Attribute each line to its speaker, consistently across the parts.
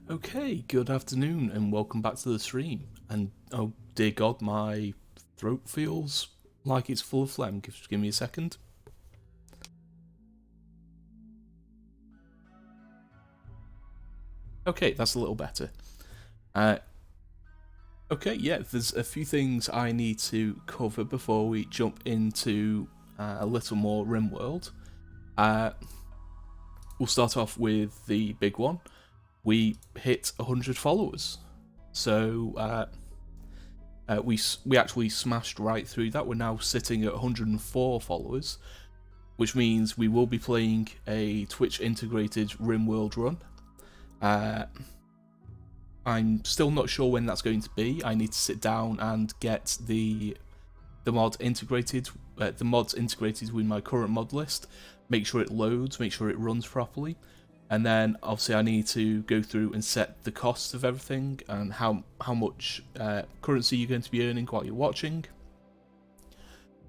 Speaker 1: Okay, good afternoon and welcome back to the stream. And oh dear God, my throat feels like it's full of phlegm. Just give me a second. Okay, that's a little better. Uh, okay, yeah, there's a few things I need to cover before we jump into a little more RimWorld. We'll start off with the big one. We hit 100 followers. So we actually smashed right through that. We're now sitting at 104 followers, which means we will be playing a Twitch integrated RimWorld run. I'm still not sure when that's going to be. I need to sit down and get the mods integrated with my current mod list, make sure it loads, make sure it runs properly, and then obviously I need to go through and set the cost of everything and how much currency you're going to be earning while you're watching.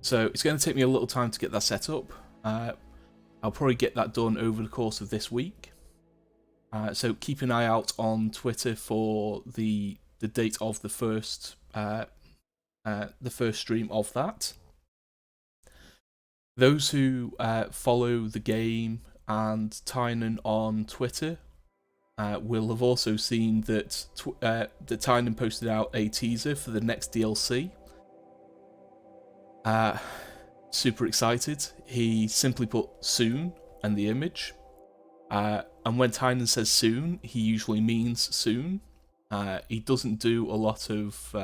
Speaker 1: So it's going to take me a little time to get that set up. I'll probably get that done over the course of this week. So keep an eye out on Twitter for the date of the first stream of that. Those who follow the game and Tynan on Twitter will have also seen that that Tynan posted out a teaser for the next DLC. Super excited. He simply put soon and the image. And when Tynan says soon, he usually means soon. He doesn't do a lot of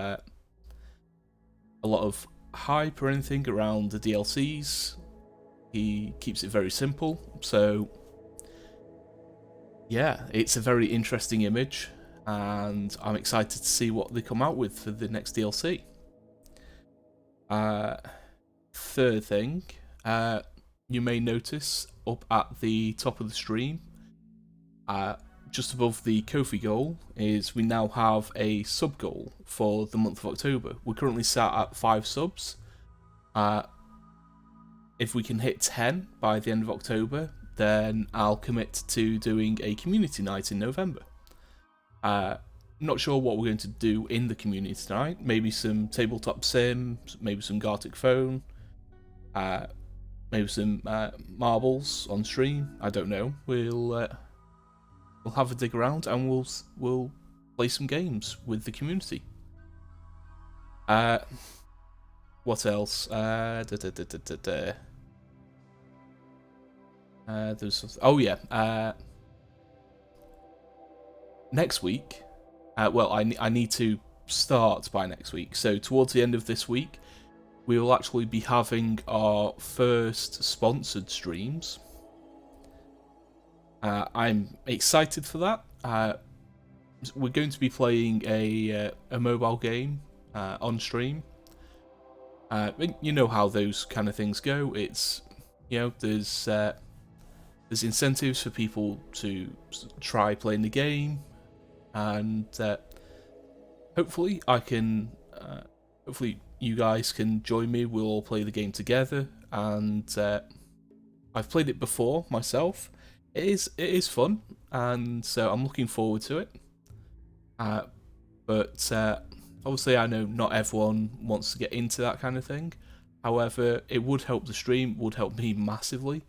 Speaker 1: hype or anything around the DLCs. He keeps it very simple. So yeah, it's a very interesting image, and I'm excited to see what they come out with for the next DLC. Third thing, you may notice up at the top of the stream, just above the Ko-fi goal, is we now have a sub goal for the month of October. We're currently sat at 5 subs. If we can hit 10 by the end of October, then I'll commit to doing a community night in November. Not sure what we're going to do in the community tonight. Maybe some tabletop sim, maybe some Gartic phone, maybe some marbles on stream. I don't know. We'll have a dig around and we'll play some games with the community. What else? There's something. Oh yeah. Next week. Well, I need to start by next week. So towards the end of this week, we will actually be having our first sponsored streams. I'm excited for that. We're going to be playing a mobile game on stream. You know how those kind of things go. It's there's incentives for people to try playing the game, and hopefully hopefully you guys can join me. We'll all play the game together, and I've played it before myself. It is fun, and so I'm looking forward to it. But obviously I know not everyone wants to get into that kind of thing. However, it would help the stream, would help me massively.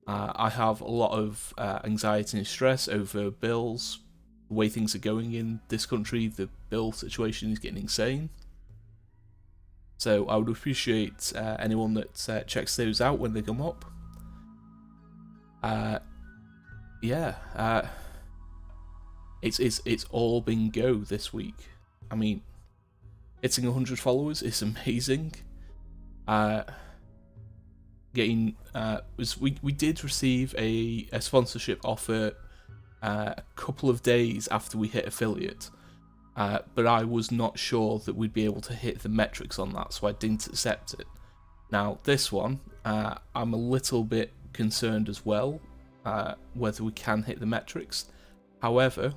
Speaker 1: I have a lot of anxiety and stress over bills, the way things are going in this country. The bill situation is getting insane. So I would appreciate anyone that checks those out when they come up. It's all been go this week. I mean, hitting 100 followers is amazing. We did receive a sponsorship offer a couple of days after we hit affiliate, but I was not sure that we'd be able to hit the metrics on that, so I didn't accept it. Now this one, I'm a little bit concerned as well, whether we can hit the metrics. However,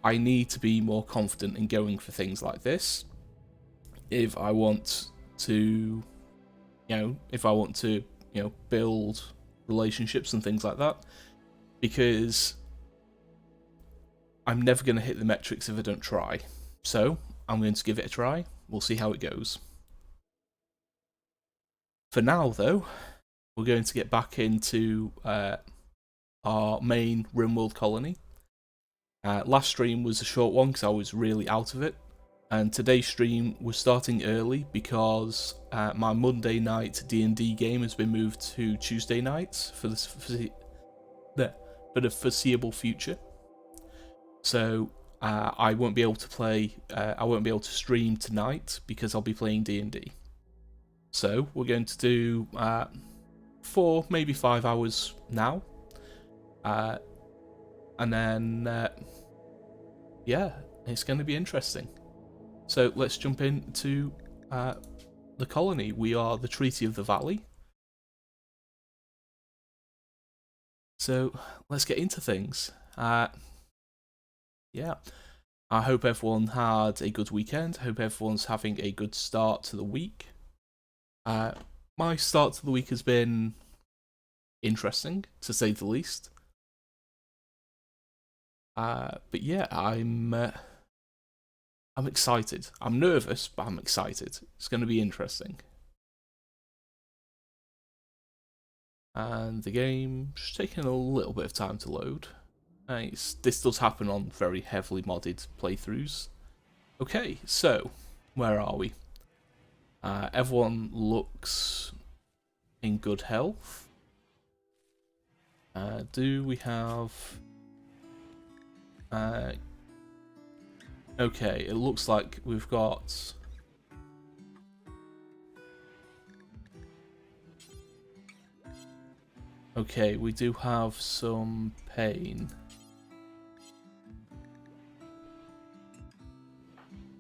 Speaker 1: I need to be more confident in going for things like this if I want to build relationships and things like that, because I'm never going to hit the metrics if I don't try. So I'm going to give it a try. We'll see how it goes. For now, though, we're going to get back into our main RimWorld colony. Last stream was a short one because I was really out of it. And today's stream was starting early because my Monday night D&D game has been moved to Tuesday nights for the foreseeable future. So I won't be able to play. I won't be able to stream tonight because I'll be playing D&D. So we're going to do 4, maybe 5 hours now, and then yeah, it's going to be interesting. So let's jump into the colony. We are the Treaty of the Valley. So let's get into things. Yeah, I hope everyone had a good weekend. I hope everyone's having a good start to the week. My start to the week has been interesting, to say the least. But yeah, I'm excited. I'm nervous, but I'm excited. It's going to be interesting. And the game's taking a little bit of time to load. This does happen on very heavily modded playthroughs. Okay, so where are we? Everyone looks in good health. Do we have... okay, it looks like we've got... okay, we do have some pain.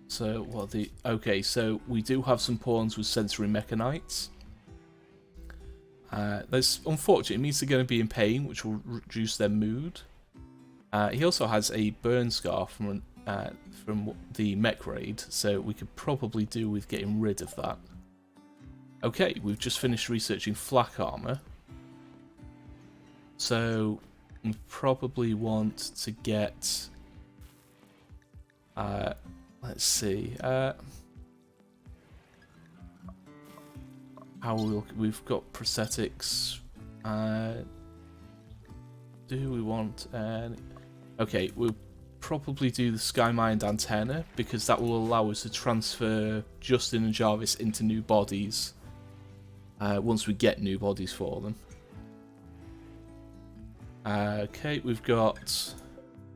Speaker 1: So, what the... okay, so we do have some pawns with sensory mechanites. That's unfortunate. It means they're going to be in pain, which will reduce their mood. He also has a burn scar from the mech raid, so we could probably do with getting rid of that. Okay, we've just finished researching flak armor. So, we probably want to get... let's see. How we look? We've got prosthetics. Do we want? Okay, we'll probably do the Skymind antenna because that will allow us to transfer Justin and Jarvis into new bodies. Once we get new bodies for them. Okay, we've got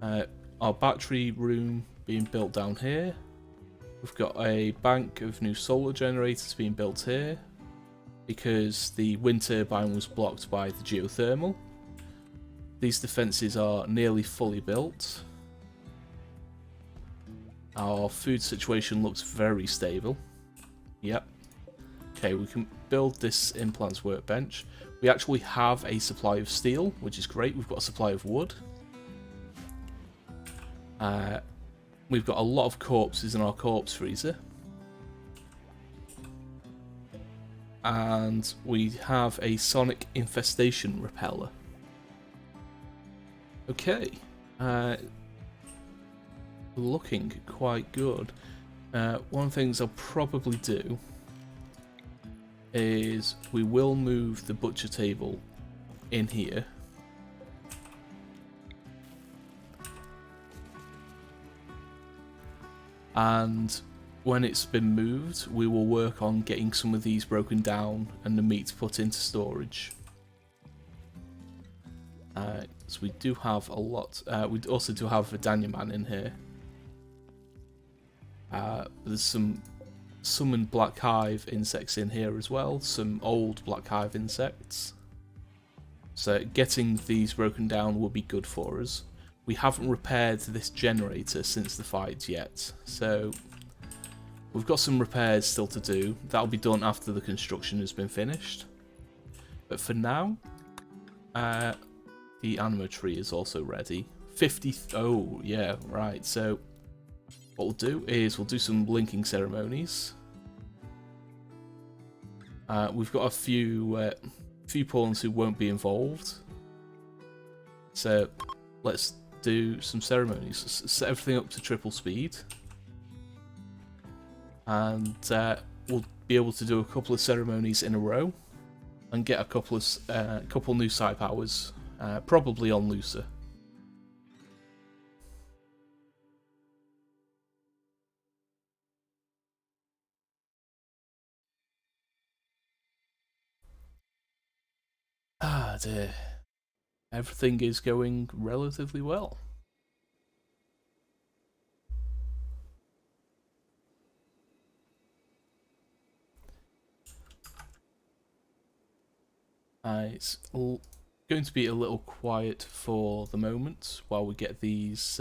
Speaker 1: our battery room being built down here. We've got a bank of new solar generators being built here because the wind turbine was blocked by the geothermal. These defences are nearly fully built. Our food situation looks very stable. Yep. Okay, we can build this implants workbench. We actually have a supply of steel, which is great. We've got a supply of wood. We've got a lot of corpses in our corpse freezer. And we have a sonic infestation repeller. Okay. Looking quite good. One of the things I'll probably do is we will move the butcher table in here. And when it's been moved, we will work on getting some of these broken down and the meat put into storage. So we do have a lot. We also do have a Danyaman in here. There's some summoned Black Hive insects in here as well. Some old Black Hive insects. So getting these broken down will be good for us. We haven't repaired this generator since the fight yet, so we've got some repairs still to do. That'll be done after the construction has been finished. But for now, the anima tree is also ready. 50... oh, yeah, right. So what we'll do is we'll do some linking ceremonies. We've got a few pawns who won't be involved. So let's do some ceremonies. Set everything up to triple speed, and we'll be able to do a couple of ceremonies in a row and get a couple new side powers, probably on Lucer. Ah dear. Everything is going relatively well. It's going to be a little quiet for the moment while we get these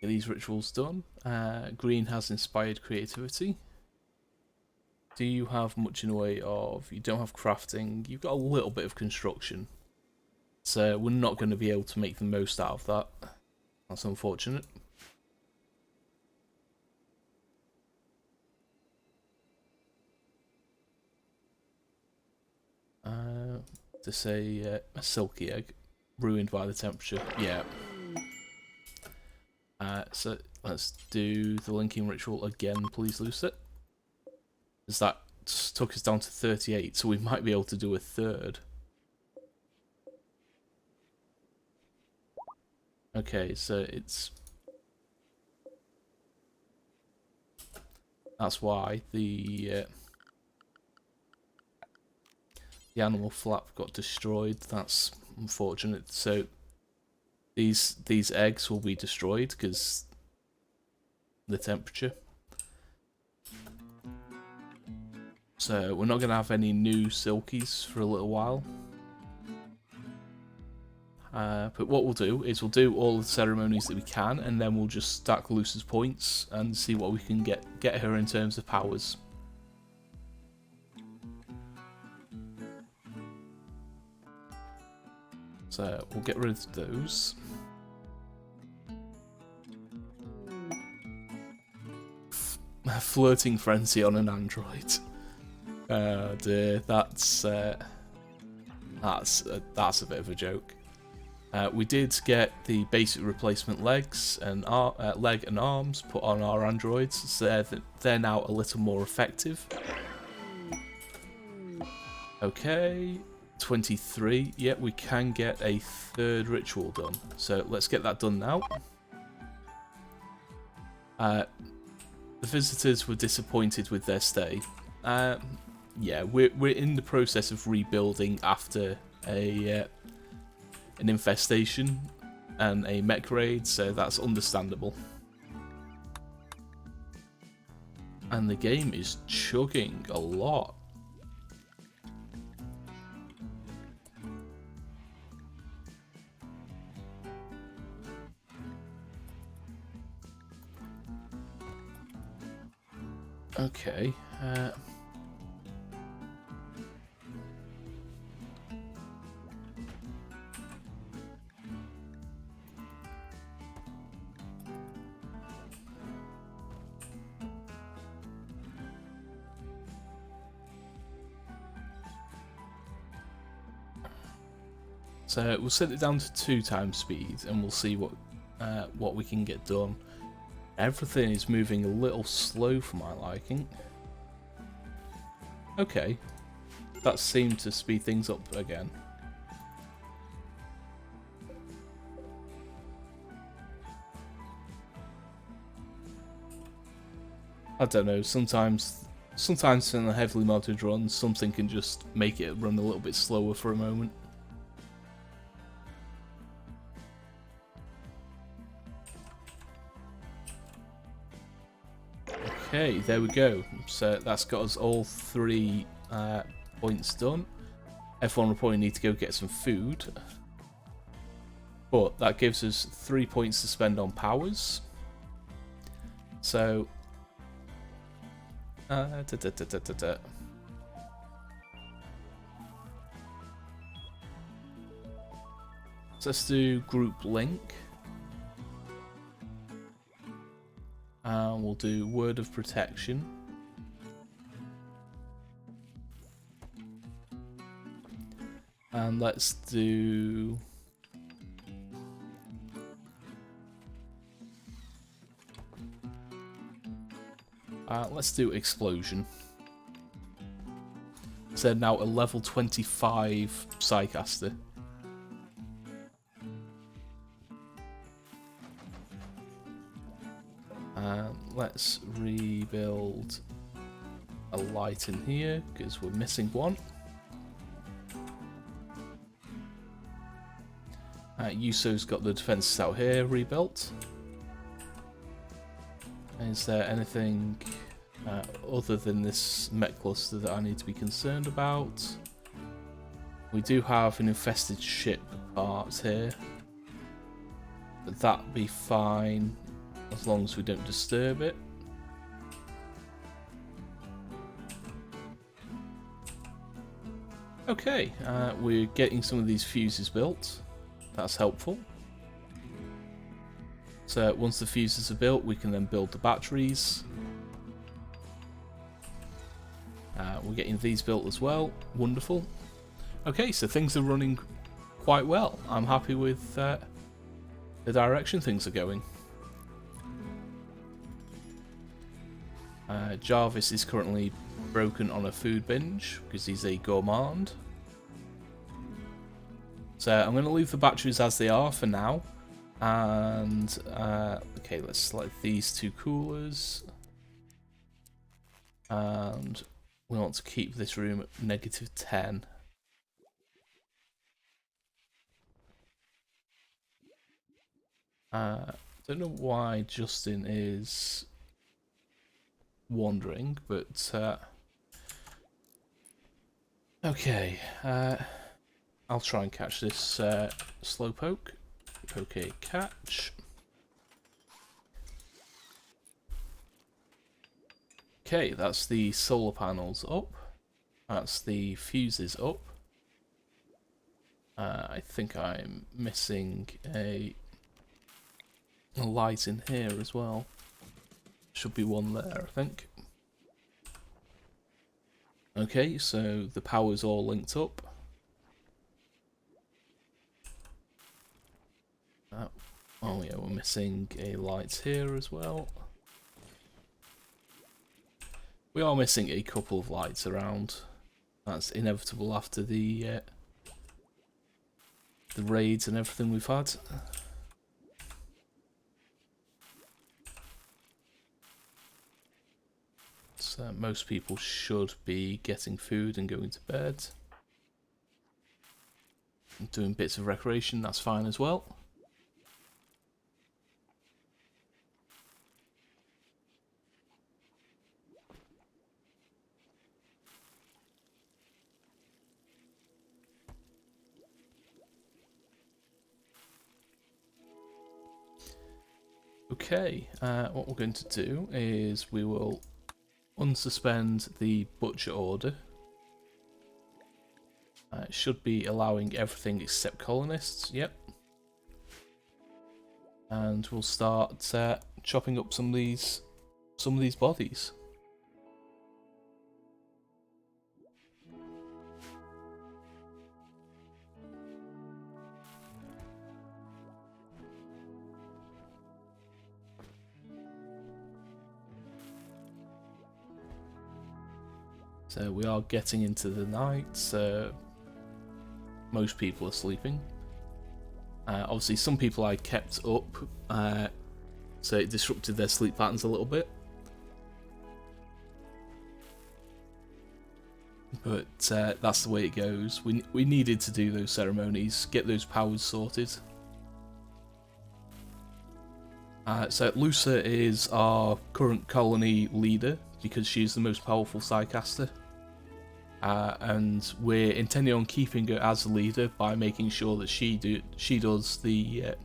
Speaker 1: rituals done. Green has inspired creativity. Do you have much in the way of... You don't have crafting. You've got a little bit of construction. So we're not going to be able to make the most out of that. That's unfortunate. To say a silky egg ruined by the temperature. Yeah. So let's do the linking ritual again, please, Lucet. As that took us down to 38, so we might be able to do a third. Okay, so that's why the animal flap got destroyed. That's unfortunate. So these eggs will be destroyed because the temperature. So we're not going to have any new silkies for a little while. But what we'll do is we'll do all the ceremonies that we can, and then we'll just stack Lucer's points and see what we can get her in terms of powers. So we'll get rid of those. Flirting frenzy on an android. Oh dear, that's a bit of a joke. We did get the basic replacement legs and leg and arms put on our androids, so they're now a little more effective. Okay, 23. Yep, we can get a third ritual done. So let's get that done now. The visitors were disappointed with their stay. Yeah, we're in the process of rebuilding after an infestation and a mech raid, so that's understandable. And the game is chugging a lot. Okay. So we'll set it down to 2 times speed, and we'll see what we can get done. Everything is moving a little slow for my liking. Okay, that seemed to speed things up again. I don't know, sometimes in a heavily modded run, something can just make it run a little bit slower for a moment. Okay, there we go. So that's got us all 3 points done. Everyone will probably need to go get some food. But that gives us 3 points to spend on powers. So... So let's do group link. And we'll do word of protection. And let's do let's do explosion. So now a level 25 Psycaster. Let's rebuild a light in here because we're missing one. Yuso's got the defences out here rebuilt. Is there anything other than this mech cluster that I need to be concerned about? We do have an infested ship part here, but that'll be fine as long as we don't disturb it. Okay, we're getting some of these fuses built. That's helpful. So once the fuses are built, we can then build the batteries. We're getting these built as well. Wonderful. Okay, so things are running quite well. I'm happy with the direction things are going. Jarvis is currently broken on a food binge because he's a gourmand. So I'm going to leave the batteries as they are for now. And okay, let's select these two coolers. And we want to keep this room at -10. Don't know why Justin is wandering, but okay. I'll try and catch this slowpoke. Okay, catch. Okay, that's the solar panels up. That's the fuses up. I think I'm missing a light in here as well. Should be one there, I think. Okay, so the power's all linked up. Oh yeah, we're missing a light here as well. We are missing a couple of lights around. That's inevitable after the raids and everything we've had. So most people should be getting food and going to bed. Doing bits of recreation, that's fine as well. Okay, what we're going to do is we will unsuspend the butcher order. It should be allowing everything except colonists, yep. And we'll start chopping up some of these bodies. So we are getting into the night, so most people are sleeping. Obviously some people I kept up, so it disrupted their sleep patterns a little bit. But that's the way it goes. We needed to do those ceremonies, get those powers sorted. So Lusa is our current colony leader because she's the most powerful Psycaster. And we're intending on keeping her as the leader by making sure that she does the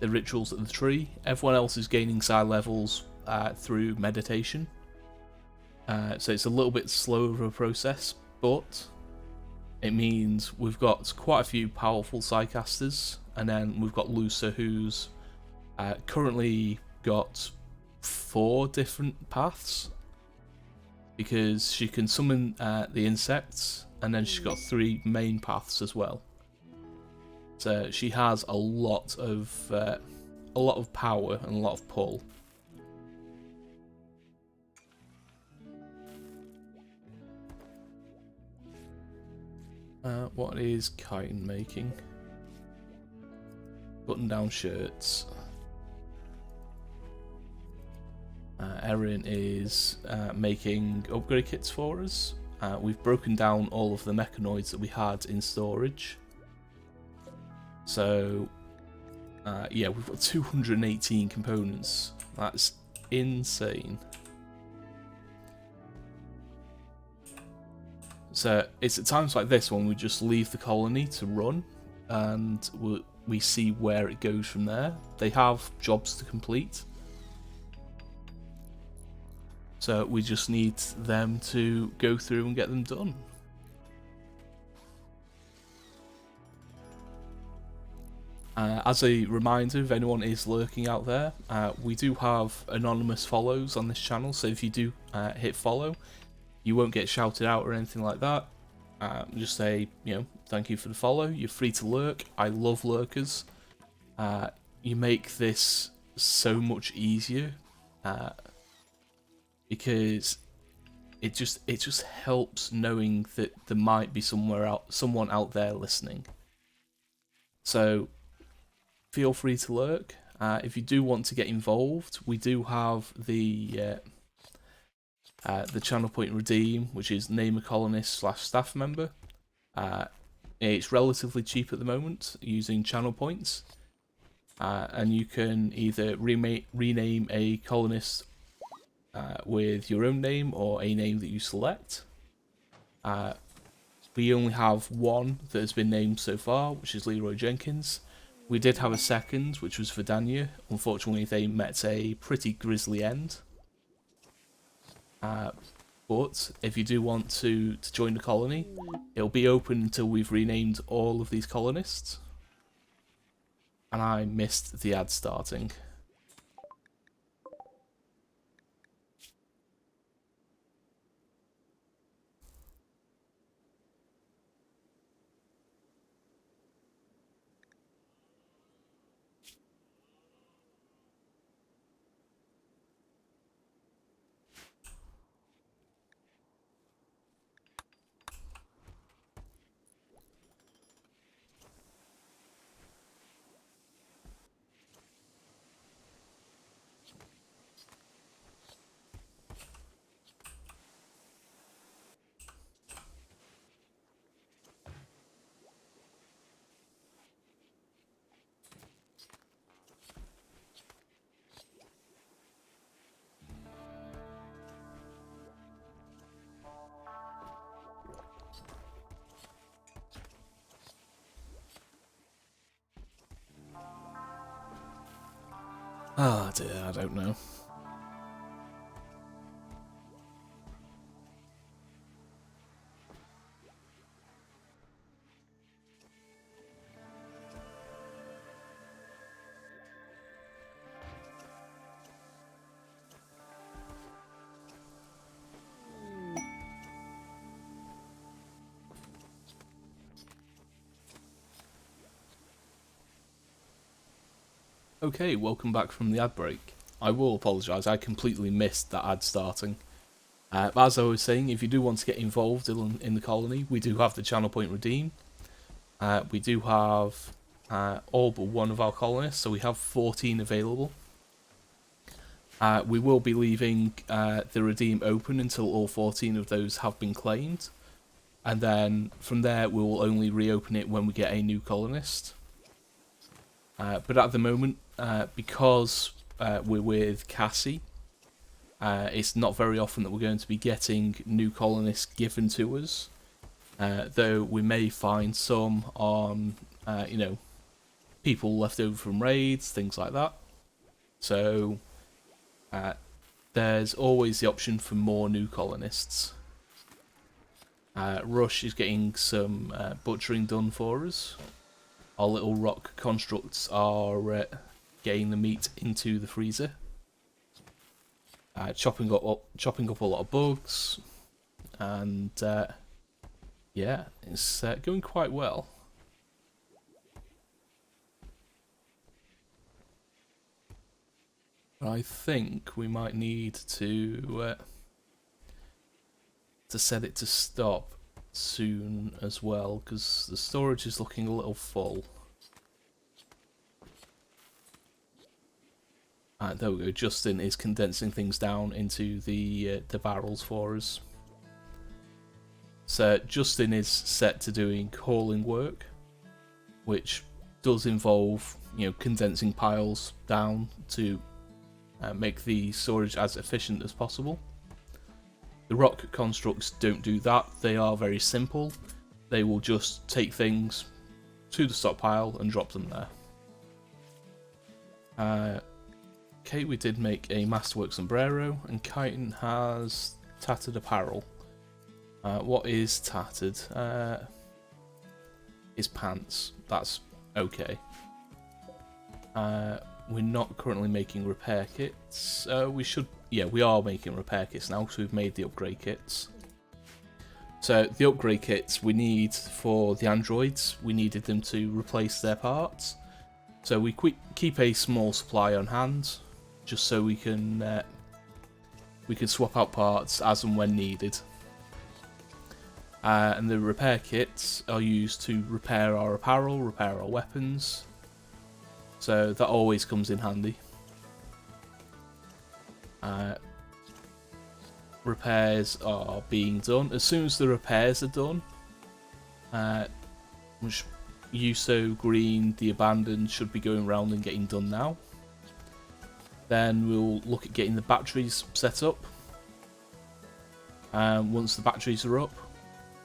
Speaker 1: rituals at the tree. Everyone else is gaining psi levels through meditation. So it's a little bit slower of a process, but it means we've got quite a few powerful Psycasters, and then we've got Lusa, who's currently got 4 different paths, because she can summon the insects, and then she's got 3 main paths as well. So she has a lot of power and a lot of pull. What is Kyne making? Button-down shirts. Erin is making upgrade kits for us. We've broken down all of the mechanoids that we had in storage. So, yeah, we've got 218 components. That's insane. So it's at times like this when we just leave the colony to run, and we see where it goes from there. They have jobs to complete, so we just need them to go through and get them done. As a reminder, if anyone is lurking out there, we do have anonymous follows on this channel, so if you do hit follow, you won't get shouted out or anything like that. Just say, thank you for the follow. You're free to lurk. I love lurkers. You make this so much easier because it just helps knowing that there might be someone out there listening. So feel free to lurk. If you do want to get involved, we do have the channel point redeem, which is name a colonist / staff member. It's relatively cheap at the moment using channel points, and you can either rename a colonist with your own name or a name that you select. We only have one that has been named so far, which is Leroy Jenkins. We did have a second, which was Verdania. Unfortunately, they met a pretty grisly end. But if you do want to join the colony, it'll be open until we've renamed all of these colonists. And I missed the ad starting. Ah, dear, I don't know. Okay, welcome back from the ad break. I will apologise, I completely missed that ad starting. As I was saying, if you do want to get involved in the colony, we do have the channel point redeem. We do have all but one of our colonists, so we have 14 available. We will be leaving the redeem open until all 14 of those have been claimed. And then from there, we will only reopen it when we get a new colonist. But at the moment, because we're with Cassie, it's not very often that we're going to be getting new colonists given to us, though we may find some on, people left over from raids, things like that. So there's always the option for more new colonists. Rush is getting some butchering done for us. Our little rock constructs are getting the meat into the freezer. Chopping up a lot of bugs, and yeah, it's going quite well. I think we might need to set it to stop soon as well, because the storage is looking a little full. There we go. Justin is condensing things down into the barrels for us. So Justin is set to doing hauling work, which does involve, condensing piles down to make the storage as efficient as possible. The rock constructs don't do that. They are very simple. They will just take things to the stockpile and drop them there. Okay, we did make a Masterwork sombrero, and Chitin has tattered apparel. What is tattered? His pants. That's okay. We're not currently making repair kits. We should. Yeah, we are making repair kits now, so we've made the upgrade kits. So the upgrade kits we need for the androids, we needed them to replace their parts. So we keep a small supply on hand, just so we can swap out parts as and when needed. And the repair kits are used to repair our apparel, repair our weapons. So that always comes in handy. Repairs are being done. As soon as the repairs are done, which USO Green, the Abandoned should be going around and getting done now. Then we'll look at getting the batteries set up. Once the batteries are up,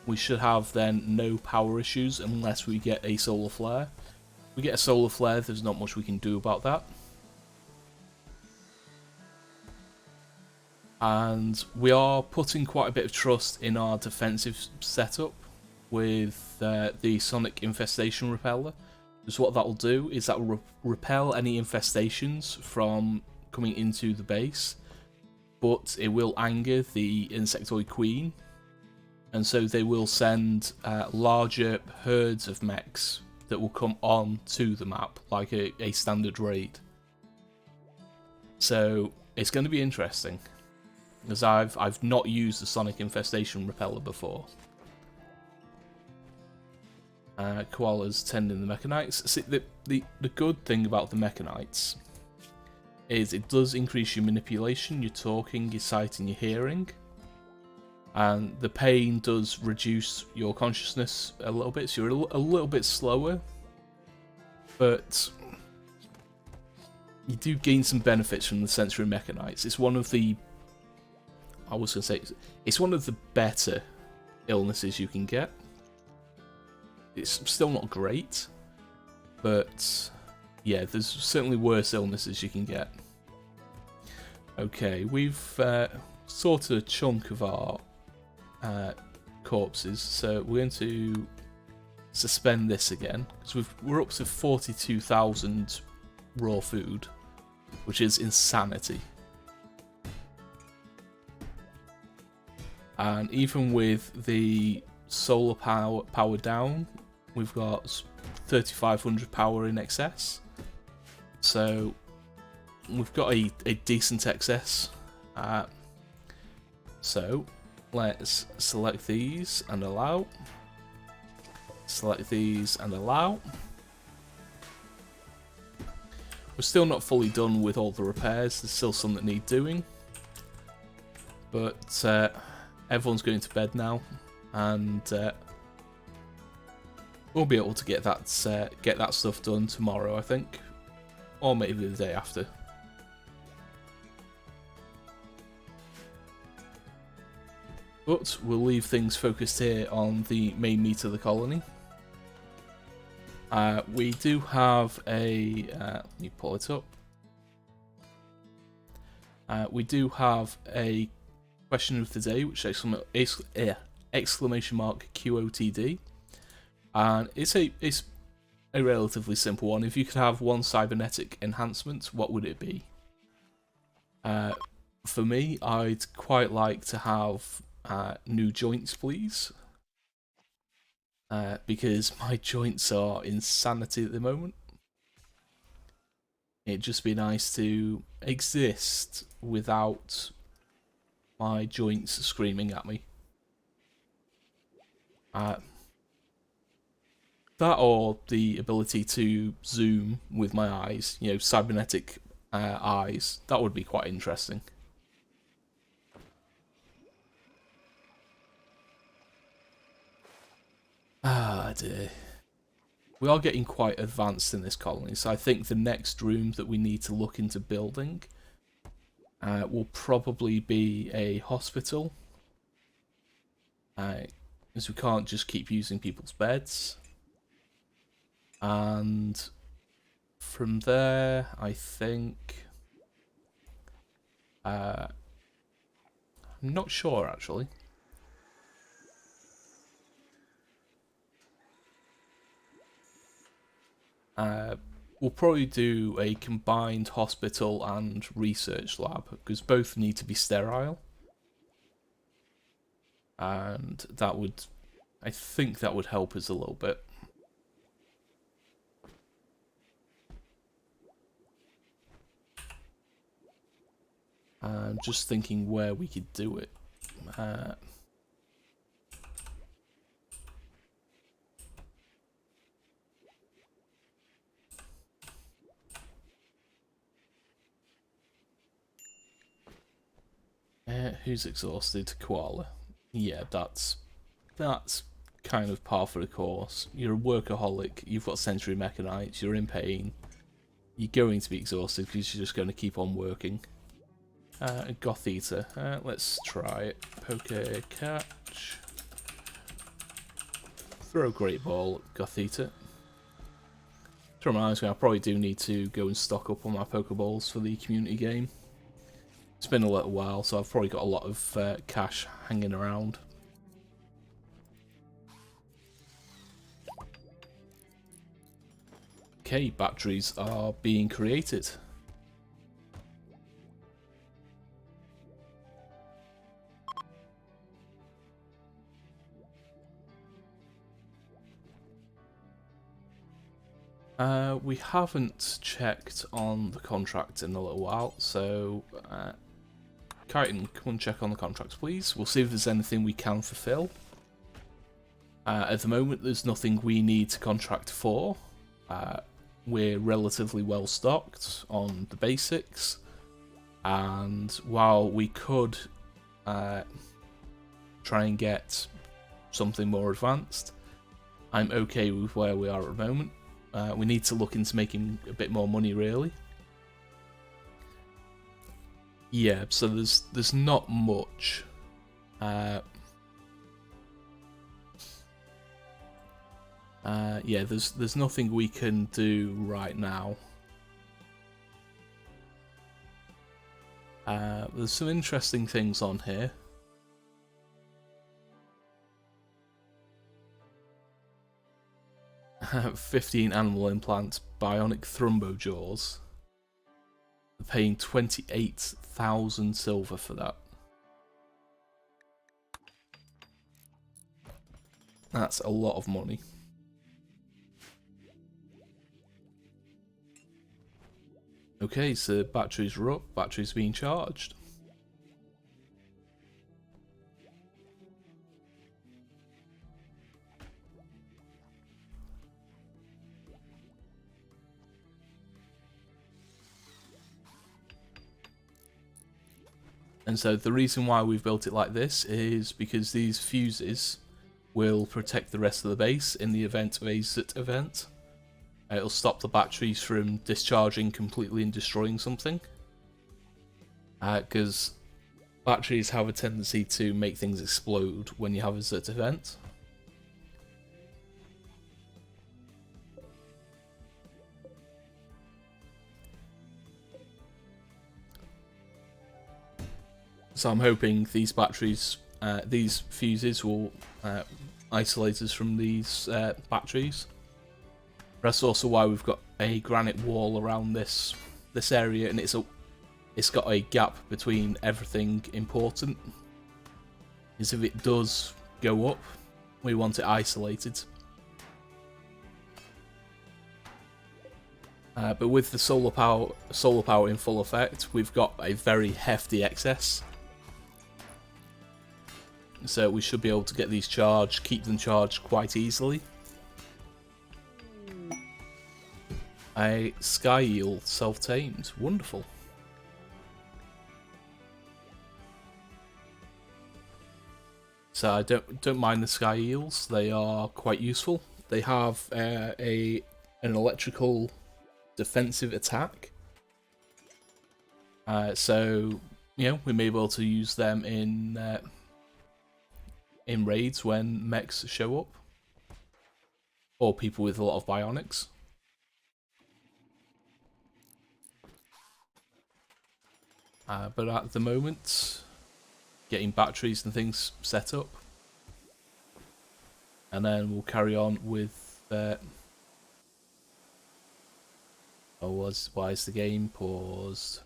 Speaker 1: we should have then no power issues unless we get a solar flare. If we get a solar flare, there's not much we can do about that. And we are putting quite a bit of trust in our defensive setup with the Sonic Infestation Repeller. Because what that will do is that will repel any infestations from coming into the base, but it will anger the Insectoid Queen, and so they will send larger herds of mechs that will come on to the map, like a standard raid. So it's going to be interesting, because I've not used the Sonic Infestation Repeller before. Koalas tending the Mechanites. See, the good thing about the Mechanites is it does increase your manipulation, your talking, your sight, and your hearing. And the pain does reduce your consciousness a little bit, so you're a little bit slower. But you do gain some benefits from the sensory Mechanites. It's one of the... I was going to say, it's one of the better illnesses you can get. It's still not great, but yeah, there's certainly worse illnesses you can get. Okay, we've sorted a chunk of our corpses, so we're going to suspend this again, because we're up to 42,000 raw food, which is insanity. And even with the solar power down, we've got 3,500 power in excess, so we've got a decent excess. So let's select these and allow, select these and allow. We're still not fully done with all the repairs, there's still some that need doing, but everyone's going to bed now, and we'll be able to get that stuff done tomorrow, I think, or maybe the day after. But we'll leave things focused here on the main meat of the colony. We do have a... let me pull it up. We do have a question of the day, which is exclamation mark QOTD. And it's a relatively simple one. If you could have one cybernetic enhancement, what would it be? For me, I'd quite like to have new joints, please. Because my joints are insanity at the moment. It'd just be nice to exist without my joints screaming at me. That or the ability to zoom with my eyes, you know, cybernetic eyes. That would be quite interesting. Ah dear. We are getting quite advanced in this colony, so I think the next room that we need to look into building will probably be a hospital. As we can't just keep using people's beds. And from there, I think... I'm not sure, actually. We'll probably do a combined hospital and research lab, because both need to be sterile. And that would... I think that would help us a little bit. I'm just thinking where we could do it. Who's exhausted? Koala. Yeah, that's kind of par for the course. You're a workaholic, you've got sensory mechanites, you're in pain. You're going to be exhausted because you're just going to keep on working. Goth Eater. Let's try it. Poke catch. Throw a great ball at Goth Eater. To remind me, I probably do need to go and stock up on my Pokeballs for the community game. It's been a little while, so I've probably got a lot of cash hanging around. Okay, batteries are being created. We haven't checked on the contract in a little while, so Kyton, come and check on the contracts, please. We'll see if there's anything we can fulfill. At the moment, there's nothing we need to contract for. We're relatively well stocked on the basics, and while we could try and get something more advanced, I'm okay with where we are at the moment. We need to look into making a bit more money, really. Yeah, so there's not much. Yeah, there's nothing we can do right now. There's some interesting things on here. Uh, 15 animal implants, bionic thrumbo jaws. They're paying 28,000 silver for that. That's a lot of money. Okay, so batteries are up, batteries being charged. And so the reason why we've built it like this is because these fuses will protect the rest of the base in the event of a ZT event. It'll stop the batteries from discharging completely and destroying something. Because batteries have a tendency to make things explode when you have a ZT event. So I'm hoping these batteries, these fuses will isolate us from these batteries. That's also why we've got a granite wall around this area, and it's got a gap between everything important. Because if it does go up, we want it isolated. But with the solar power in full effect, we've got a very hefty excess. So we should be able to get these charged, keep them charged quite easily. A sky eel self-tamed, wonderful. So I don't mind the sky eels, they are quite useful. They have an electrical defensive attack. So, you know, we may be able to use them in raids when mechs show up. Or people with a lot of bionics. But at the moment, getting batteries and things set up. And then we'll carry on with... why is the game paused?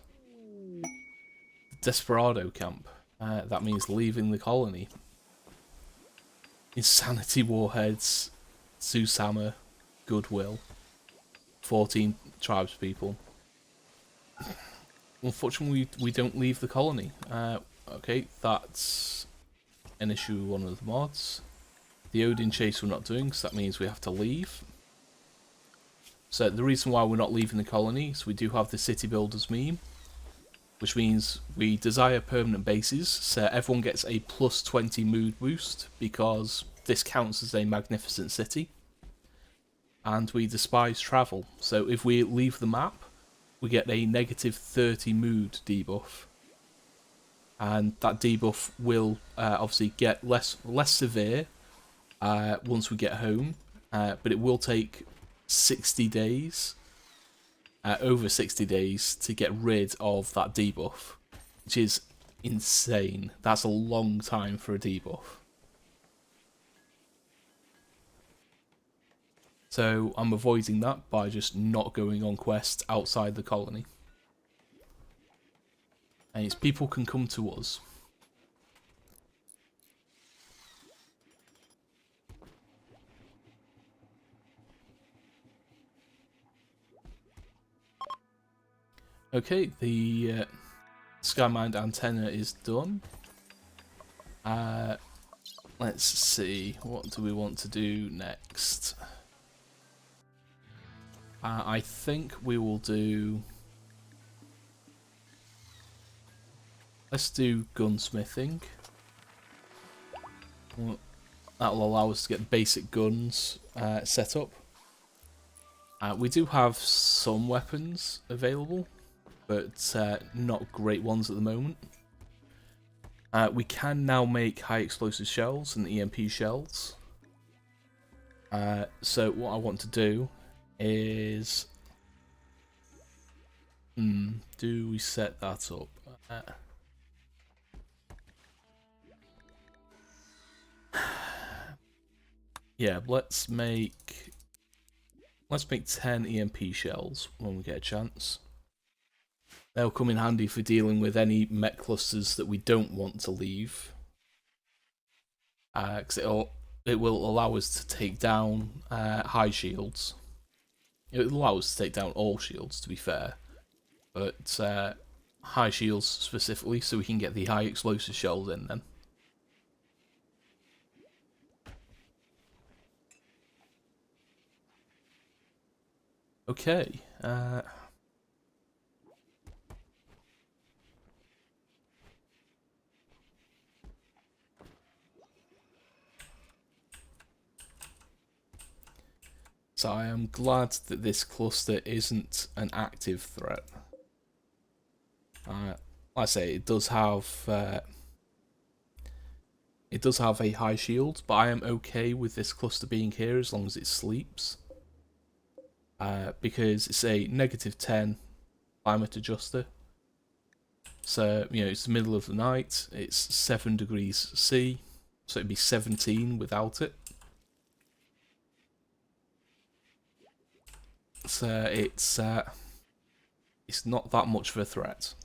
Speaker 1: Desperado camp. That means leaving the colony. Insanity warheads, Susama, Goodwill, 14 tribespeople. Unfortunately, we don't leave the colony. Okay, that's an issue with one of the mods. The Odin chase we're not doing, so that means we have to leave. So the reason why we're not leaving the colony is we do have the city builders meme, which means we desire permanent bases, so everyone gets a plus 20 mood boost because this counts as a magnificent city. And we despise travel, so if we leave the map, we get a negative 30 mood debuff. And that debuff will obviously get less severe once we get home, but it will take 60 days, over 60 days, to get rid of that debuff, which is insane. That's a long time for a debuff. So I'm avoiding that by just not going on quests outside the colony. And it's people can come to us. Okay, the Skymind antenna is done. Let's see, what do we want to do next? I think we will do... Let's do gunsmithing. That'll allow us to get basic guns set up. We do have some weapons available, but not great ones at the moment. We can now make high explosive shells and EMP shells. So what I want to do is... do we set that up? Yeah, let's make 10 EMP shells when we get a chance. They'll come in handy for dealing with any mech clusters that we don't want to leave. Because it will allow us to take down high shields. It will allow us to take down all shields, to be fair. But high shields specifically, so we can get the high explosive shells in then. Okay. So I am glad that this cluster isn't an active threat. Like I say, it does have a high shield, but I am okay with this cluster being here as long as it sleeps. Because it's a -10 climate adjuster. So, you know, it's the middle of the night, it's 7 degrees C, so it'd be 17 without it. So it's not that much of a threat.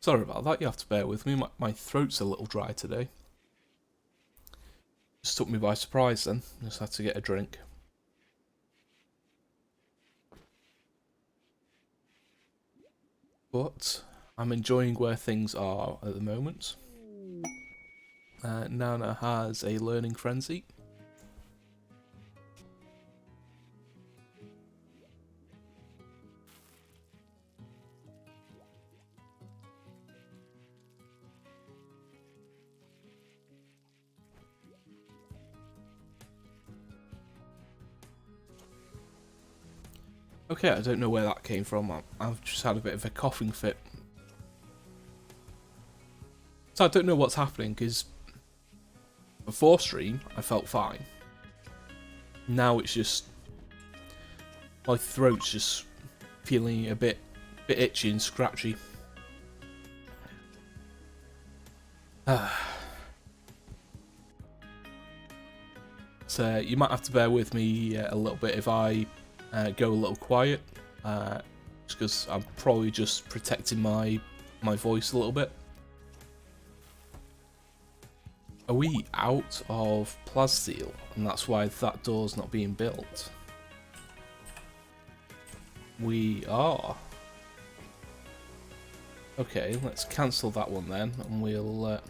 Speaker 1: Sorry about that, you have to bear with me, my throat's a little dry today. Just took me by surprise then, just had to get a drink. But I'm enjoying where things are at the moment. Nana has a learning frenzy. Okay, I don't know where that came from. I've just had a bit of a coughing fit. So I don't know what's happening, because before stream, I felt fine. Now it's just... my throat's just feeling a bit itchy and scratchy. So you might have to bear with me a little bit if I go a little quiet, just because I'm probably just protecting my voice a little bit. Are we out of plasteel, and that's why that door's not being built? We are. Okay, let's cancel that one then, and we'll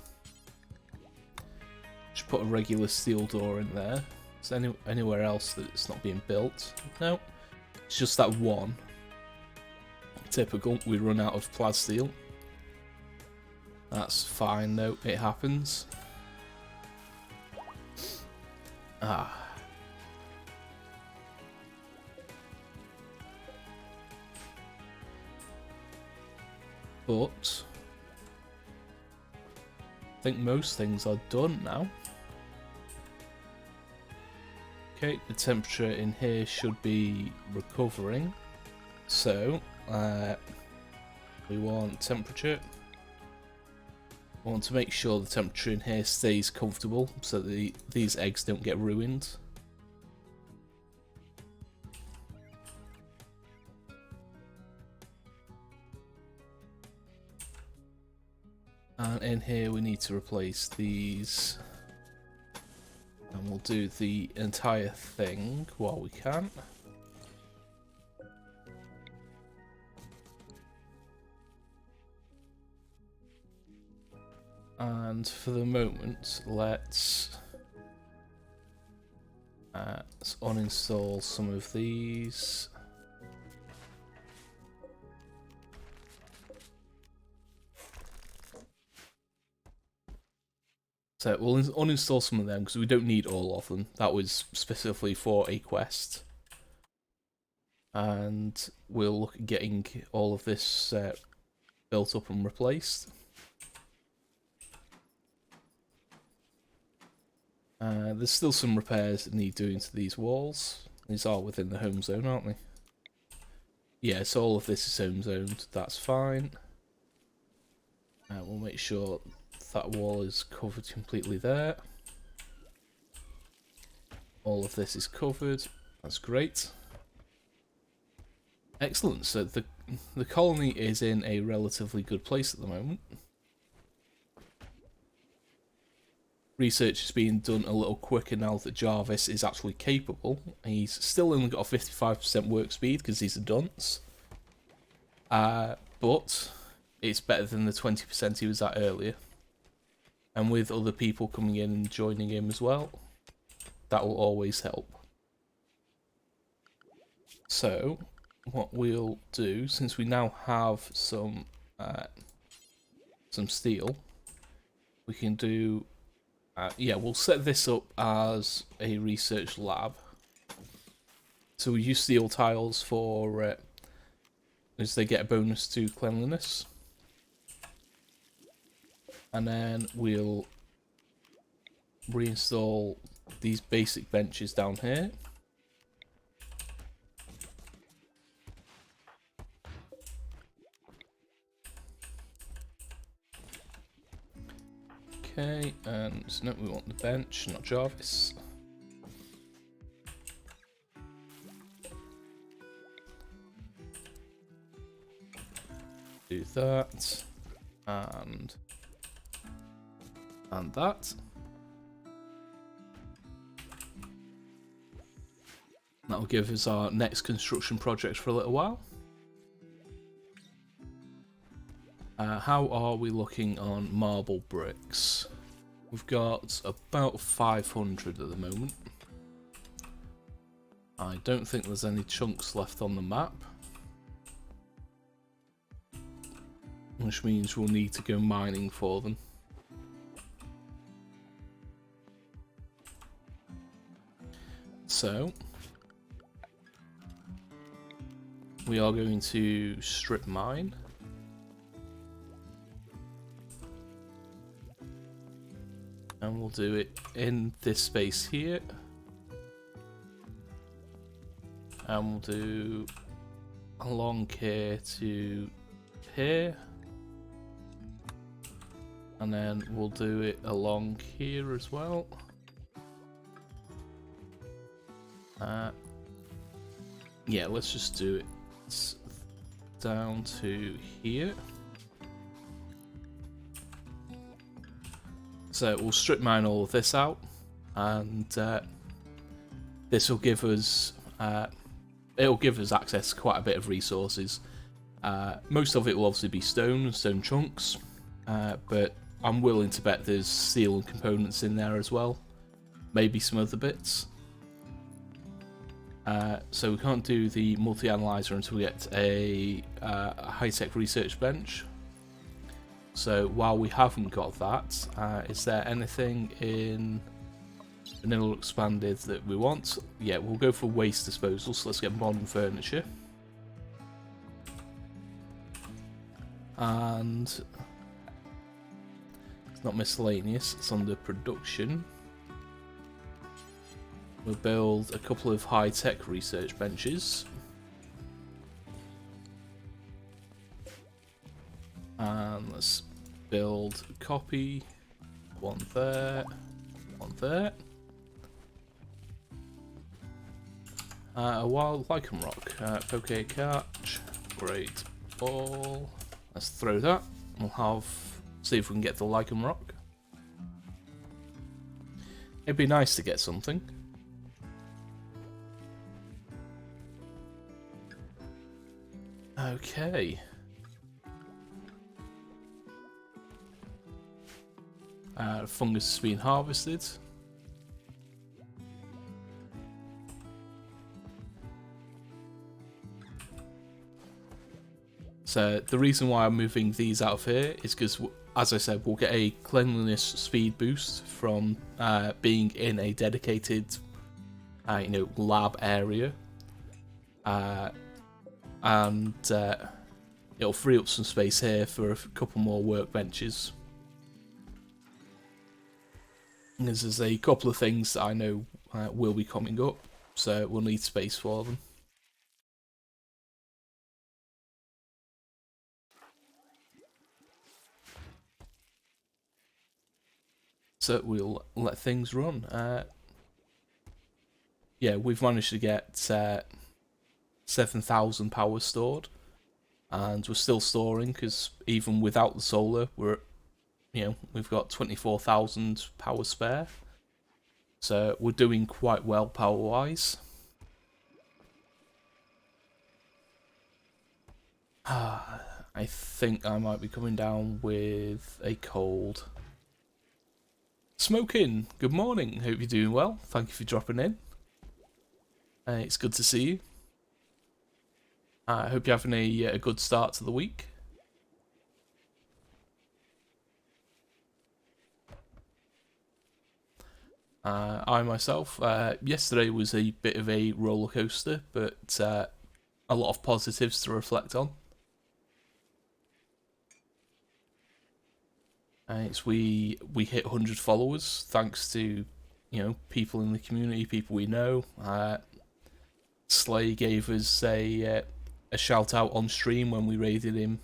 Speaker 1: just put a regular steel door in there. Is there anywhere else that it's not being built? No, it's just that one. Typical, we run out of plasteel. That's fine though, it happens. But I think most things are done now. Okay, the temperature in here should be recovering. So, we want temperature. We want to make sure the temperature in here stays comfortable so that these eggs don't get ruined. And in here we need to replace these. And we'll do the entire thing while we can. And for the moment, let's uninstall some of these. So we'll uninstall some of them because we don't need all of them. That was specifically for a quest. And we'll look at getting all of this built up and replaced. There's still some repairs that need doing to these walls. These are within the home zone, aren't they? Yeah, so all of this is home zoned. That's fine. We'll make sure that wall is covered completely there. All of this is covered. That's great. Excellent. So the colony is in a relatively good place at the moment. Research is being done a little quicker now that Jarvis is actually capable. He's still only got a 55% work speed because he's a dunce. But it's better than the 20% he was at earlier. And with other people coming in and joining him as well, that will always help. So, what we'll do, since we now have some steel, we can do... yeah, we'll set this up as a research lab. So we use steel tiles for, as they get a bonus to cleanliness. And then we'll reinstall these basic benches down here. Okay, and no, we want the bench, not Jarvis. Do that. and that. That'll give us our next construction project for a little while. How are we looking on marble bricks? We've got about 500 at the moment. I don't think there's any chunks left on the map, which means we'll need to go mining for them. So we are going to strip mine. And we'll do it in this space here. And we'll do along here to here. And then we'll do it along here as well. Yeah, let's just do it down to here. So we'll strip mine all of this out, and this will give us it'll give us access to quite a bit of resources. Most of it will obviously be stone chunks, but I'm willing to bet there's steel and components in there as well, maybe some other bits. So we can't do the multi-analyzer until we get a high-tech research bench. So while we haven't got that, is there anything in Vanilla Expanded that we want? Yeah, we'll go for waste disposal, so let's get modern furniture. And it's not miscellaneous, it's under production. We'll build a couple of high-tech research benches. And let's build a copy. One there, one there. A wild lichen rock. Poke catch. Great ball. Let's throw that. We'll see if we can get the lichen rock. It'd be nice to get something. Okay. Fungus has been harvested. So the reason why I'm moving these out of here is because, as I said, we'll get a cleanliness speed boost from being in a dedicated, lab area. And it'll free up some space here for a couple more workbenches. There's a couple of things that I know will be coming up, so we'll need space for them. So we'll let things run. Yeah, we've managed to get 7,000 power stored, and we're still storing because even without the solar, we've got 24,000 power spare. So we're doing quite well power-wise. I think I might be coming down with a cold. Smoking, good morning. Hope you're doing well. Thank you for dropping in. It's good to see you. I hope you're having a good start to the week. I myself, yesterday was a bit of a roller coaster, but a lot of positives to reflect on. We hit 100 followers thanks to people in the community, people we know. Slay gave us a shout out on stream when we raided him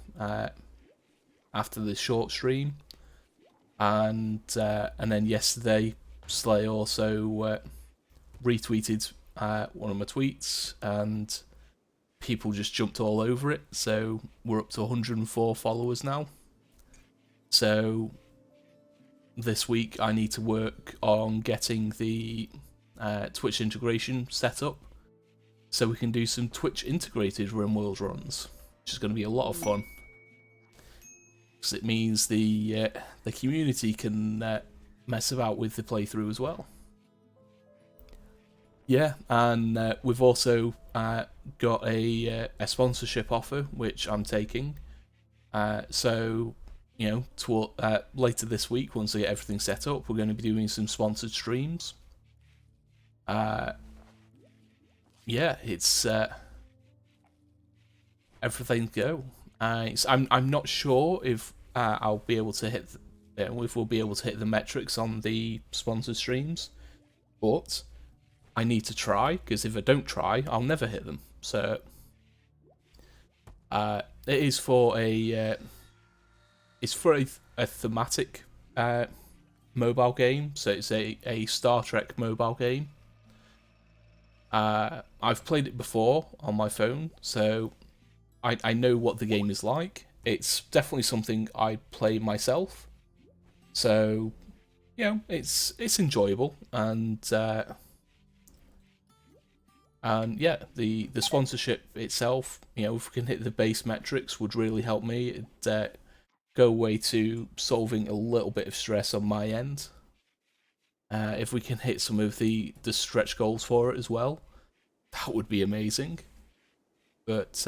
Speaker 1: after the short stream, and then yesterday Slay also retweeted one of my tweets, and people just jumped all over it. So we're up to 104 followers now. So this week I need to work on getting the Twitch integration set up, so we can do some Twitch integrated RimWorld runs, which is going to be a lot of fun. Because it means the community can mess about with the playthrough as well. Yeah, and we've also got a sponsorship offer which I'm taking. So, you know, later this week, once I get everything set up, we're going to be doing some sponsored streams. Yeah, it's everything go. I'm not sure if I'll be able to hit, if we'll be able to hit the metrics on the sponsored streams, but I need to try, because if I don't try, I'll never hit them. So it is for a thematic mobile game. So it's a Star Trek mobile game. I've played it before on my phone, so I know what the game is like. It's definitely something I'd play myself. So, you know, it's enjoyable, and yeah, the sponsorship itself, you know, if we can hit the base metrics, would really help me. It'd go away to solving a little bit of stress on my end. If we can hit some of the stretch goals for it as well, that would be amazing. But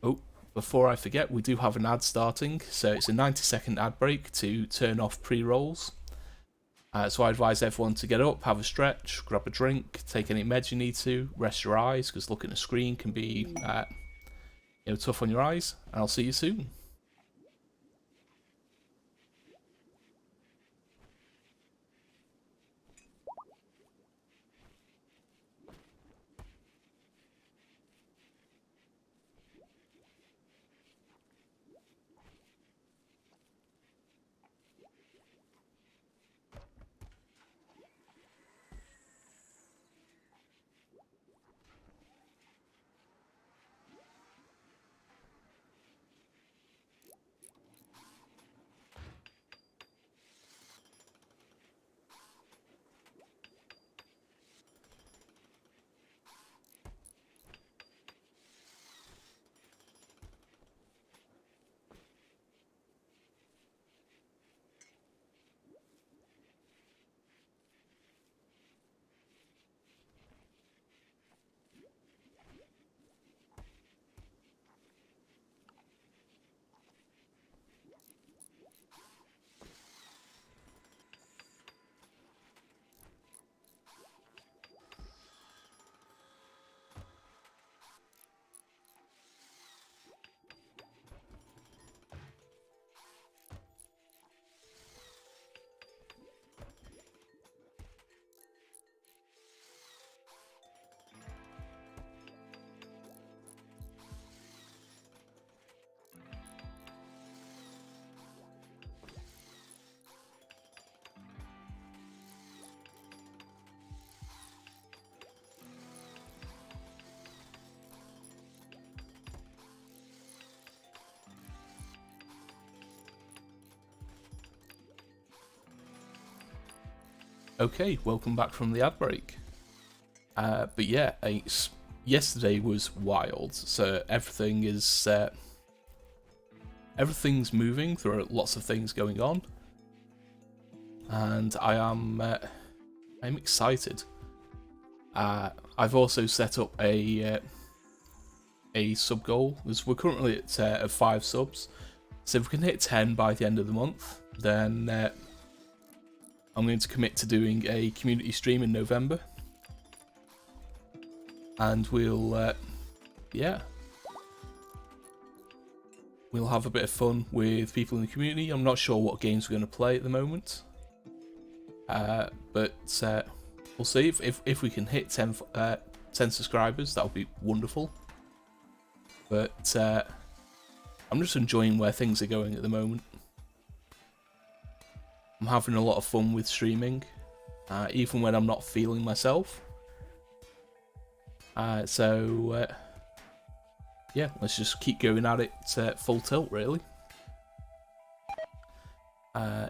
Speaker 1: oh, before I forget, we do have an ad starting, so it's a 90-second ad break to turn off pre-rolls. So I advise everyone to get up, have a stretch, grab a drink, take any meds you need to, rest your eyes, because looking at a screen can be you know, tough on your eyes, and I'll see you soon. Okay, welcome back from the ad break. But yeah, yesterday was wild. So everything is everything's moving. There are lots of things going on, and I'm excited. I've also set up a sub goal, because we're currently at 5 subs. So if we can hit 10 by the end of the month, then I'm going to commit to doing a community stream in November, and we'll, yeah, we'll have a bit of fun with people in the community. I'm not sure what games we're going to play at the moment, but we'll see. If we can hit 10 subscribers, that would be wonderful. But I'm just enjoying where things are going at the moment. I'm having a lot of fun with streaming, even when I'm not feeling myself. So yeah, let's just keep going at it full tilt, really.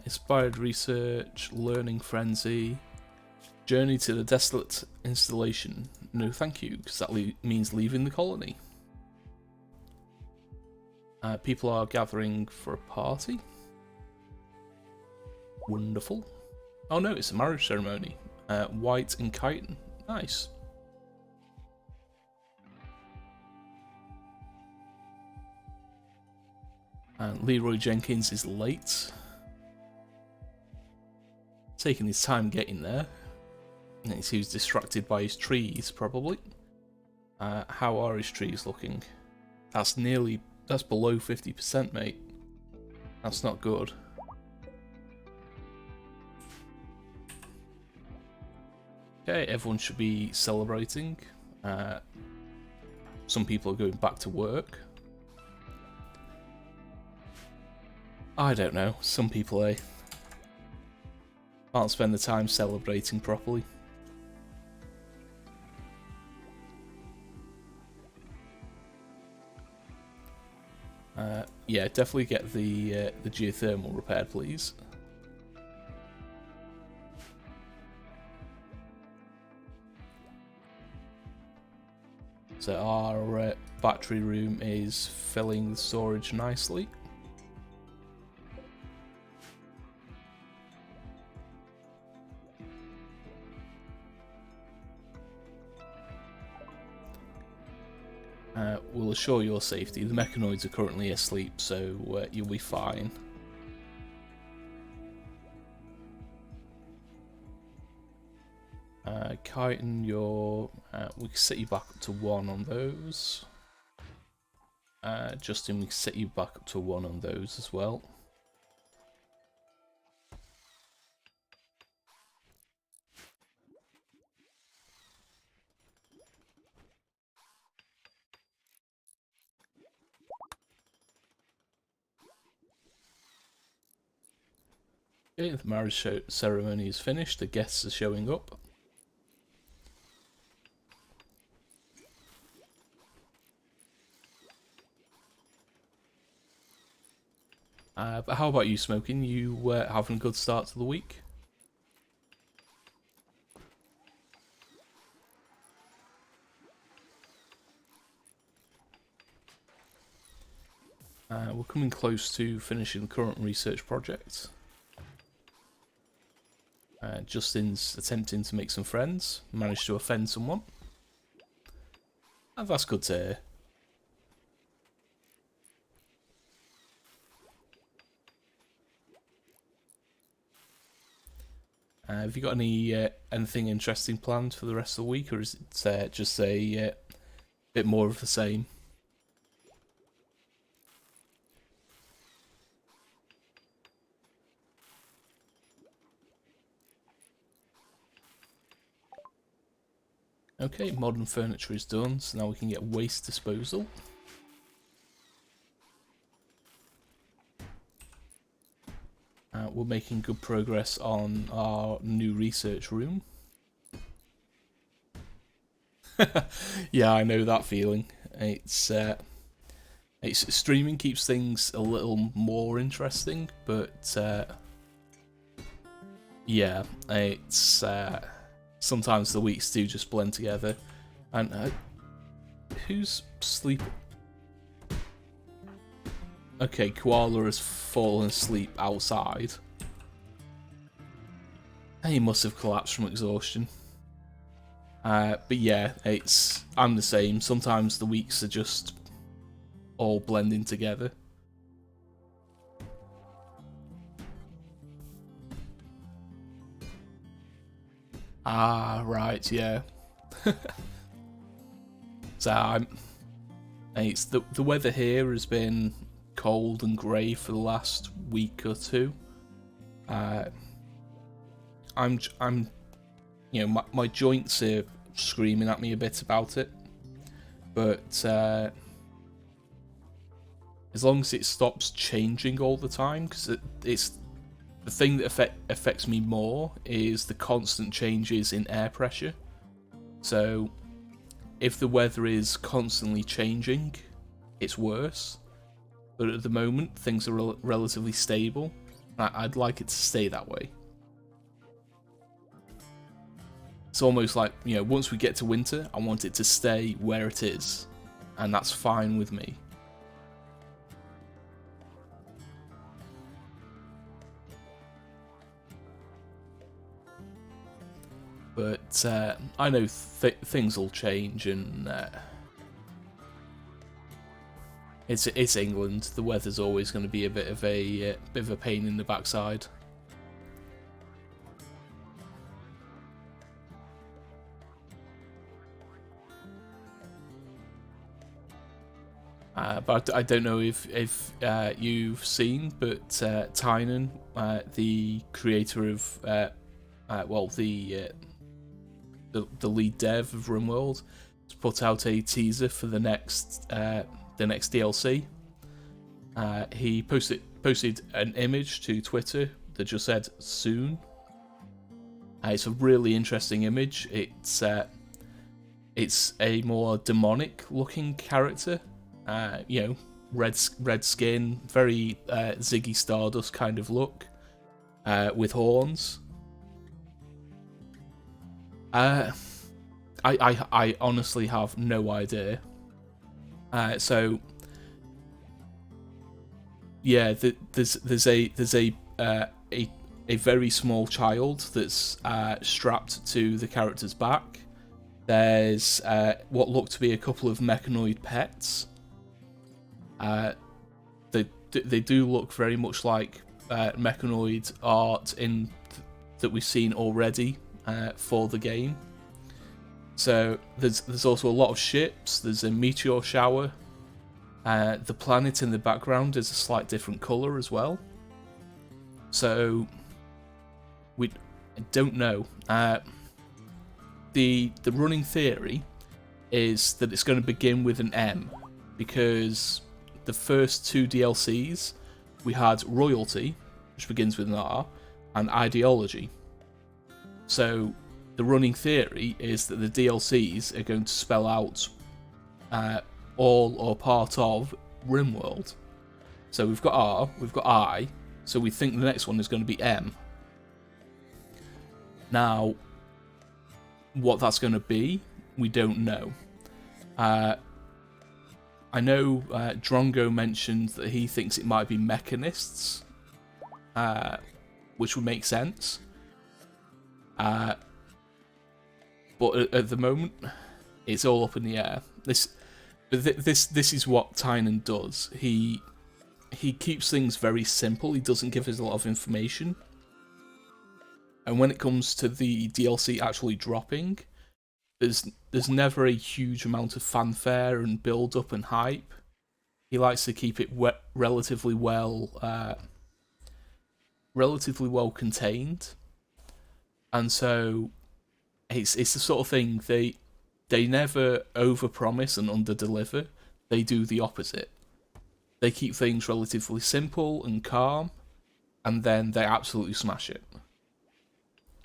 Speaker 1: Inspired research, learning frenzy, journey to the desolate installation. No thank you, because that means leaving the colony. People are gathering for a party. Wonderful. Oh no, it's a marriage ceremony. White and Chitin. Nice. And Leroy Jenkins is late. Taking his time getting there. And he was distracted by his trees, probably. How are his trees looking? That's below 50%, mate. That's not good. Okay, everyone should be celebrating. Some people are going back to work. I don't know, some people, can't spend the time celebrating properly. Yeah, definitely get the geothermal repaired, please. So our battery room is filling the storage nicely. We'll assure your safety. The mechanoids are currently asleep, so you'll be fine. Chitin, we can set you back up to 1 on those. Justin, we can set you back up to 1 on those as well. Okay, the marriage ceremony is finished, the guests are showing up. But how about you, Smoking? You having a good start to the week? We're coming close to finishing the current research project. Justin's attempting to make some friends, managed to offend someone. That's good to hear. Have you got anything interesting planned for the rest of the week, or is it just a bit more of the same? Okay, modern furniture is done, so now we can get waste disposal. We're making good progress on our new research room. Yeah, I know that feeling. It's streaming keeps things a little more interesting, but yeah, it's sometimes the weeks do just blend together. And who's sleeping? Okay, Koala has fallen asleep outside. He must have collapsed from exhaustion. But yeah, I'm the same. Sometimes the weeks are just all blending together. Ah, right, yeah. So the weather here has been cold and grey for the last week or two. You know, my joints are screaming at me a bit about it, but as long as it stops changing all the time, because it's the thing that affects me more is the constant changes in air pressure. So if the weather is constantly changing, it's worse. But at the moment, things are relatively stable. I'd like it to stay that way. It's almost like, you know, once we get to winter, I want it to stay where it is, and that's fine with me. But I know things will change, and it's England. The weather's always going to be a bit of a pain in the backside. But I don't know if you've seen, but Tynan, the creator of well, the lead dev of RimWorld, has put out a teaser for the next DLC. He posted an image to Twitter that just said "soon." It's a really interesting image. It's a more demonic looking character. You know, red skin, very Ziggy Stardust kind of look, with horns. I honestly have no idea. So yeah, there's a very small child that's strapped to the character's back. There's what look to be a couple of mechanoid pets. They do look very much like mechanoid art that we've seen already for the game. So there's also a lot of ships. There's a meteor shower. The planet in the background is a slight different color as well. So I don't know. The running theory is that it's going to begin with an M, because the first two DLCs we had Royalty, which begins with an R, and Ideology. So the running theory is that the DLCs are going to spell out all or part of RimWorld. So we've got R, we've got I, so we think the next one is going to be M. Now, what that's going to be, we don't know. I know Drongo mentioned that he thinks it might be mechanists, which would make sense. But at the moment, it's all up in the air. This is what Tynan does. He keeps things very simple. He doesn't give us a lot of information. And when it comes to the DLC actually dropping, there's never a huge amount of fanfare and build up and hype. He likes to keep it relatively well contained, and so it's the sort of thing they never overpromise and underdeliver. They do the opposite. They keep things relatively simple and calm, and then they absolutely smash it.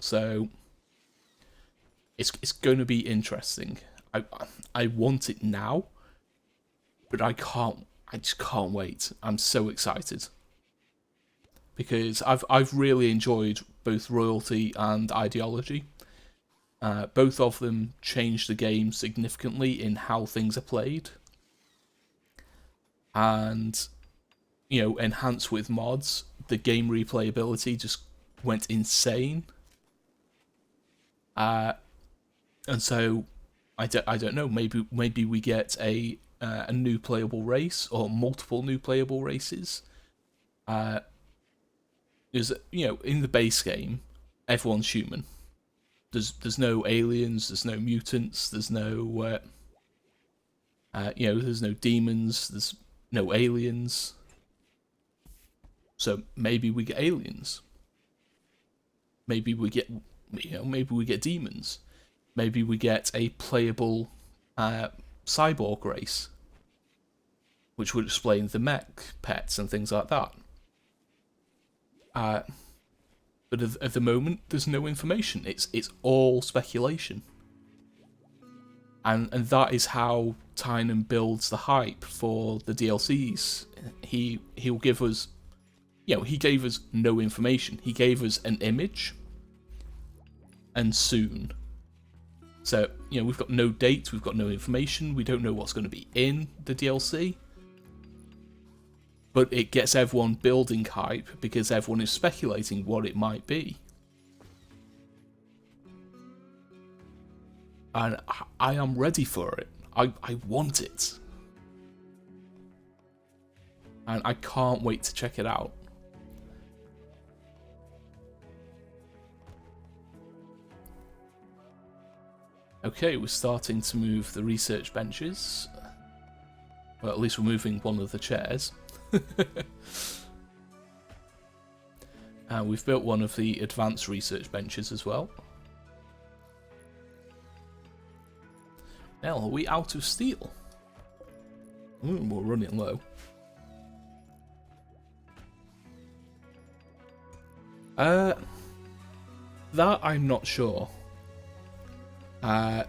Speaker 1: So it's going to be interesting. I want it now, but I just can't wait. I'm so excited because I've really enjoyed both Royalty and Ideology. Both of them changed the game significantly in how things are played, and you know, enhanced with mods. The game replayability just went insane. And so I don't know. Maybe we get a new playable race or multiple new playable races. Because you know, in the base game, everyone's human. There's no aliens. There's no mutants. There's no you know, there's no demons. There's no aliens. So maybe we get aliens. Maybe we get, you know, maybe we get demons. Maybe we get a playable cyborg race, which would explain the mech pets and things like that. But at the moment, there's no information. It's all speculation, and that is how Tynan builds the hype for the DLCs. He'll give us he gave us no information. He gave us an image and soon. So, we've got no date, we've got no information, we don't know what's going to be in the DLC. But it gets everyone building hype because everyone is speculating what it might be. And I am ready for it. I want it. And I can't wait to check it out. Okay, we're starting to move the research benches. Well, at least we're moving one of the chairs. We've built one of the advanced research benches as well. Now, are we out of steel? We're running low. That I'm not sure. I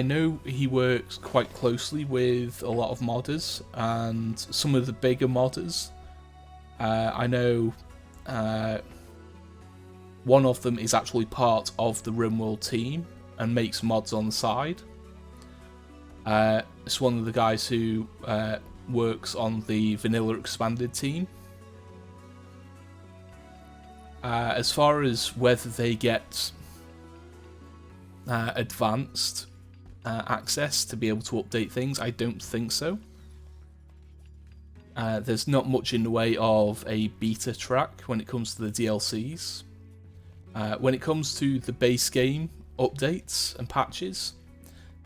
Speaker 1: know he works quite closely with a lot of modders and some of the bigger modders. I know one of them is actually part of the RimWorld team and makes mods on the side. It's one of the guys who works on the Vanilla Expanded team. As far as whether they get advanced access to be able to update things, I don't think so. There's not much in the way of a beta track when it comes to the DLCs. When it comes to the base game updates and patches,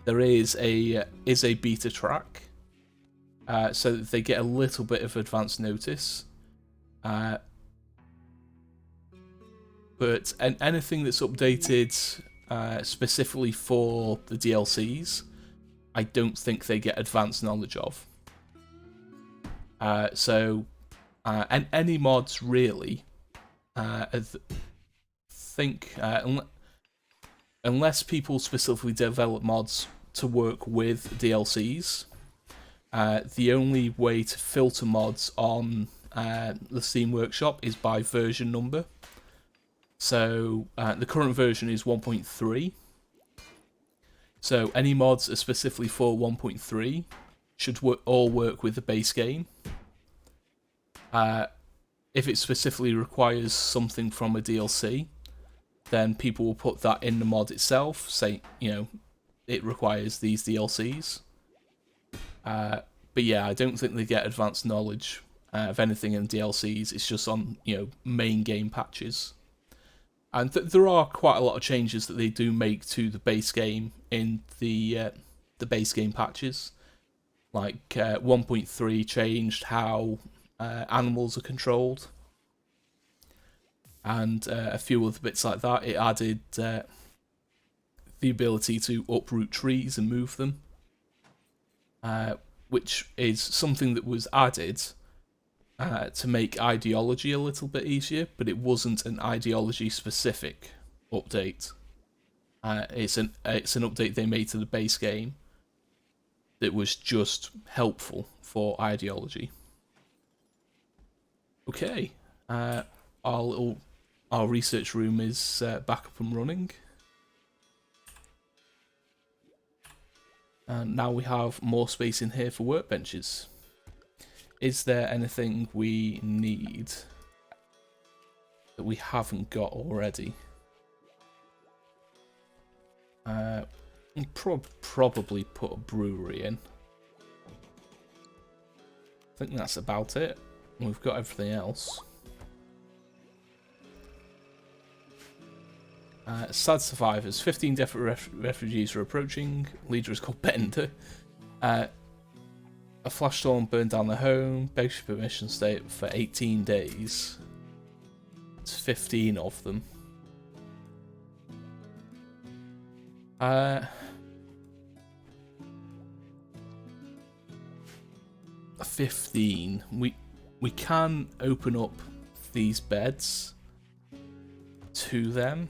Speaker 1: there is a beta track, so that they get a little bit of advance notice. But anything that's updated specifically for the DLCs, I don't think they get advanced knowledge of. And any mods really, unless people specifically develop mods to work with DLCs, the only way to filter mods on the Steam Workshop is by version number. So the current version is 1.3. So any mods are specifically for 1.3 should all work with the base game. If it specifically requires something from a DLC, then people will put that in the mod itself, say, it requires these DLCs. But yeah, I don't think they get advanced knowledge of anything in DLCs. It's just on, main game patches. And there are quite a lot of changes that they do make to the base game in the base game patches. Like 1.3 changed how animals are controlled, and a few other bits like that. It added the ability to uproot trees and move them, which is something that was added to make ideology a little bit easier, but it wasn't an ideology specific update. It's an update they made to the base game that was just helpful for ideology. Okay, our research room is back up and running. And now we have more space in here for workbenches. Is there anything we need that we haven't got already? Probably put a brewery in. I think that's about it. We've got everything else. Sad survivors. 15 different refugees are approaching. Leader is called Bender. A flash storm burned down their home. Begs for permission to stay for 18 days. It's 15 of them. 15. We can open up these beds to them.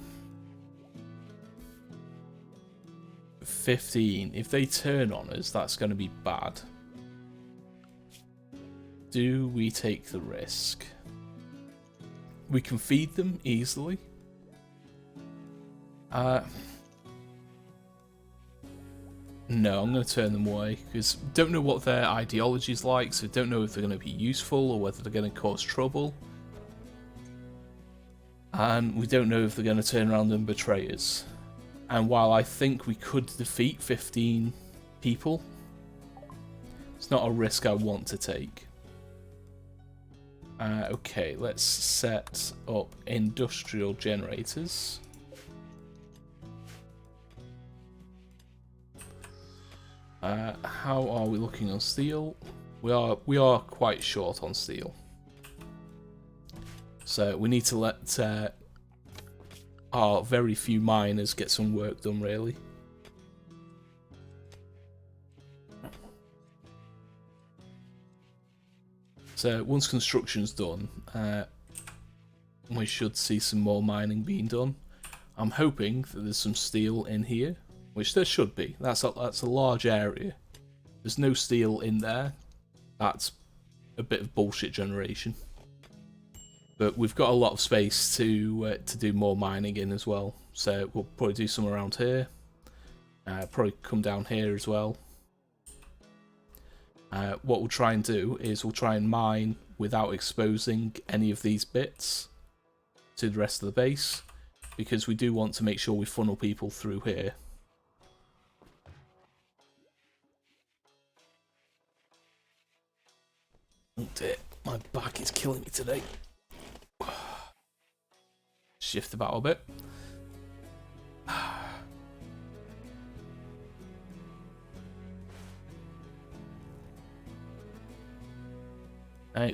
Speaker 1: 15. If they turn on us, that's going to be bad. Do we take the risk? We can feed them easily. No, I'm going to turn them away, because don't know what their ideology is like, so don't know if they're going to be useful or whether they're going to cause trouble. And we don't know if they're going to turn around and betray us. And while I think we could defeat 15 people, it's not a risk I want to take. Okay, let's set up industrial generators. How are we looking on steel? We are quite short on steel, so we need to let our very few miners get some work done, really. So once construction's done, we should see some more mining being done. I'm hoping that there's some steel in here, which there should be. That's a large area. There's no steel in there. That's a bit of bullshit generation. But we've got a lot of space to do more mining in as well. So we'll probably do some around here. Probably come down here as well. What we'll try and do is we'll try and mine without exposing any of these bits to the rest of the base, because we do want to make sure we funnel people through here. Oh dear, my back is killing me today. Shift about a bit.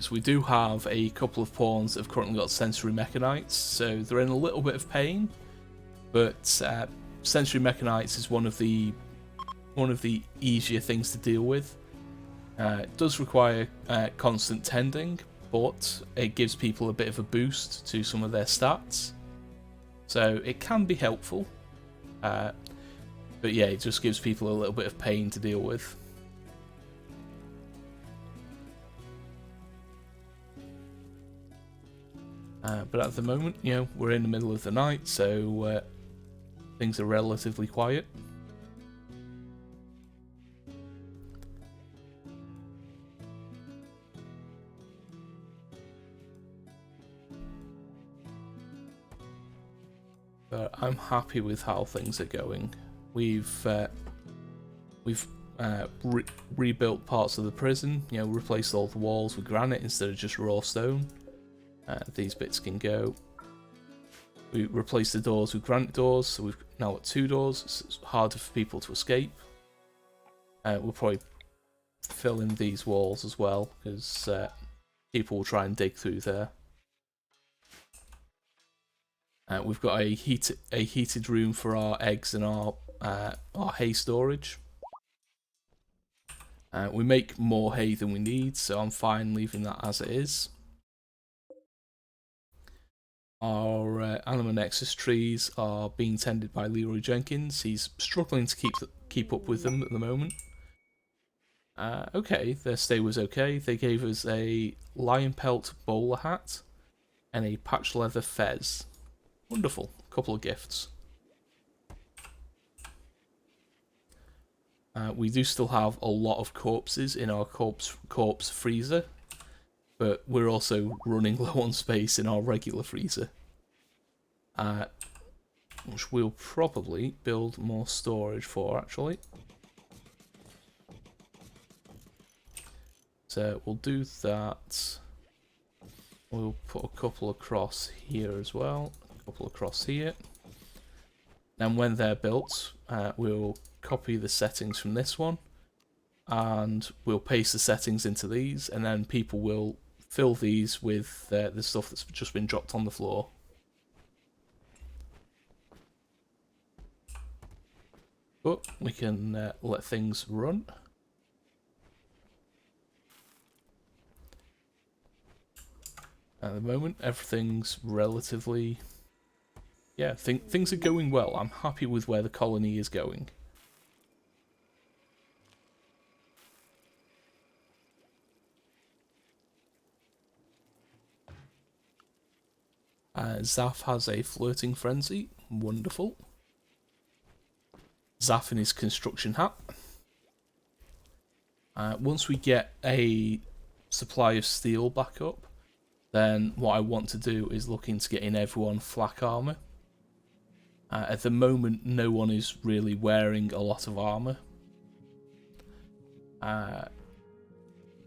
Speaker 1: So we do have a couple of pawns that have currently got sensory mechanites, so they're in a little bit of pain. But sensory mechanites is one of the easier things to deal with. It does require constant tending, but it gives people a bit of a boost to some of their stats, so it can be helpful. But yeah, it just gives people a little bit of pain to deal with. But at the moment, you know, we're in the middle of the night, so things are relatively quiet. But I'm happy with how things are going. We've rebuilt parts of the prison. You know, replaced all the walls with granite instead of just raw stone. These bits can go. We replaced the doors with granite doors, so we've now got 2 doors. It's harder for people to escape. We'll probably fill in these walls as well, because people will try and dig through there. We've got a heated room for our eggs and our hay storage. We make more hay than we need, so I'm fine leaving that as it is. Our Anima Nexus trees are being tended by Leroy Jenkins. He's struggling to keep up with them at the moment. Okay, their stay was okay. They gave us a lion pelt bowler hat and a patch leather fez. Wonderful. Couple of gifts. We do still have a lot of corpses in our corpse freezer, but we're also running low on space in our regular freezer, which we'll probably build more storage for, actually. So we'll do that. We'll put a couple across here as well, a couple across here. Then when they're built, we'll copy the settings from this one, and we'll paste the settings into these, and then people will fill these with the stuff that's just been dropped on the floor. But we can let things run. At the moment, everything's relatively... yeah, things are going well. I'm happy with where the colony is going. Zaf has a flirting frenzy. Wonderful. Zaf in his construction hat. Once we get a supply of steel back up, then what I want to do is look into getting everyone flak armor. At the moment, no one is really wearing a lot of armor.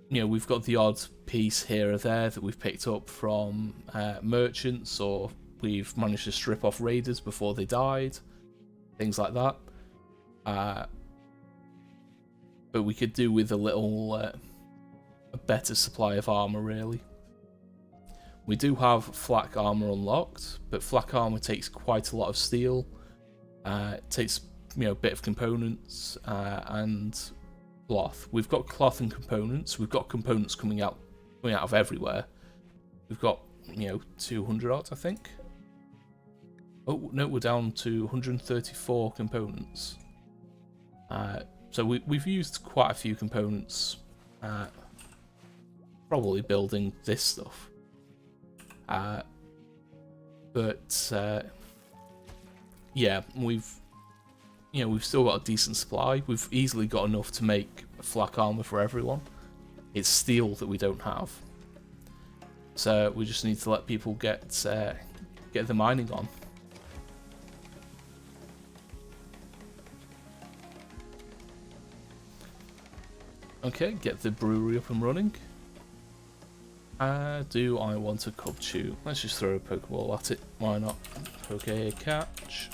Speaker 1: You know, we've got the odd piece here or there that we've picked up from merchants, or we've managed to strip off raiders before they died, things like that. But we could do with a little a better supply of armor, really. We do have flak armor unlocked, but flak armor takes quite a lot of steel. It takes, you know, a bit of components and cloth. We've got cloth and components. We've got components coming out of everywhere. We've got, you know, 200 odd, I think. Oh no, we're down to 134 components. So we've used quite a few components, probably building this stuff. Yeah, we've still got a decent supply. We've easily got enough to make flak armor for everyone. It's steel that we don't have, so we just need to let people get the mining on. Okay, get the brewery up and running. Do I want a cub chew? Let's just throw a Pokeball at it. Why not? Okay, catch.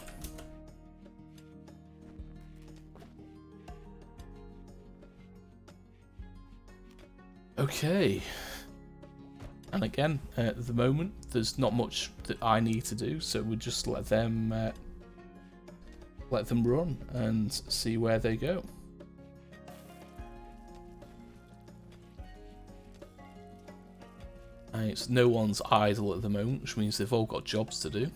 Speaker 1: Okay. And again, at the moment, there's not much that I need to do, so we'll just let them run and see where they go. It's no one's idle at the moment, which means they've all got jobs to do.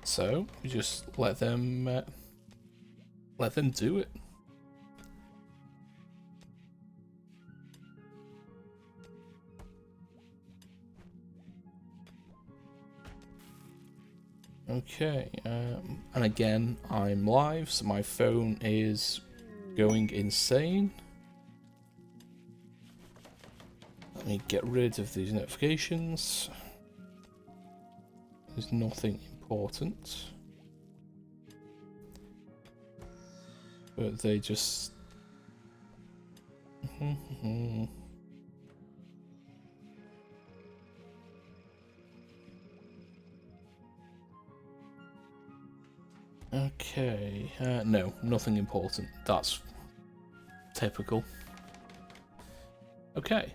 Speaker 1: So we just let them do it. Okay, and again, I'm live, so my phone is going insane. Let me get rid of these notifications. There's nothing important. But they just... Okay, no, nothing important. That's typical. Okay,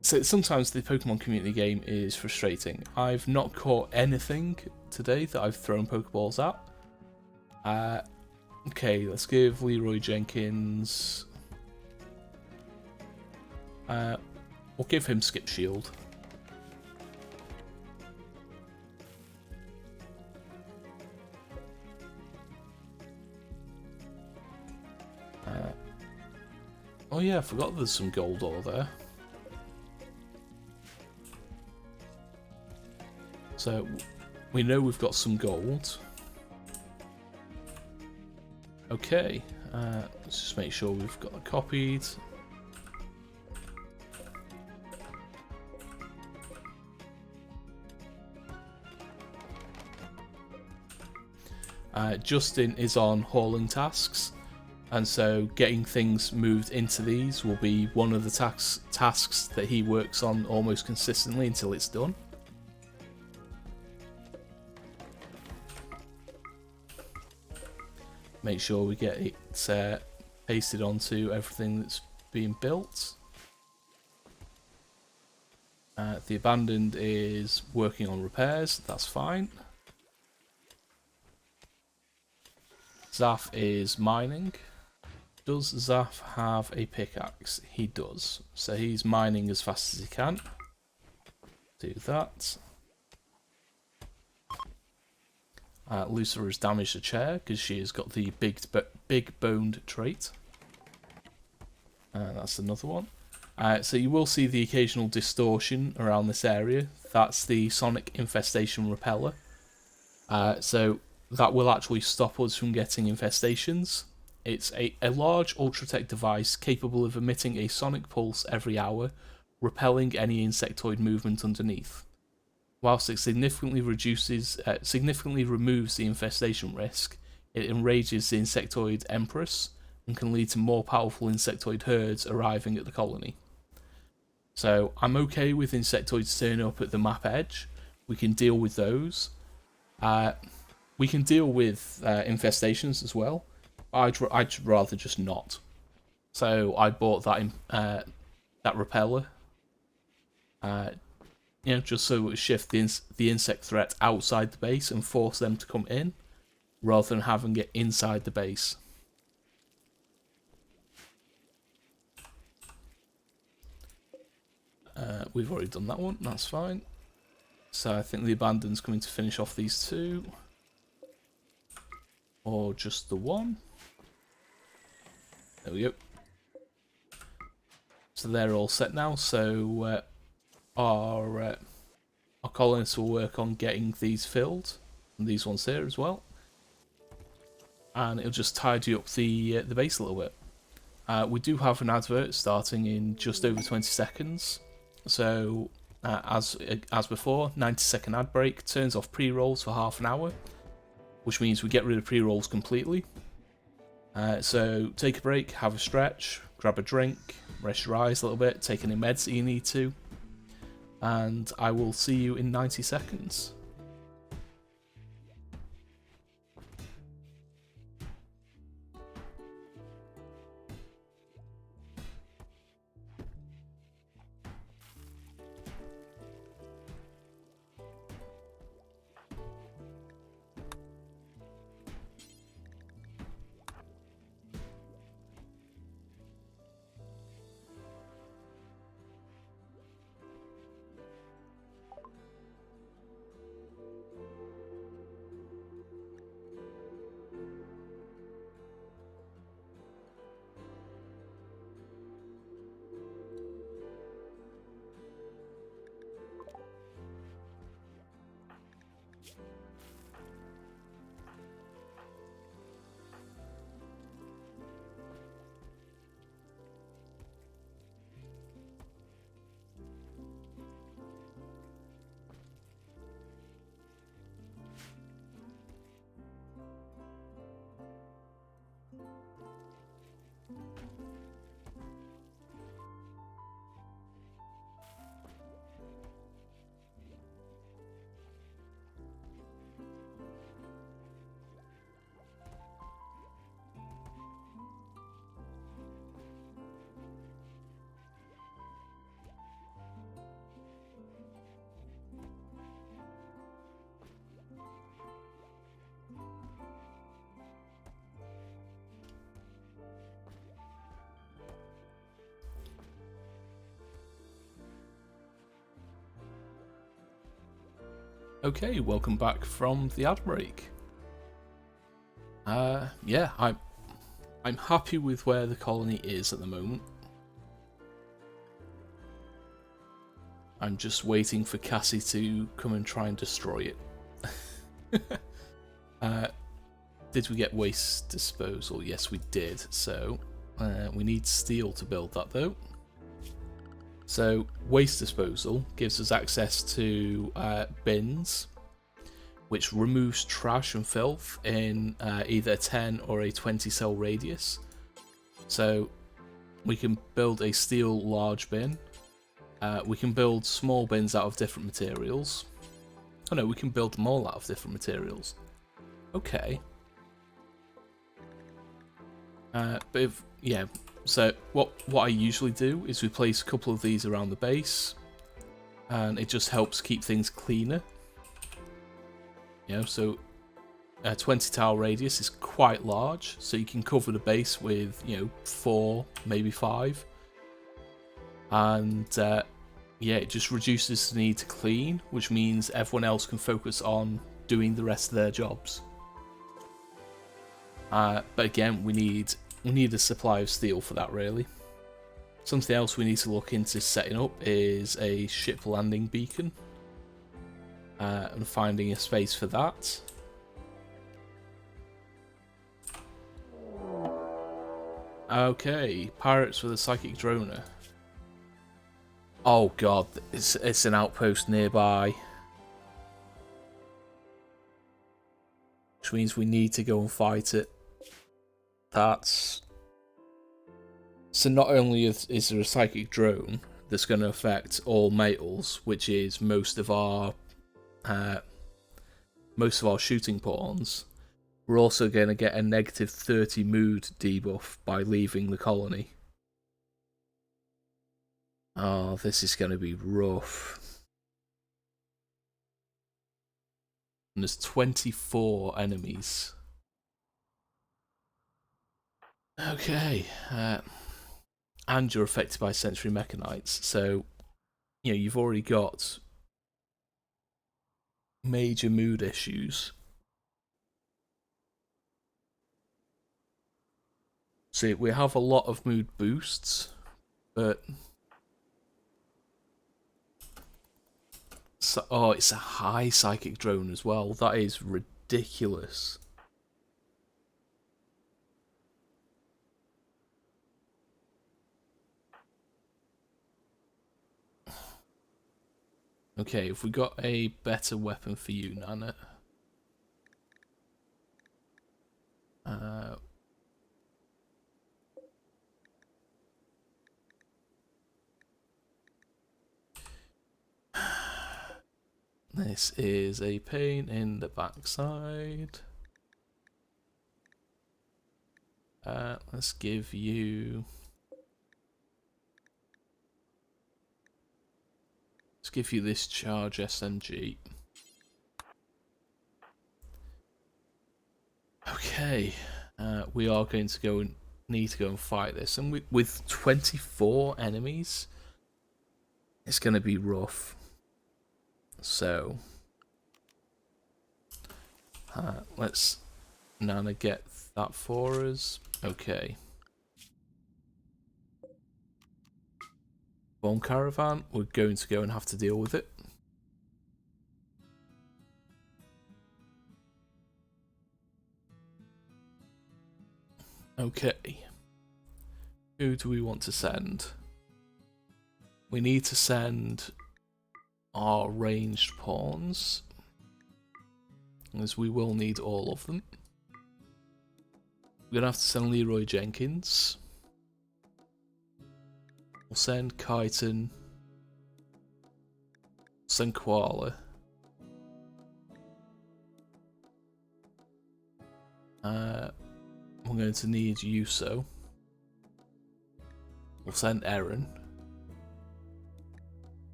Speaker 1: so sometimes the Pokemon community game is frustrating. I've not caught anything today that I've thrown Pokeballs at. Okay, let's give Leroy Jenkins... we'll give him Skip Shield. Oh yeah, I forgot there's some gold ore there. So, we know we've got some gold. Okay, let's just make sure we've got it copied. Justin is on hauling tasks, and so getting things moved into these will be one of the tasks that he works on almost consistently until it's done. Make sure we get it pasted onto everything that's being built. The abandoned is working on repairs, that's fine. Zaf is mining. Does Zaf have a pickaxe? He does. So he's mining as fast as he can. Do that. Lucifer has damaged a chair because she has got the big boned trait. That's another one. So you will see the occasional distortion around this area. That's the Sonic Infestation Repeller. So that will actually stop us from getting infestations. It's a large Ultratech device capable of emitting a sonic pulse every hour, repelling any insectoid movement underneath. Whilst it significantly removes the infestation risk, it enrages the insectoid empress and can lead to more powerful insectoid herds arriving at the colony. So I'm okay with insectoids turning up at the map edge. We can deal with those. We can deal with infestations as well. I'd rather just not. So I bought that repeller. Just so it would shift the insect threat outside the base and force them to come in, rather than having it inside the base. We've already done that one, that's fine. So I think the abandon's coming to finish off these two. Or just the one. There we go. So they're all set now, so our colonists will work on getting these filled. And these ones here as well. And it'll just tidy up the base a little bit. We do have an advert starting in just over 20 seconds. So, as before, 90-second ad break, turns off pre-rolls for half an hour, which means we get rid of pre-rolls completely. So, take a break, have a stretch, grab a drink, rest your eyes a little bit, take any meds that you need to, and I will see you in 90 seconds. Okay, welcome back from the ad break. Yeah, I'm happy with where the colony is at the moment. I'm just waiting for Cassie to come and try and destroy it. Did we get waste disposal? Yes, we did. So we need steel to build that though. So waste disposal gives us access to bins, which removes trash and filth in either a 10 or a 20 cell radius. So we can build a steel large bin. We can build small bins out of different materials. Oh no, we can build them all out of different materials. Okay. But if, yeah, so what I usually do is we place a couple of these around the base, and it just helps keep things cleaner. You know, so a 20 tile radius is quite large, so you can cover the base with, 4, maybe 5. And yeah, it just reduces the need to clean, which means everyone else can focus on doing the rest of their jobs. But again, we need a supply of steel for that, really. Something else we need to look into setting up is a ship landing beacon. And finding a space for that. Okay, pirates with a psychic droner. Oh god, it's an outpost nearby. Which means we need to go and fight it. That's... So not only is there a psychic drone that's going to affect all males, which is most of our shooting pawns, we're also going to get a negative 30 mood debuff by leaving the colony. Oh, this is going to be rough. And there's 24 enemies. Okay. And you're affected by Sensory Mechanites, so you know you've already got major mood issues. See, we have a lot of mood boosts, but oh, it's a high psychic drone as well. That is ridiculous. Okay, if we got a better weapon for you, Nana. This is a pain in the backside. Let's give you... Let's give you this charge SMG. Okay, we are going to need to go and fight this, and with 24 enemies, it's going to be rough. So, let's Nana get that for us. Okay. Bomb caravan, we're going to go and have to deal with it. Okay. Who do we want to send? We need to send our ranged pawns, as we will need all of them. We're going to have to send Leroy Jenkins. We'll send Kyton. Send Koala. We're going to need Yuso. We'll send Eren.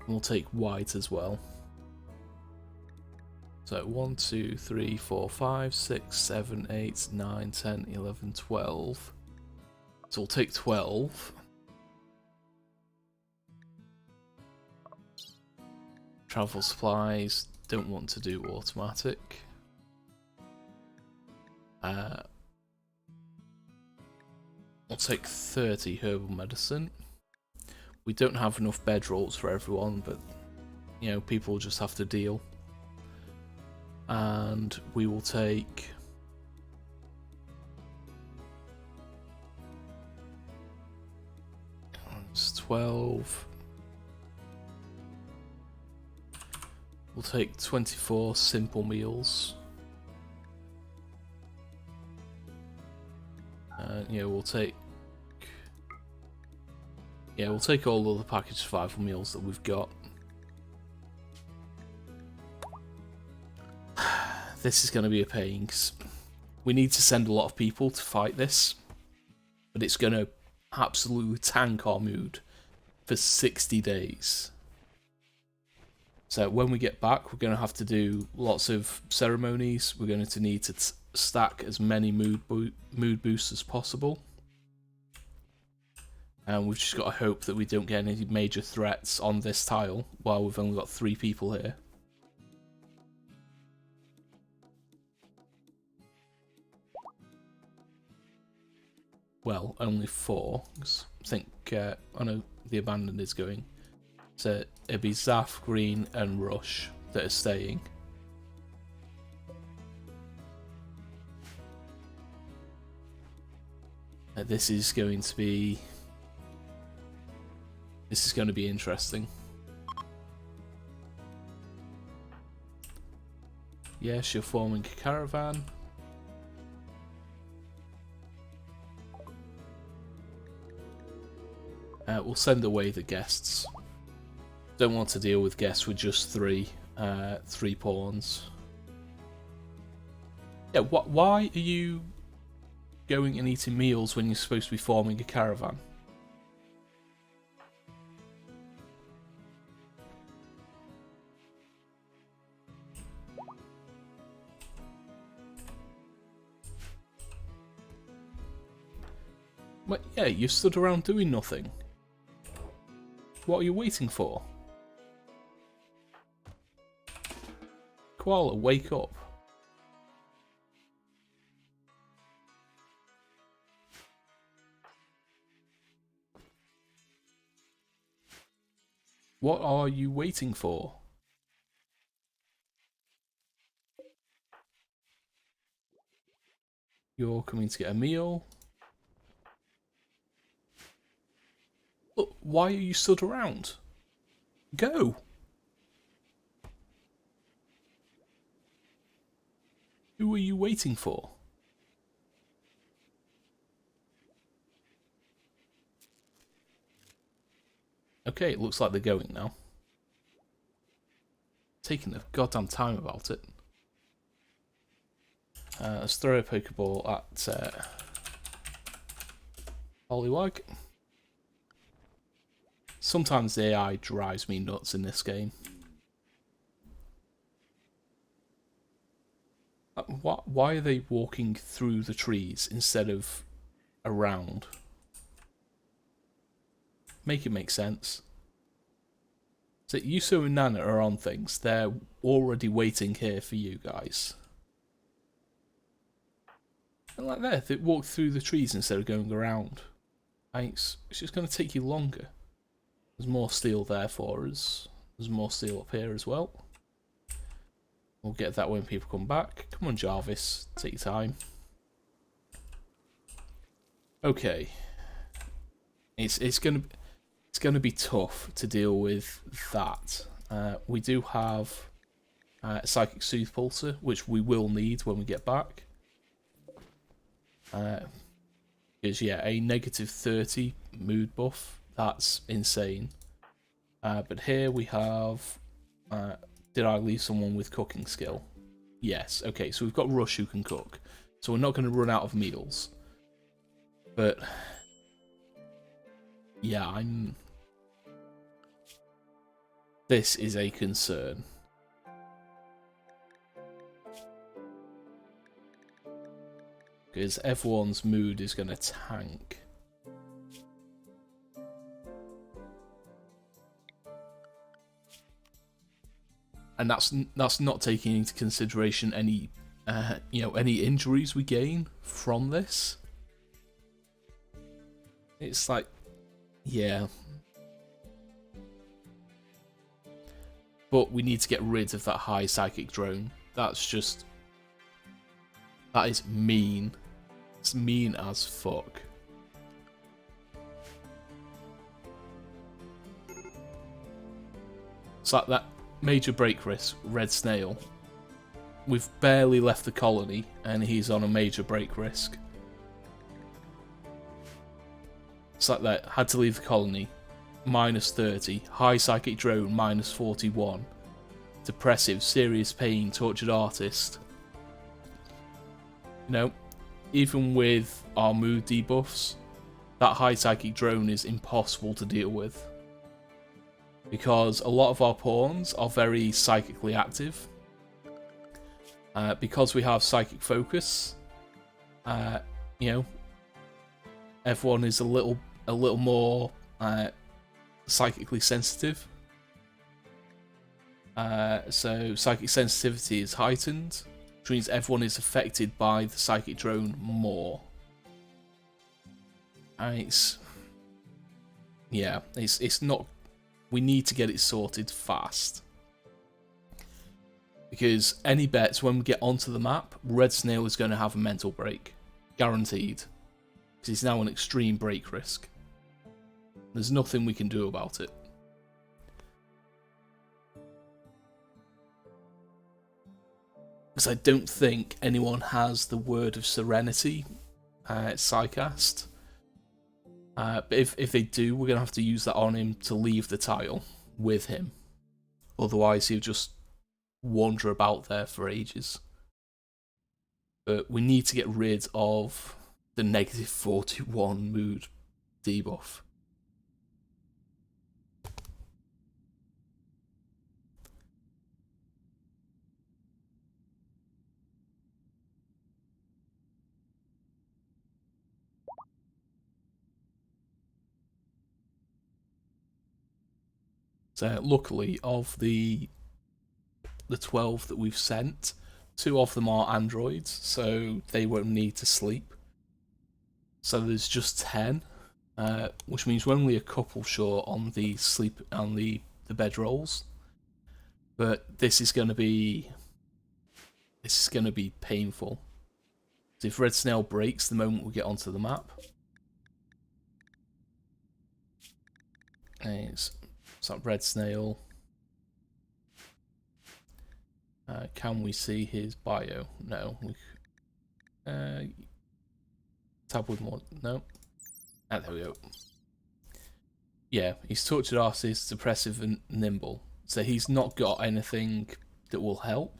Speaker 1: We'll take White as well. So 1, 2, 3, 4, 5, 6, 7, 8, 9, 10, 11, 12. So we'll take 12. Travel supplies, don't want to do automatic. We'll take 30 herbal medicine. We don't have enough bedrolls for everyone, but you know, people just have to deal. And we will take it's 12. We'll take 24 simple meals. Yeah, we'll take all of the packaged survival meals that we've got. This is going to be a pain, 'cause we need to send a lot of people to fight this, but it's going to absolutely tank our mood for 60 days. So when we get back, we're going to have to do lots of ceremonies. We're going to need to stack as many mood boosts as possible. And we've just got to hope that we don't get any major threats on this tile while we've only got 3 people here. well, only 4. 'Cause I think, I know the Abandoned is going. So it'd be Zaf, Green, and Rush that are staying. This is going to be interesting. Yes, you're forming a caravan. We'll send away the guests. Don't want to deal with guests with just three pawns. Yeah, why are you going and eating meals when you're supposed to be forming a caravan? Well, yeah, you stood around doing nothing. What are you waiting for? Koala, wake up. What are you waiting for? You're coming to get a meal. Look, why are you stood around? Go! Who are you waiting for? Okay, it looks like they're going now. Taking a goddamn time about it. Let's throw a Pokeball at Poliwag. Sometimes the AI drives me nuts in this game. Why are they walking through the trees instead of around? Make it make sense. So Yuso and Nana are on things. They're already waiting here for you guys. And like that, they walk through the trees instead of going around. It's just going to take you longer. There's more steel there for us. There's more steel up here as well. We'll get that when people come back. Come on, Jarvis. Take your time. Okay. It's gonna be tough to deal with that. We do have Psychic Soothe Pulsar, which we will need when we get back. Because yeah, a negative 30 mood buff. That's insane. But here we have. Did I leave someone with cooking skill? Yes. Okay, so we've got Rush who can cook. So we're not going to run out of meals. But yeah, this is a concern. Because everyone's mood is going to tank. And that's not taking into consideration any, any injuries we gain from this. It's like, yeah. But we need to get rid of that high psychic drone. That is mean. It's mean as fuck. It's like that major break risk, Red Snail. We've barely left the colony and he's on a major break risk. It's like that, had to leave the colony, minus 30, high psychic drone, minus 41, depressive, serious pain, tortured artist. You know, even with our mood debuffs, that high psychic drone is impossible to deal with. Because a lot of our pawns are very psychically active. Because we have psychic focus, everyone is a little more psychically sensitive. So psychic sensitivity is heightened, which means everyone is affected by the psychic drone more. It's not. We need to get it sorted fast. Because any bets when we get onto the map, Red Snail is going to have a mental break. Guaranteed. Because he's now an extreme break risk. There's nothing we can do about it. Because I don't think anyone has the Word of Serenity Psycast. But if they do, we're going to have to use that on him to leave the tile with him. Otherwise, he'll just wander about there for ages. But we need to get rid of the negative 41 mood debuff. So luckily, of the 12 that we've sent, 2 of them are androids, so they won't need to sleep. So there's just 10, which means we're only a couple short on the sleep on the bedrolls. But this is going to be painful. So if Red Snail breaks the moment we get onto the map, it's that Red Snail. Can we see his bio? No. Tab with more. No. Ah, there we go. Yeah, he's tortured artist, depressive, and nimble. So he's not got anything that will help,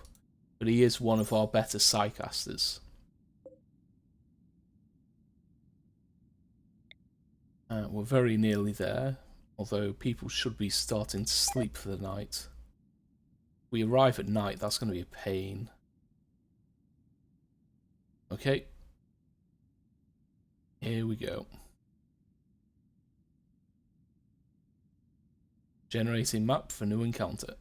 Speaker 1: but he is one of our better psychcasters. We're very nearly there, although people should be starting to sleep for the night. We arrive at night, that's going to be a pain. Okay. Here we go. Generating map for new encounter.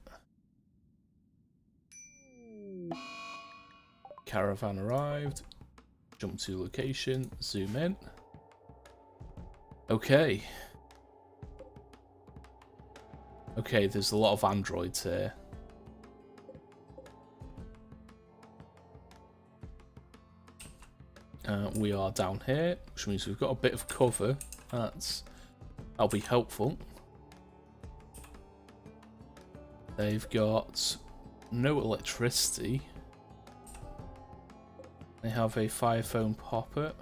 Speaker 1: Caravan arrived. Jump to location, zoom in. Okay. Okay, there's a lot of androids here. We are down here, which means we've got a bit of cover. That'll be helpful. They've got no electricity. They have a fire phone popper.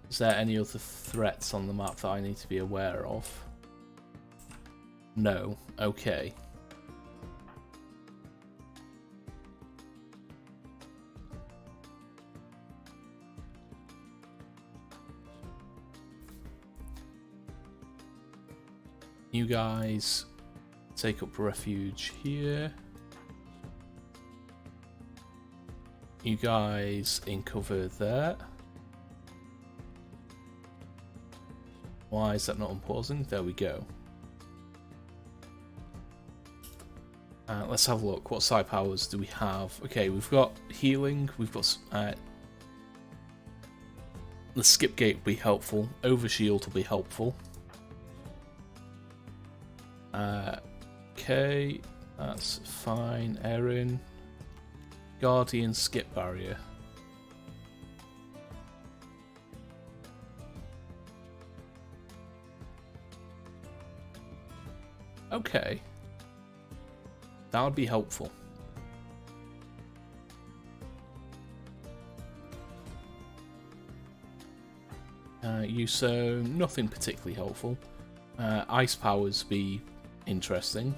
Speaker 1: Is there any other threats on the map that I need to be aware of? No. Okay. You guys take up refuge here. You guys in cover there. Why is that not unpausing? There we go. Let's have a look. What side powers do we have? Okay, we've got healing. We've got the skip gate will be helpful. Overshield will be helpful. Okay, that's fine. Erin. Guardian skip barrier. Okay. That would be helpful. So nothing particularly helpful. Ice powers be interesting.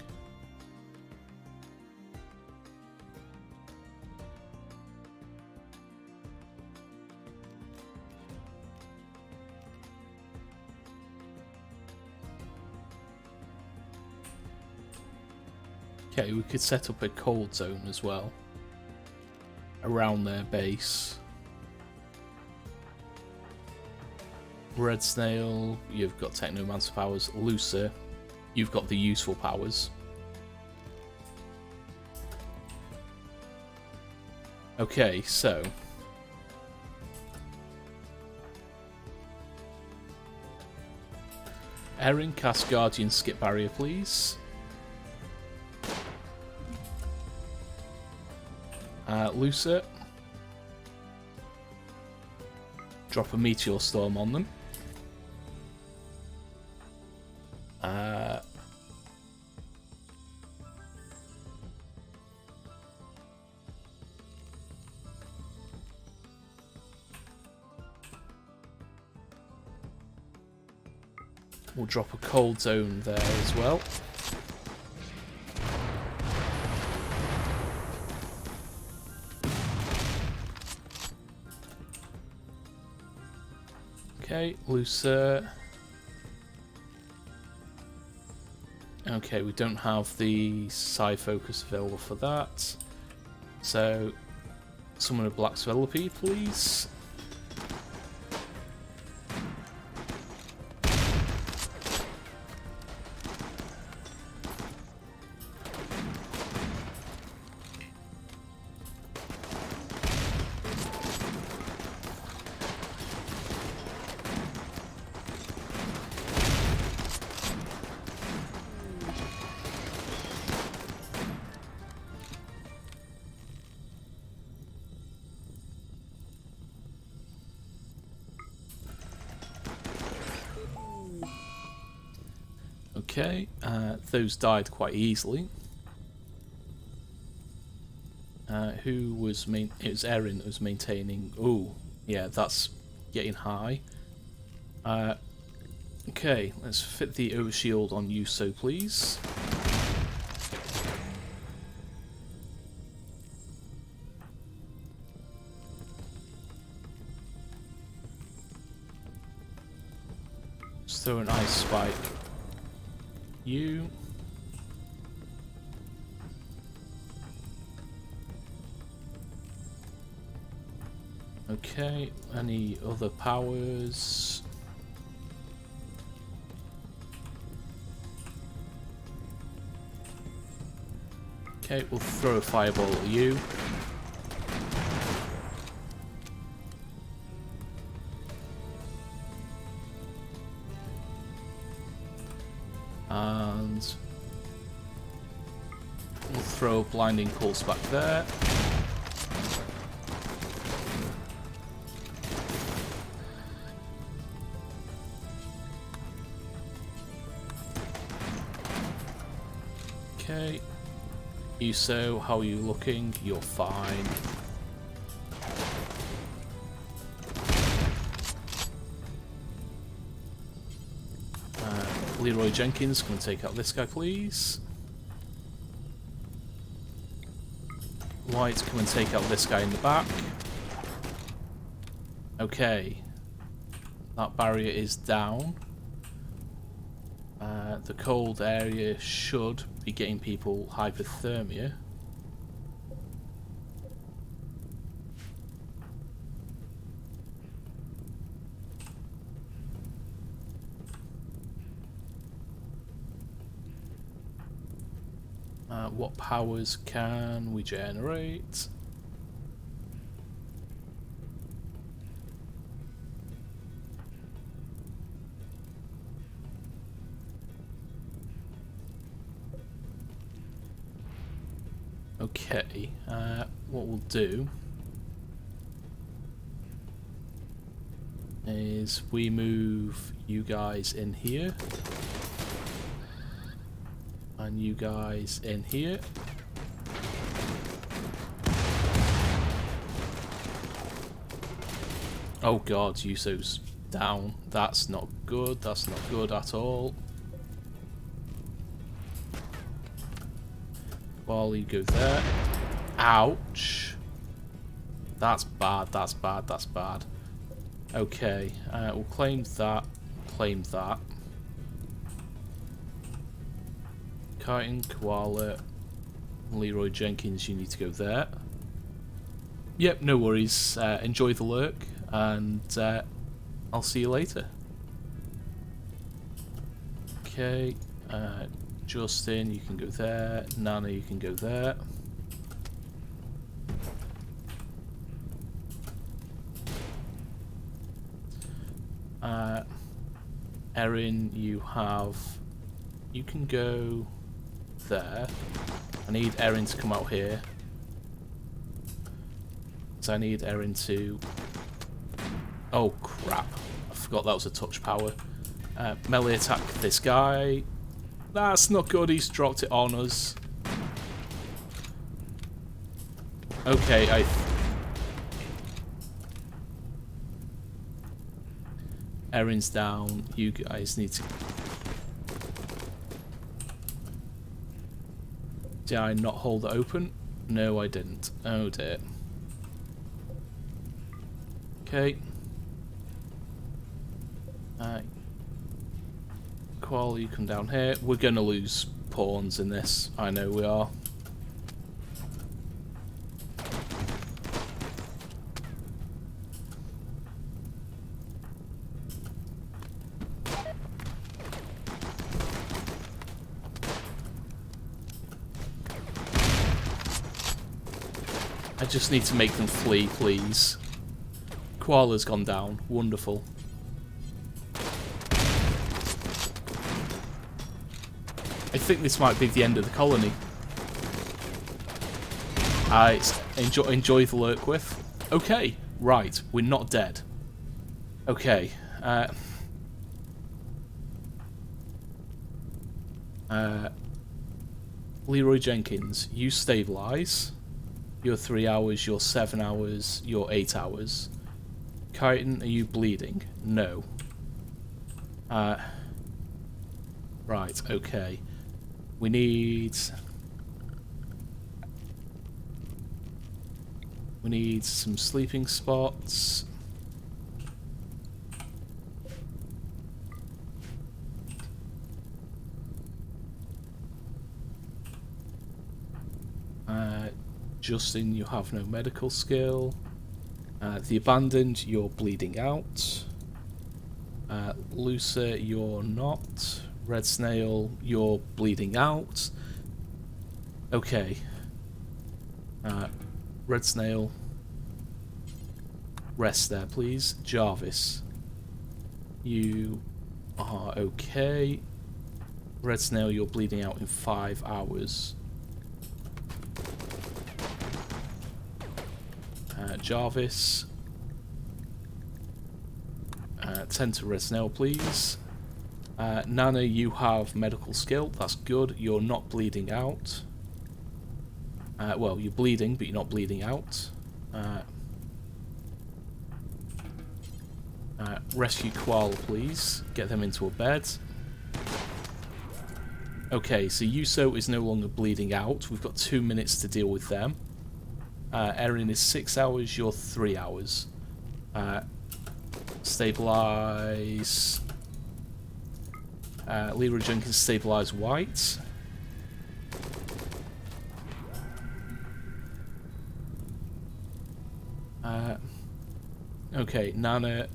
Speaker 1: Okay, we could set up a cold zone as well around their base. Red Snail, you've got Technomancer powers. Lucer, you've got the useful powers. Okay, so Erin, cast Guardian, skip barrier, please. Loose it. Drop a Meteor Storm on them. We'll drop a Cold Zone there as well. Okay, Looser. Okay, we don't have the Psi Focus available for that. So, summon a Black Svelopede, please. Okay, those died quite easily. Who was it was Erin that was maintaining. Oh, yeah, that's getting high. Okay, let's fit the overshield on Yuso, please. Let's throw an Ice Spike. You. Okay, any other powers? Okay, we'll throw a fireball at you. And we'll throw a blinding pulse back there. Okay. Yuso, how are you looking? You're fine. Leroy Jenkins, come and take out this guy, please. White, come and take out this guy in the back. Okay. That barrier is down. The cold area should be getting people hypothermia. What powers can we generate? Okay, what we'll do is we move you guys in here. And you guys in here. Oh god, Yuso's down. That's not good. That's not good at all. While you go there. Ouch. That's bad. That's bad. That's bad. Okay, we'll claim that. Claim that. Kiting, Koala, Leroy Jenkins, you need to go there. Yep, no worries. Enjoy the lurk, and I'll see you later. Okay, Justin, you can go there. Nana, you can go there. Erin, you can go there. I need Erin to come out here. So I need Erin to... Oh crap, I forgot that was a touch power. Melee attack this guy. That's not good, he's dropped it on us. Okay, Erin's down, you guys need to... Did I not hold it open? No, I didn't. Oh dear. Okay. Qual, you come down here. We're gonna lose pawns in this. I know we are. I just need to make them flee, please. Koala's gone down. Wonderful. I think this might be the end of the colony. I enjoy the lurk with. Okay, right, we're not dead. Okay. Leroy Jenkins, you stabilize. You're 3 hours, you're 7 hours, you're 8 hours. Chitin, are you bleeding? No. Right, okay. We need some sleeping spots. Justin, you have no medical skill. The Abandoned, you're bleeding out. Lucer, you're not. Red Snail, you're bleeding out. Okay. Red Snail, rest there, please. Jarvis, you are okay. Red Snail, you're bleeding out in 5 hours. Jarvis, tend to Red Snail, please. Nana, you have medical skill. That's good. You're not bleeding out. Well, you're bleeding, but you're not bleeding out. Rescue Koala, please. Get them into a bed. Okay, so Yuso is no longer bleeding out. We've got 2 minutes to deal with them. Erin is 6 hours, you're 3 hours. Stabilize. Leroy Jenkins, stabilize White. Okay, Nana.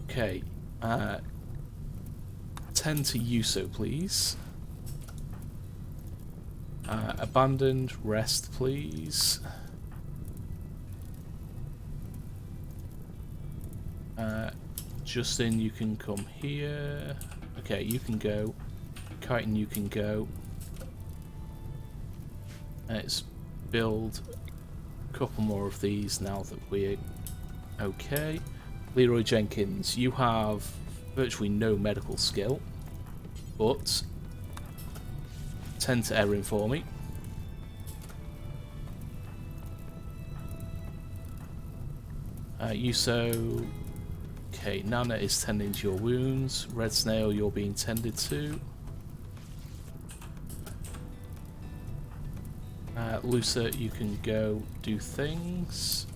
Speaker 1: Okay, tend to Yuso, please. Abandoned, rest, please. Justin, you can come here. Okay, you can go. Chitin, you can go. Let's build a couple more of these now that we're okay. Leroy Jenkins, you have virtually no medical skill, but tend to Erin for me. Yuso. Okay, Nana is tending to your wounds. Red Snail, you're being tended to. Lucer, you can go do things.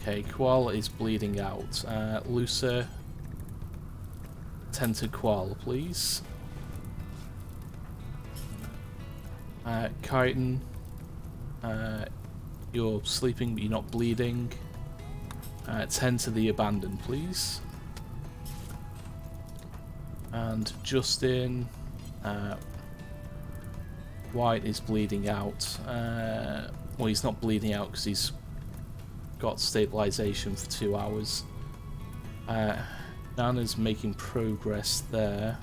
Speaker 1: Okay, Koala is bleeding out. Lucer, tend to Koala, please. Chitin, you're sleeping but you're not bleeding. Tend to the Abandoned, please. And Justin, White is bleeding out. Well, he's not bleeding out because he's got stabilization for 2 hours. Nana's making progress there.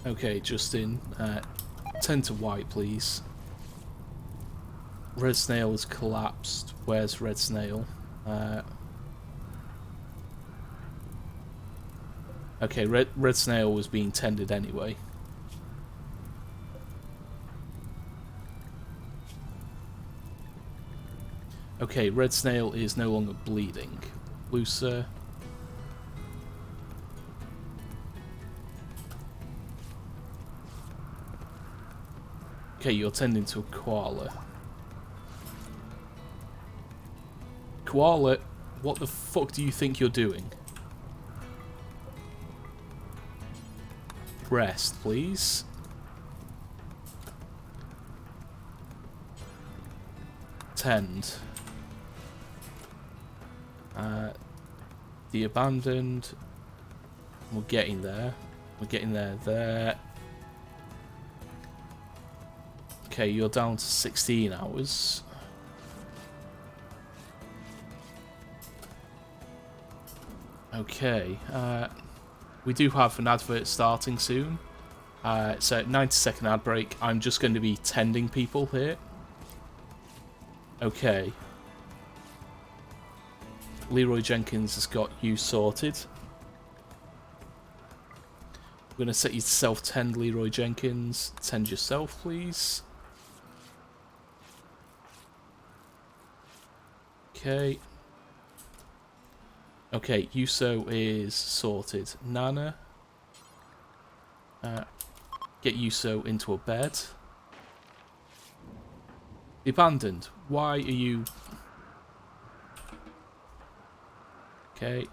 Speaker 1: Okay, Justin, tend to white, please. Red Snail has collapsed. Where's Red Snail? Okay, Red Snail was being tended anyway. Okay, Red Snail is no longer bleeding. Looser. Okay, you're tending to a koala. Koala, what the fuck do you think you're doing? Rest, please. Tend. The abandoned. We're getting there. We're getting there. There. Okay, you're down to 16 hours. Okay, we do have an advert starting soon. So 90-second ad break. I'm just going to be tending people here. Okay. Leroy Jenkins has got you sorted. I'm going to set you to self-tend, Leroy Jenkins. Tend yourself, please. Okay. Okay, Yuso is sorted. Nana. Get Yuso into a bed. The abandoned. Why are you... Okay.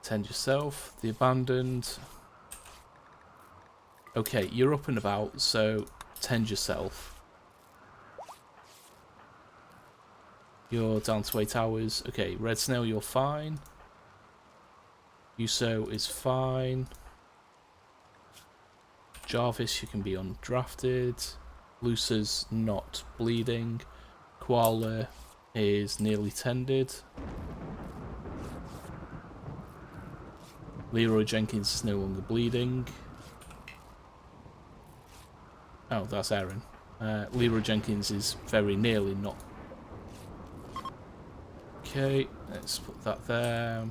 Speaker 1: Tend yourself. The abandoned. Okay, you're up and about, so tend yourself. You're down to 8 hours. Okay, Red Snail, you're fine. Yuso is fine. Jarvis, you can be undrafted. Lucer's not bleeding. Koala is nearly tended. Leroy Jenkins is no longer bleeding. Oh, that's Aaron. Leroy Jenkins is very nearly not. Okay, let's put that there.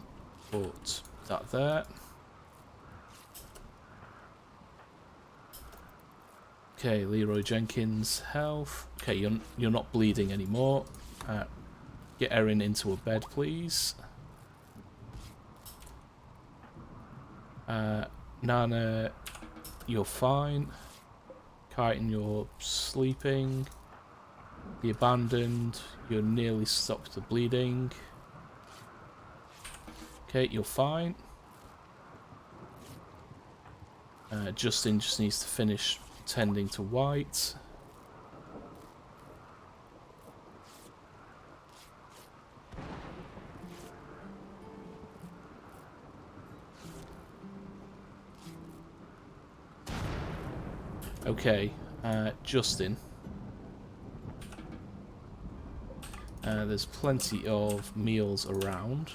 Speaker 1: Put that there. Okay, Leroy Jenkins, health. Okay, you're not bleeding anymore. Get Erin into a bed, please. Nana, you're fine. Chitin, you're sleeping. The abandoned, you're nearly stopped the bleeding. Okay, you're fine. Justin just needs to finish tending to white. Okay, Justin. There's plenty of meals around.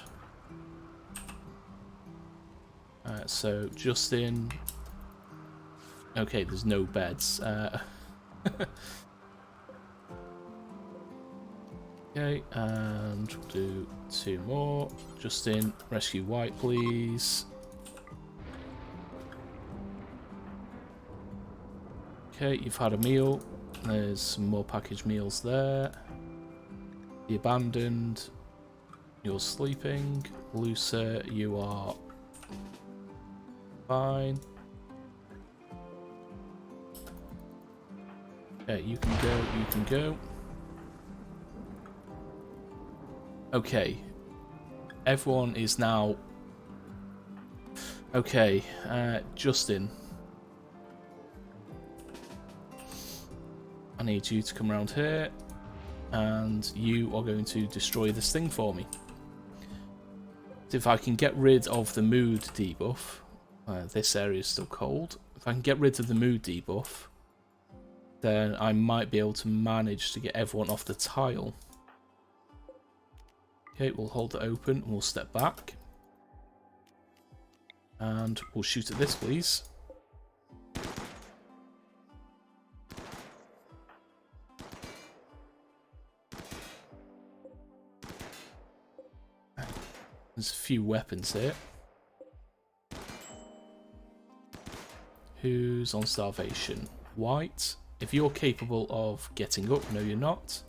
Speaker 1: So, Justin... Okay, there's no beds. Okay, and we'll do 2 more. Justin, rescue white, please. Okay, you've had a meal. There's some more packaged meals there. The abandoned, you're sleeping. Lucer, you are fine. Okay, you can go, you can go. Okay. everyone is now... Okay, Justin. I need you to come around here, and you are going to destroy this thing for me. If I can get rid of the mood debuff, this area is still cold. If I can get rid of the mood debuff, then I might be able to manage to get everyone off the tile. Okay, we'll hold it open and we'll step back. And we'll shoot at this, please. There's a few weapons here. Who's on starvation? White. If you're capable of getting up, no you're not.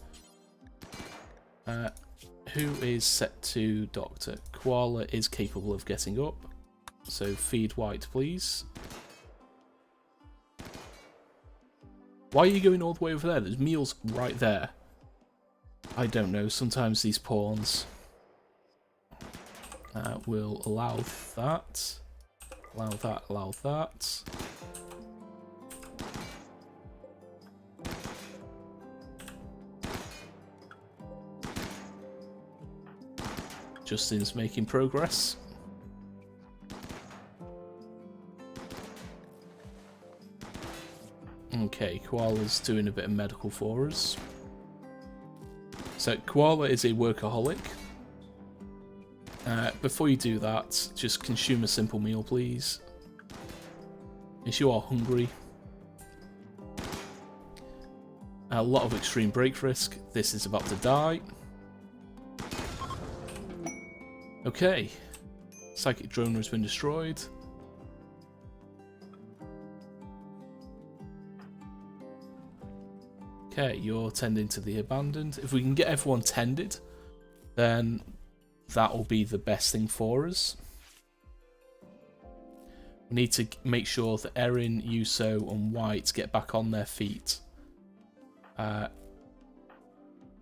Speaker 1: Who is set to Doctor? Koala is capable of getting up. So feed White, please. Why are you going all the way over there? There's meals right there. I don't know. Sometimes these pawns will allow that. Allow that, allow that. Justin's making progress. Okay, Koala's doing a bit of medical for us. So Koala is a workaholic. Before you do that, just consume a simple meal, please. If you are hungry. A lot of extreme break risk. This is about to die. Okay. Psychic drone has been destroyed. Okay, you're tending to the abandoned. If we can get everyone tended, then that will be the best thing for us. We need to make sure that Erin, Yuso, and White get back on their feet.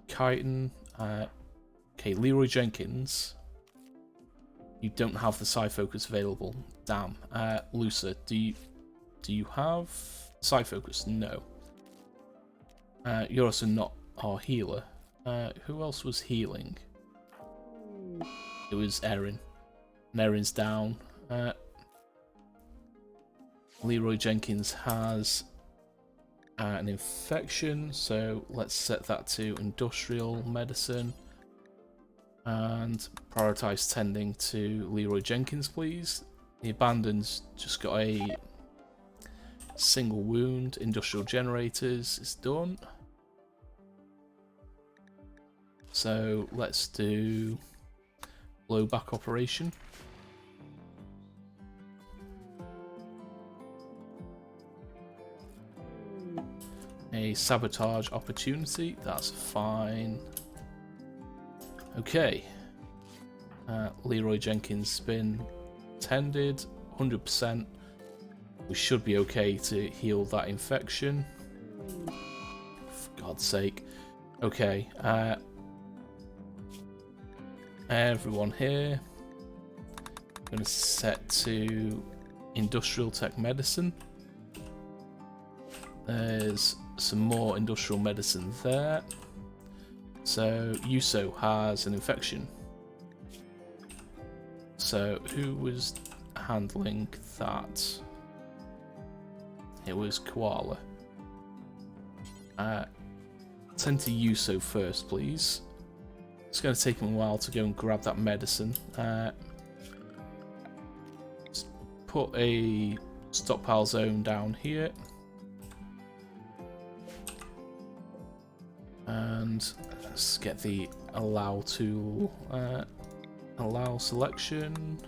Speaker 1: Chitin, okay, Leroy Jenkins. You don't have the Psi Focus available. Damn. Lusa, do you have Psi Focus? No. You're also not our healer. Who else was healing? It was Erin. And Erin's down. Leroy Jenkins has an infection, so let's set that to industrial medicine. And prioritize tending to Leroy Jenkins, please. The abandoned's just got a single wound. Industrial generators is done. So let's do blowback operation. A sabotage opportunity, that's fine. Okay. Leroy Jenkins been tended, 100%. We should be okay to heal that infection. For God's sake. Okay. Everyone here. I'm going to set to industrial tech medicine. There's some more industrial medicine there. So Yuso has an infection. So who was handling that? It was Koala. Tend to Yuso first, please. It's going to take him a while to go and grab that medicine. Put a stockpile zone down here. And let's get the allow tool. Allow selection.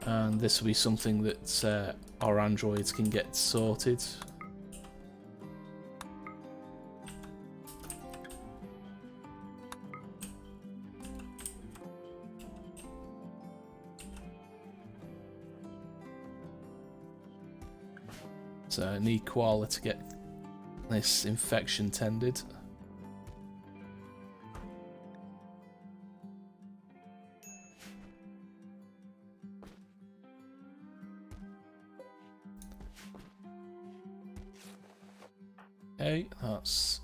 Speaker 1: And this will be something that our androids can get sorted. So I need Koala to get this infection tended. Okay, that's...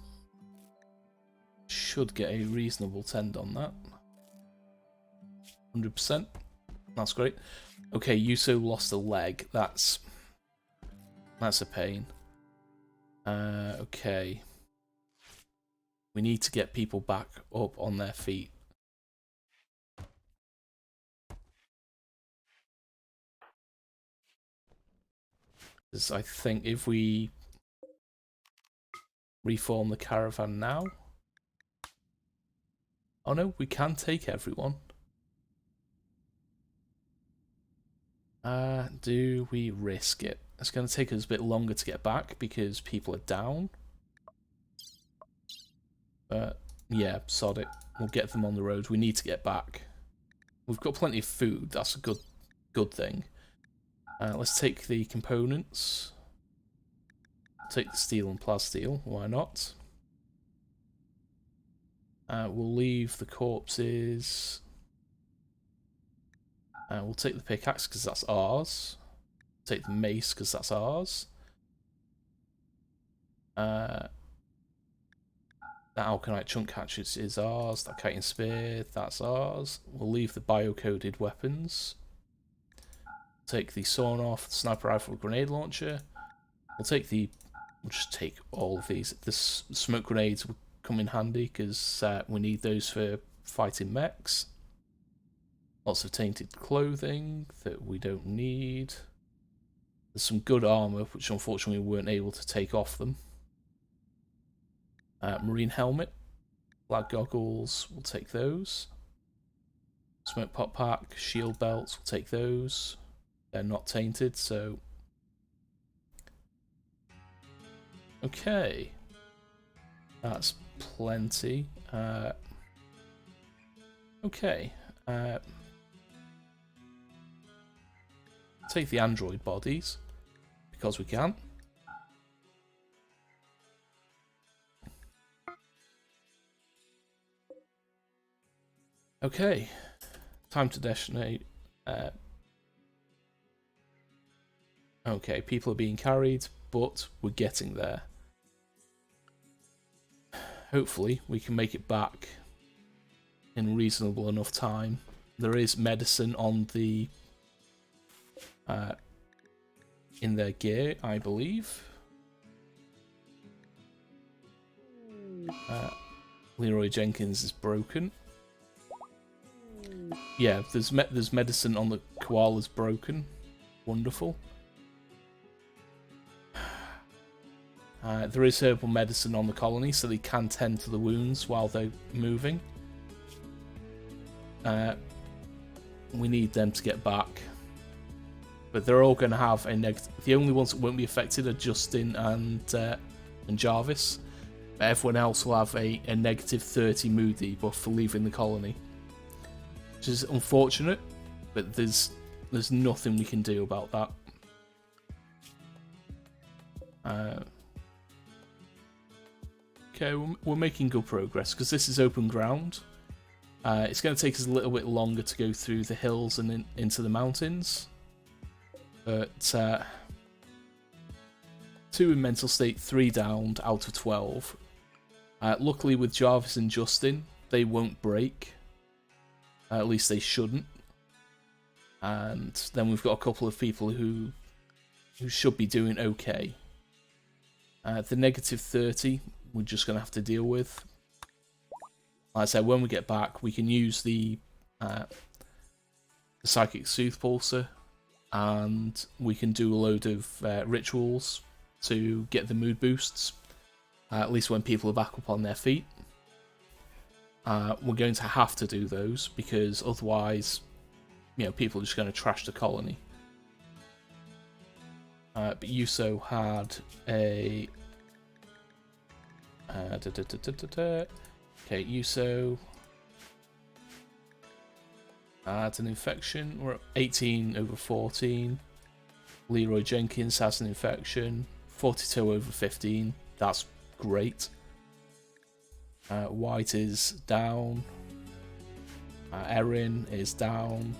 Speaker 1: should get a reasonable tend on that. 100%. That's great. Okay, Yuso lost a leg. That's a pain. Okay. We need to get people back up on their feet. Because I think if we reform the caravan now... Oh no, we can take everyone. Do we risk it? It's going to take us a bit longer to get back because people are down. But yeah, sod it. We'll get them on the road. We need to get back. We've got plenty of food. That's a good thing. Let's take the components. Take the steel and plasteel. Why not? We'll leave the corpses. We'll take the pickaxe because that's ours. Take the mace because that's ours. That Alkanite chunk hatchet is ours. That kiting spear, that's ours. We'll leave the bio-coded weapons. Take the sawn off, the sniper rifle, grenade launcher. We'll just take all of these. The smoke grenades will come in handy because we need those for fighting mechs. Lots of tainted clothing that we don't need. There's some good armor, which unfortunately we weren't able to take off them. Marine helmet, black goggles, we'll take those. Smoke pot pack, shield belts, we'll take those. They're not tainted, so... Okay. That's plenty. Okay. Take the android bodies, because we can. Okay, time to detonate. Okay, people are being carried, but we're getting there. Hopefully, we can make it back in reasonable enough time. There is medicine on the in their gear, I believe. Leroy Jenkins is broken. Yeah, there's medicine on the koalas broken. Wonderful. There is herbal medicine on the colony, so they can tend to the wounds while they're moving. We need them to get back. But they're all going to have a negative... The only ones that won't be affected are Justin and Jarvis. But everyone else will have a negative 30 mood debuff for leaving the colony. Which is unfortunate, but there's nothing we can do about that. Okay, we're making good progress, because this is open ground. It's going to take us a little bit longer to go through the hills and into the mountains. But 2 in mental state, 3 downed out of 12. Luckily with Jarvis and Justin, they won't break. At least they shouldn't. And then we've got a couple of people who should be doing okay. The negative 30, we're just going to have to deal with. Like I said, when we get back, we can use the Psychic Soothe Pulsar, and we can do a load of rituals to get the mood boosts, at least when people are back up on their feet. We're going to have to do those, because otherwise, people are just going to trash the colony. But Yuso had a... Okay, Yuso had an infection. We're at 18 over 14. Leroy Jenkins has an infection. 42 over 15. That's great. White is down. Erin is down.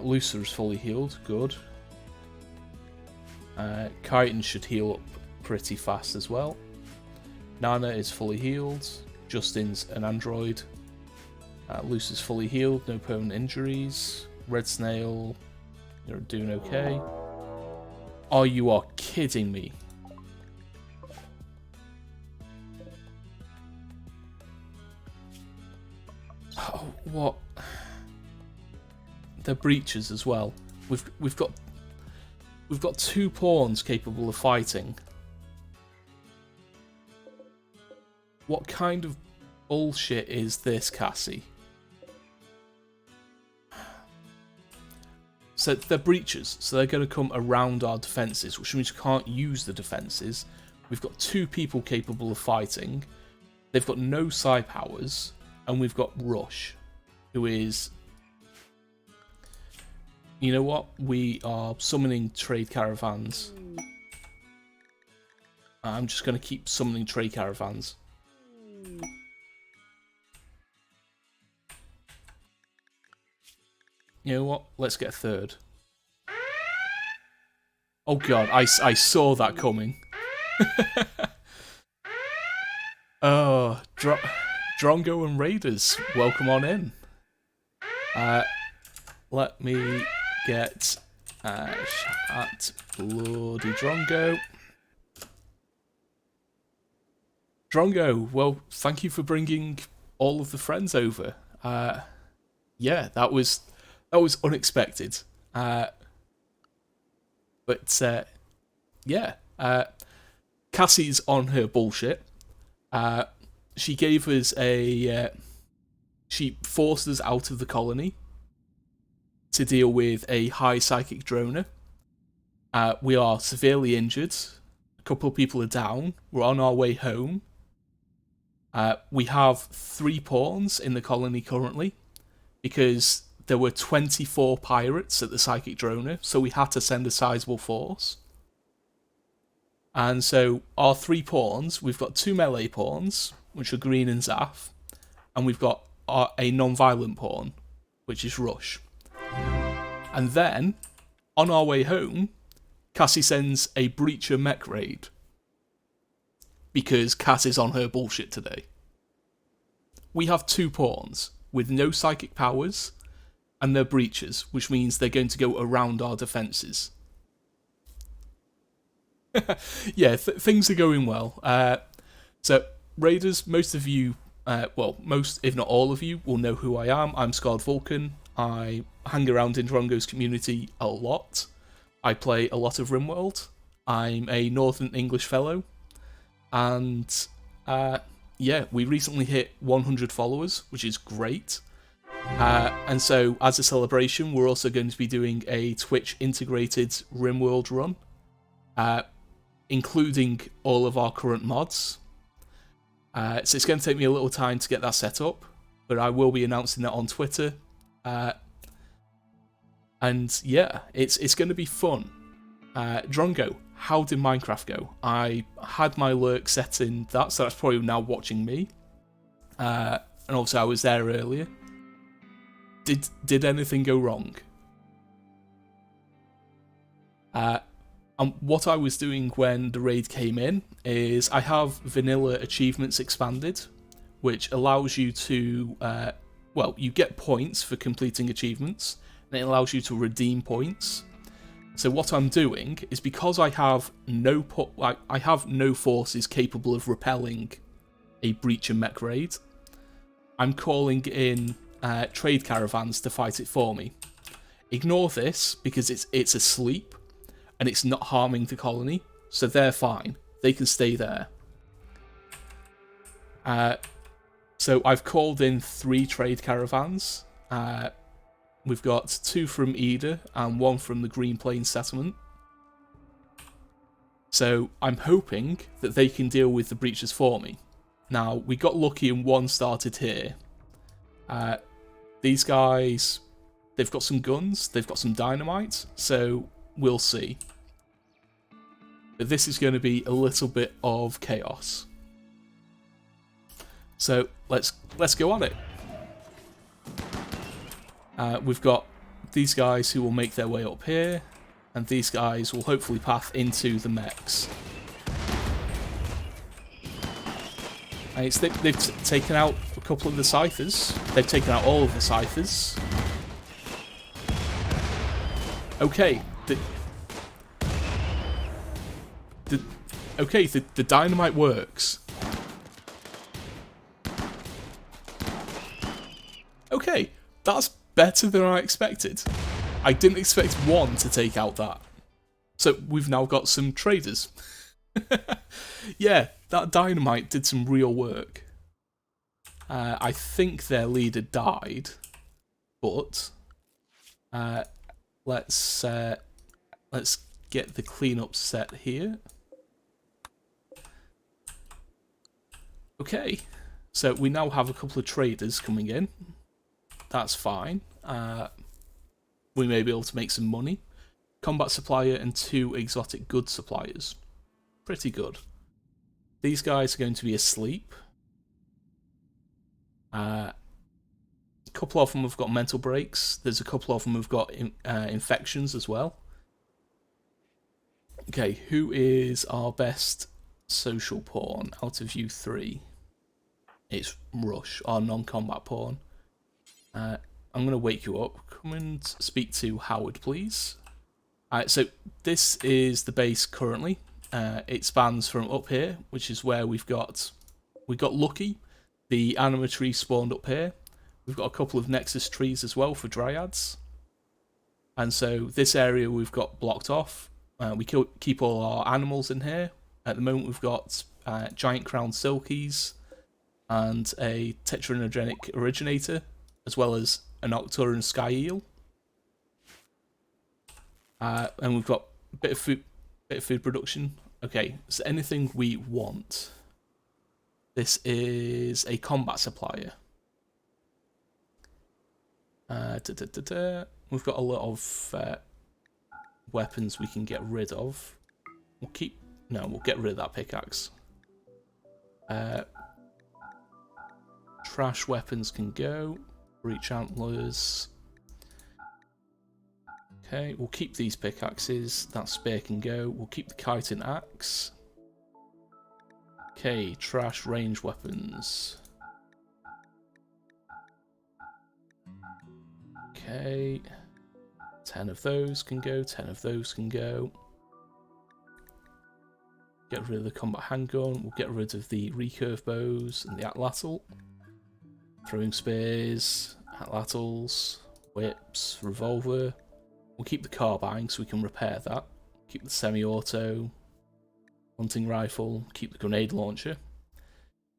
Speaker 1: Lucer is fully healed. Good. Chitin should heal up pretty fast as well. Nana is fully healed. Justin's an android. Luce is fully healed, no permanent injuries. Red Snail, you're doing okay. Oh, you are kidding me. Oh, what? They're breaches as well. We've got 2 pawns capable of fighting. What kind of bullshit is this, Cassie? So they're breaches, so they're going to come around our defences, which means we can't use the defences. We've got 2 people capable of fighting. They've got no psi powers, and we've got Rush, who is... You know what? We are summoning trade caravans. I'm just going to keep summoning trade caravans. You know what? Let's get a third. Oh god, I saw that coming. Oh, Drongo and Raiders, welcome on in. Let me get at bloody Drongo. Drongo, well, thank you for bringing all of the friends over. Yeah, that was unexpected. But yeah, Cassie's on her bullshit. She gave us she forced us out of the colony to deal with a high psychic droner. We are severely injured. A couple of people are down. We're on our way home. We have 3 pawns in the colony currently because there were 24 pirates at the psychic droner, so we had to send a sizable force. And so our 3 pawns, we've got 2 melee pawns, which are Green and Zaf, and we've got a non-violent pawn, which is Rush. And then, on our way home, Cassie sends a Breacher mech raid. Because Cass is on her bullshit today. We have 2 pawns with no psychic powers, and they're breaches, which means they're going to go around our defences. Yeah, things are going well. So, Raiders, most of you, well, most, if not all of you, will know who I am. I'm Scarred Vulcan. I hang around in Drongo's community a lot. I play a lot of RimWorld. I'm a Northern English fellow. And, yeah, we recently hit 100 followers, which is great. And so, as a celebration, we're also going to be doing a Twitch-integrated RimWorld run, including all of our current mods. So it's going to take me a little time to get that set up, but I will be announcing that on Twitter. And yeah, it's going to be fun. Drongo, how did Minecraft go? I had my lurk set in that, so that's probably now watching me. And obviously I was there earlier. Did anything go wrong? And what I was doing when the raid came in is I have vanilla achievements expanded, which allows you to, well, you get points for completing achievements, and it allows you to redeem points. So what I'm doing is, because I have no forces capable of repelling a breach and mech raid, I'm calling in trade caravans to fight it for me. Ignore this because it's asleep and it's not harming the colony, so they're fine. They can stay there. So I've called in 3 trade caravans. We've got 2 from Eda and 1 from the Green Plains settlement. So I'm hoping that they can deal with the breaches for me. Now, we got lucky and 1 started here. These guys, they've got some guns, they've got some dynamite, so we'll see. But this is going to be a little bit of chaos. So let's go on it. We've got these guys who will make their way up here. and these guys will hopefully path into the mechs. And they've taken out a couple of the Scythers. They've taken out all of the Scythers. Okay, the dynamite works. Okay, that's better than I expected. I didn't expect one to take out that. So we've now got some traders. Yeah, that dynamite did some real work. I think their leader died, but let's get the cleanup set here. Okay, so we now have a couple of traders coming in. That's fine. We may be able to make some money. Combat supplier and 2 exotic goods suppliers. Pretty good. These guys are going to be asleep. A couple of them have got mental breaks. There's a couple of them who've got infections as well. Okay, who is our best social pawn out of you 3? It's Rush, our non-combat pawn. I'm going to wake you up. Come and speak to Howard, please. So this is the base currently. It spans from up here, which is where we got Lucky. The anima tree spawned up here. We've got a couple of nexus trees as well for dryads. And so this area we've got blocked off. We keep all our animals in here. At the moment we've got giant crowned silkies and a tetranogenic originator, as well as a nocturne sky eel. And we've got a bit of food production. Okay, so anything we want. This is a combat supplier. We've got a lot of weapons we can get rid of. We'll get rid of that pickaxe. Trash weapons can go. Breach antlers. Okay, we'll keep these pickaxes. That spear can go. We'll keep the chitin axe. Okay, trash range weapons. Okay. 10 of those can go, 10 of those can go. Get rid of the combat handgun. We'll get rid of the recurve bows and the atlatl. Throwing spears, atlatls, whips, revolver. We'll keep the carbine so we can repair that. Keep the semi-auto, hunting rifle, keep the grenade launcher.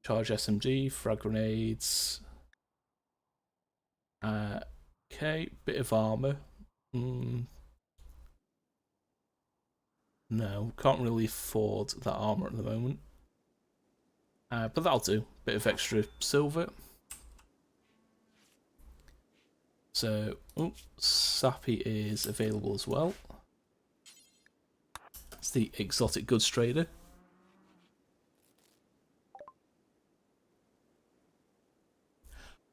Speaker 1: Charge SMG, frag grenades. Okay, bit of armour. No, can't really afford that armour at the moment. But that'll do. Bit of extra silver. So, Sappy is available as well. It's the exotic goods trader.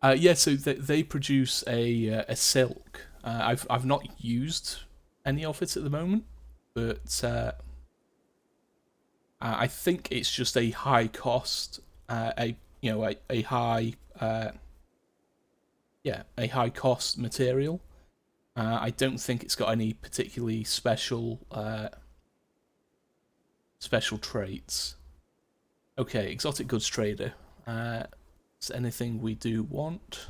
Speaker 1: Yeah, so they produce a silk. I've not used any of it at the moment, but I think it's just a high cost, a high cost material. I don't think it's got any particularly special traits. Okay, exotic goods trader. Is there anything we do want?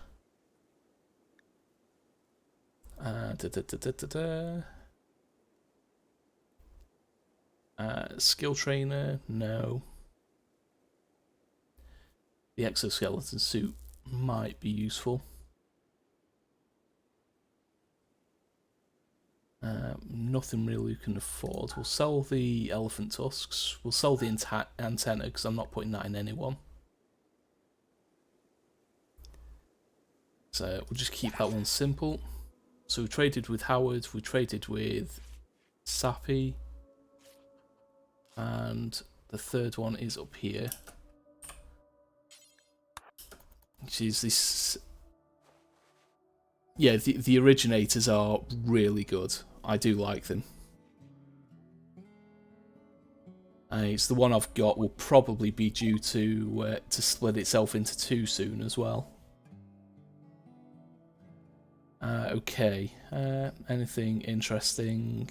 Speaker 1: Skill trainer, no. The exoskeleton suit might be useful. Nothing really we can afford. We'll sell the elephant tusks. We'll sell the antenna because I'm not putting that in anyone. So we'll just keep that one simple. So we traded with Howard, we traded with Sappy, and the third one is up here, which is this. Yeah, the originators are really good. I do like them. It's the one I've got will probably be due to split itself into two soon as well. Okay, anything interesting?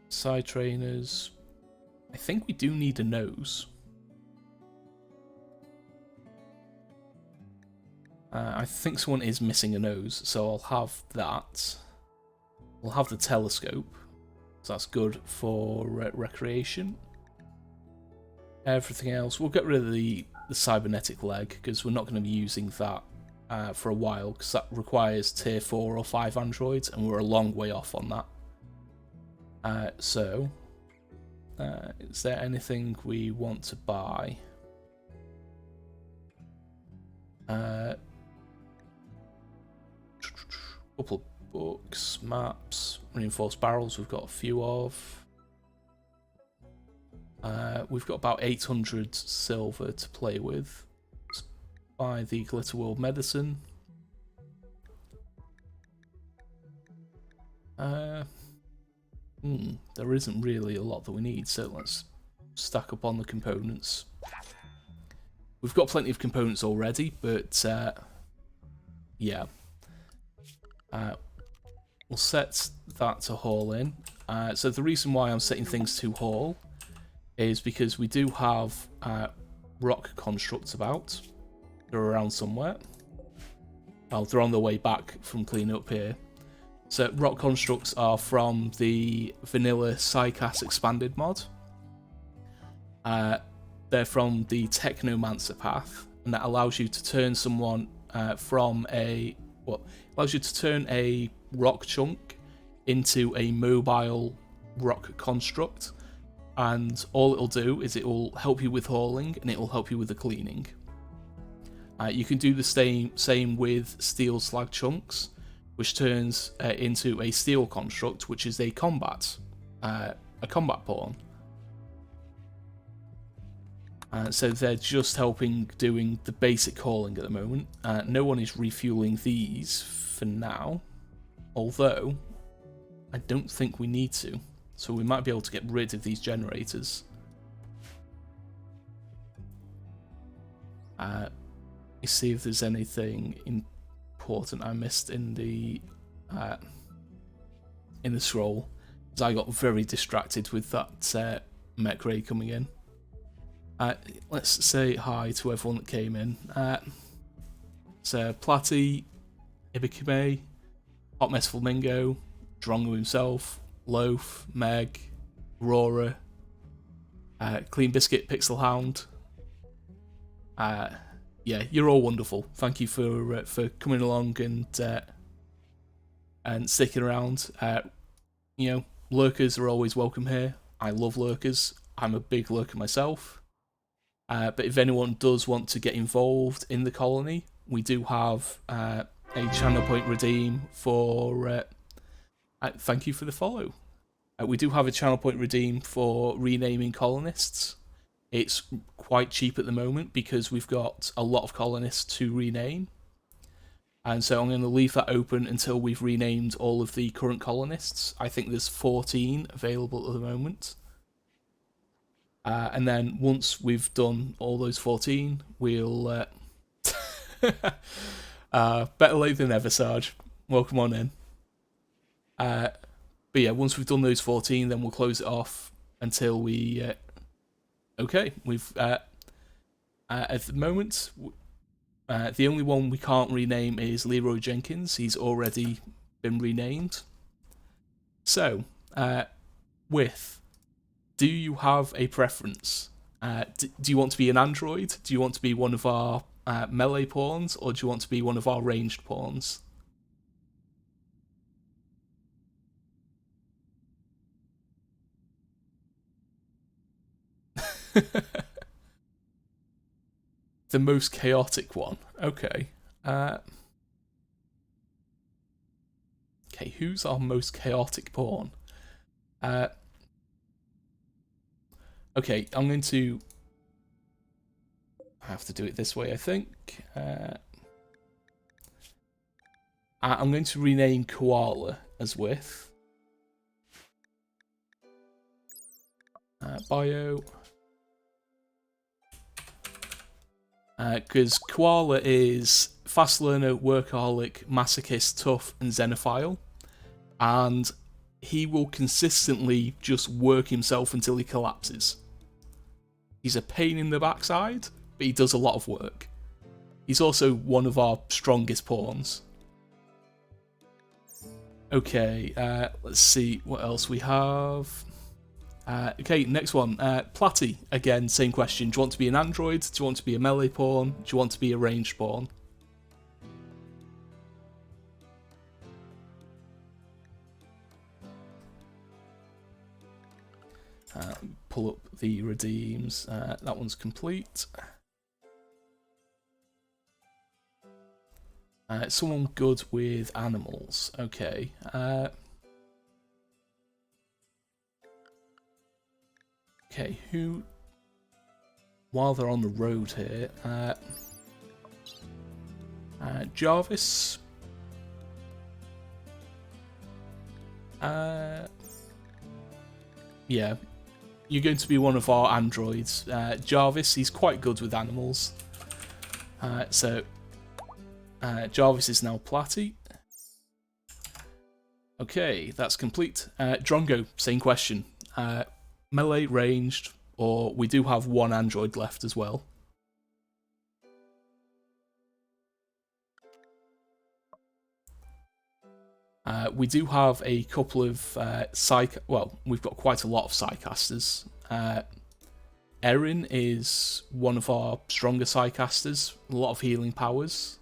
Speaker 1: Side trainers. I think we do need a nose. I think someone is missing a nose, so I'll have that. We'll have the telescope, so that's good for recreation. Everything else, we'll get rid of the cybernetic leg, because we're not going to be using that for a while, because that requires tier 4 or 5 androids, and we're a long way off on that. Is there anything we want to buy? Couple of books, maps, reinforced barrels we've got a few of. We've got about 800 silver to play with. Let's buy the Glitter World medicine. There isn't really a lot that we need, so let's stack up on the components. We've got plenty of components already, but yeah. We'll set that to haul in. So the reason why I'm setting things to haul is because we do have rock constructs about. They're around somewhere. Well, they're on their way back from cleaning up here. So rock constructs are from the vanilla Psycast expanded mod. They're from the Technomancer path, and that allows you to turn someone allows you to turn a rock chunk into a mobile rock construct, and all it'll do is it will help you with hauling and it will help you with the cleaning. You can do the same with steel slag chunks, which turns into a steel construct, which is a combat pawn. So they're just helping doing the basic hauling at the moment. No one is refueling these for now, although I don't think we need to. So we might be able to get rid of these generators. Let's see if there's anything important I missed in the scroll, because I got very distracted with that mech raid coming in. Let's say hi to everyone that came in. So Platy, Ibikime, Hot Mess Flamingo, Drongo himself, Loaf, Meg, Aurora, Clean Biscuit, Pixel Hound. Yeah, you're all wonderful. Thank you for coming along and sticking around. You know, lurkers are always welcome here. I love lurkers. I'm a big lurker myself. But if anyone does want to get involved in the colony, we do have a channel point redeem for... thank you for the follow. We do have a channel point redeem for renaming colonists. It's quite cheap at the moment because we've got a lot of colonists to rename. And so I'm going to leave that open until we've renamed all of the current colonists. I think there's 14 available at the moment. And then once we've done all those 14, we'll... better late than never, Sarge. Welcome on in. But yeah, once we've done those 14, then we'll close it off until we... okay, we've... at the moment, the only one we can't rename is Leroy Jenkins. He's already been renamed. So, do you have a preference? Do you want to be an android? Do you want to be one of our melee pawns? Or do you want to be one of our ranged pawns? The most chaotic one. Okay. Okay, who's our most chaotic pawn? Okay, I'm going to... I have to do it this way, I think. I'm going to rename Koala as with. Bio. Because Koala is fast learner, workaholic, masochist, tough, and xenophile. And he will consistently just work himself until he collapses. He's a pain in the backside, but he does a lot of work. He's also one of our strongest pawns. Okay, let's see what else we have. Okay, next one. Platy. Again, same question. Do you want to be an android? Do you want to be a melee pawn? Do you want to be a ranged pawn? Pull up the redeems. That one's complete. Someone good with animals. Okay. Okay, who... While they're on the road here... Jarvis? Yeah. You're going to be one of our androids. Jarvis, he's quite good with animals. Jarvis is now Platy. Okay, that's complete. Drongo, same question. Melee, ranged, or we do have one android left as well. We do have a couple of well, we've got quite a lot of Psycasters. Erin is one of our stronger Psycasters, a lot of healing powers.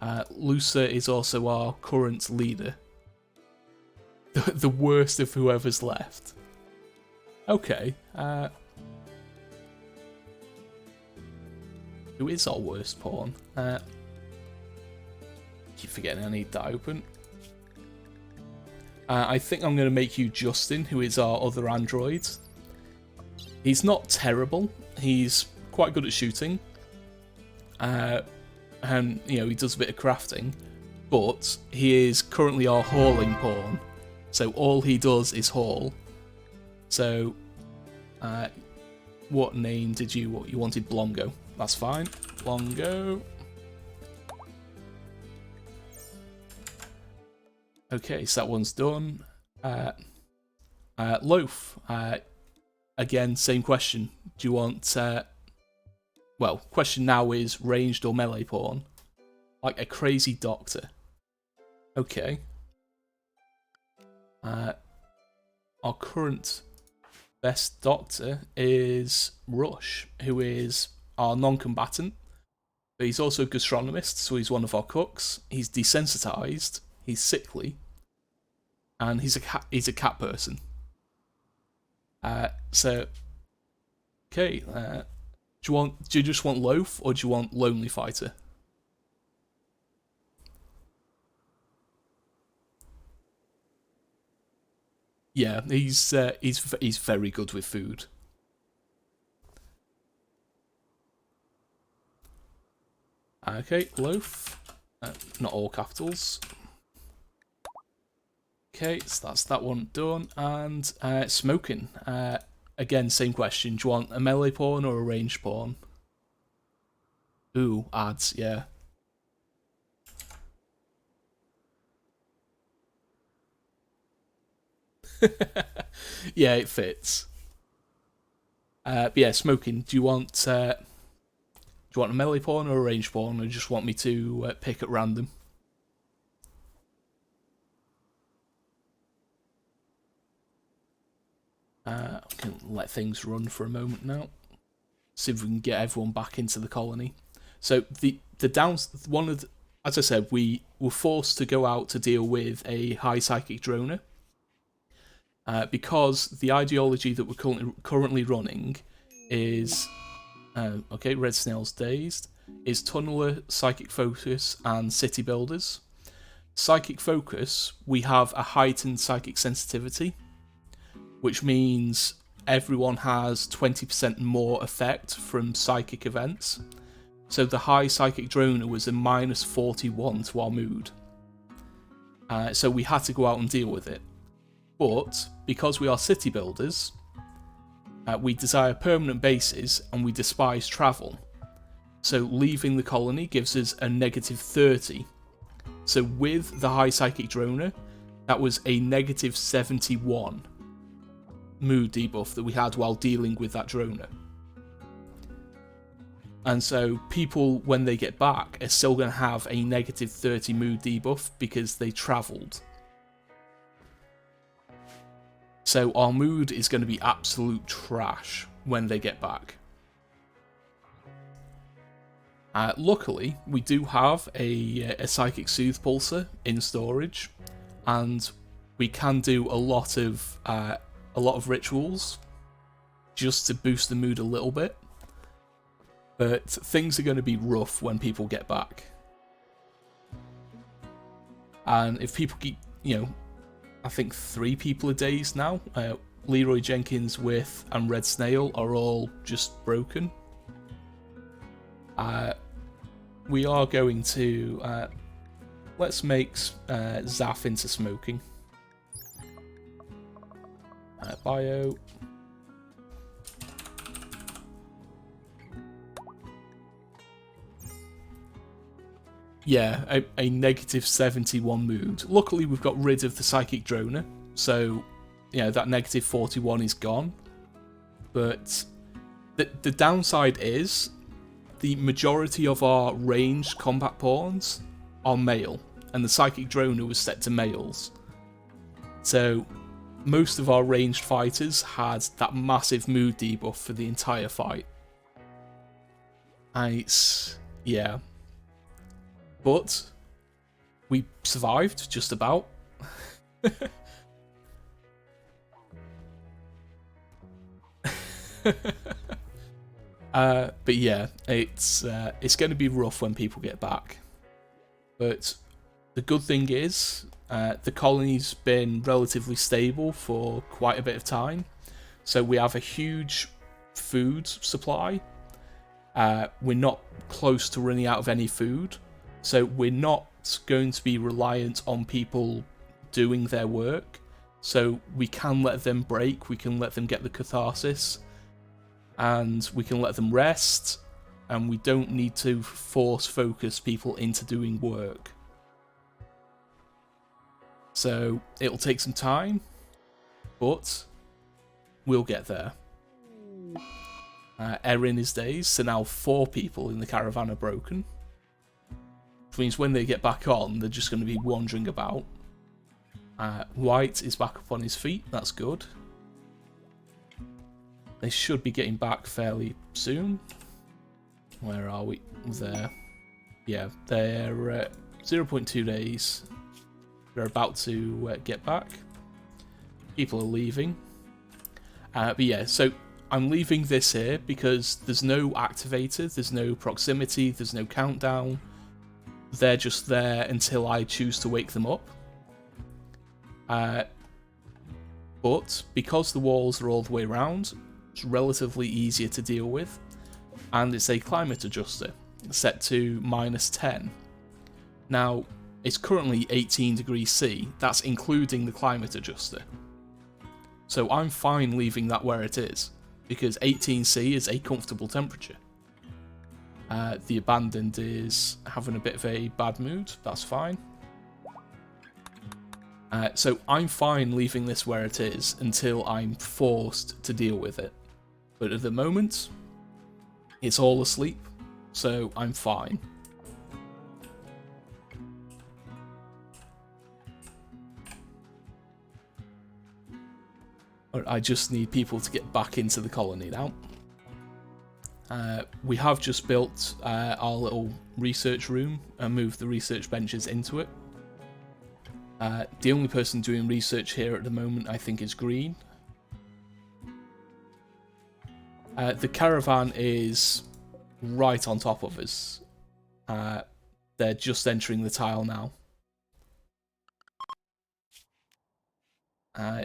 Speaker 1: Lusa is also our current leader. The worst of whoever's left. Okay. Who is our worst pawn? Keep forgetting I need that open. I think I'm going to make you Justin, who is our other android. He's not terrible. He's quite good at shooting. And, you know, he does a bit of crafting. But he is currently our hauling pawn. So all he does is haul. So, what name did you want? You wanted Blongo. That's fine. Blongo. Okay, so that one's done. Loaf. Again, same question. Do you want... well, question now is ranged or melee pawn? Like a crazy doctor. Okay. Our current best doctor is Rush, who is our non-combatant. But he's also a gastronomist, so he's one of our cooks. He's desensitized. He's sickly, and he's a cat person. So, okay. Do you just want Loaf, or do you want Lonely Fighter? Yeah, he's very good with food. Okay, Loaf. Not all capitals. Okay, so that's that one done. And Smoking. Again, same question. Do you want a melee pawn or a ranged pawn? Ooh, ads, yeah. Yeah, it fits. But yeah, Smoking. Do you want a melee pawn or a ranged pawn, or do you just want me to pick at random? I can let things run for a moment now. See if we can get everyone back into the colony. So as I said, we were forced to go out to deal with a high psychic droner. Because the ideology that we're currently running is okay, Red Snail's dazed, is Tunneler, Psychic Focus, and City Builders. Psychic Focus, we have a heightened psychic sensitivity, which means everyone has 20% more effect from psychic events. So the high psychic droner was a minus 41 to our mood. So we had to go out and deal with it. But because we are city builders, We desire permanent bases, and we despise travel. So leaving the colony gives us a negative 30. So with the high psychic droner, that was a negative 71 mood debuff that we had while dealing with that droner. And so people, when they get back, are still going to have a negative 30 mood debuff because they travelled. So our mood is going to be absolute trash when they get back. Luckily, we do have a Psychic Soothe Pulsar in storage, and we can do a lot of rituals just to boost the mood a little bit. But things are going to be rough when people get back. And if people keep, I think 3 people a days now, Leroy Jenkins, With, and Red Snail are all just broken. We are going to, let's make Zaf into smoking. Bio. Yeah, a negative 71 mood. Luckily, we've got rid of the Psychic Droner, so that negative 41 is gone. But the downside is the majority of our ranged combat pawns are male, and the Psychic Droner was set to males. So most of our ranged fighters had that massive mood debuff for the entire fight. And yeah. But we survived, just about. But yeah, it's going to be rough when people get back. But the good thing is, the colony's been relatively stable for quite a bit of time. So we have a huge food supply. We're not close to running out of any food. So we're not going to be reliant on people doing their work. So we can let them break, we can let them get the catharsis, and we can let them rest, and we don't need to force focus people into doing work. So it'll take some time, but we'll get there. Erin is dazed, so now 4 people in the caravan are broken. Which means when they get back on, they're just going to be wandering about. White is back up on his feet, that's good. They should be getting back fairly soon. Where are we? There. Yeah, they're 0.2 days. They're about to get back. People are leaving. But yeah, so I'm leaving this here because there's no activator, there's no proximity, there's no countdown. They're just there until I choose to wake them up. But because the walls are all the way around, it's relatively easier to deal with. And it's a climate adjuster set to -10. Now, it's currently 18 degrees C. That's including the climate adjuster. So I'm fine leaving that where it is, because 18 C is a comfortable temperature. The Abandoned is having a bit of a bad mood, that's fine. So I'm fine leaving this where it is until I'm forced to deal with it. But at the moment, it's all asleep, so I'm fine. I just need people to get back into the colony now. We have just built our little research room and moved the research benches into it. The only person doing research here at the moment, I think, is Green. The caravan is right on top of us. They're just entering the tile now.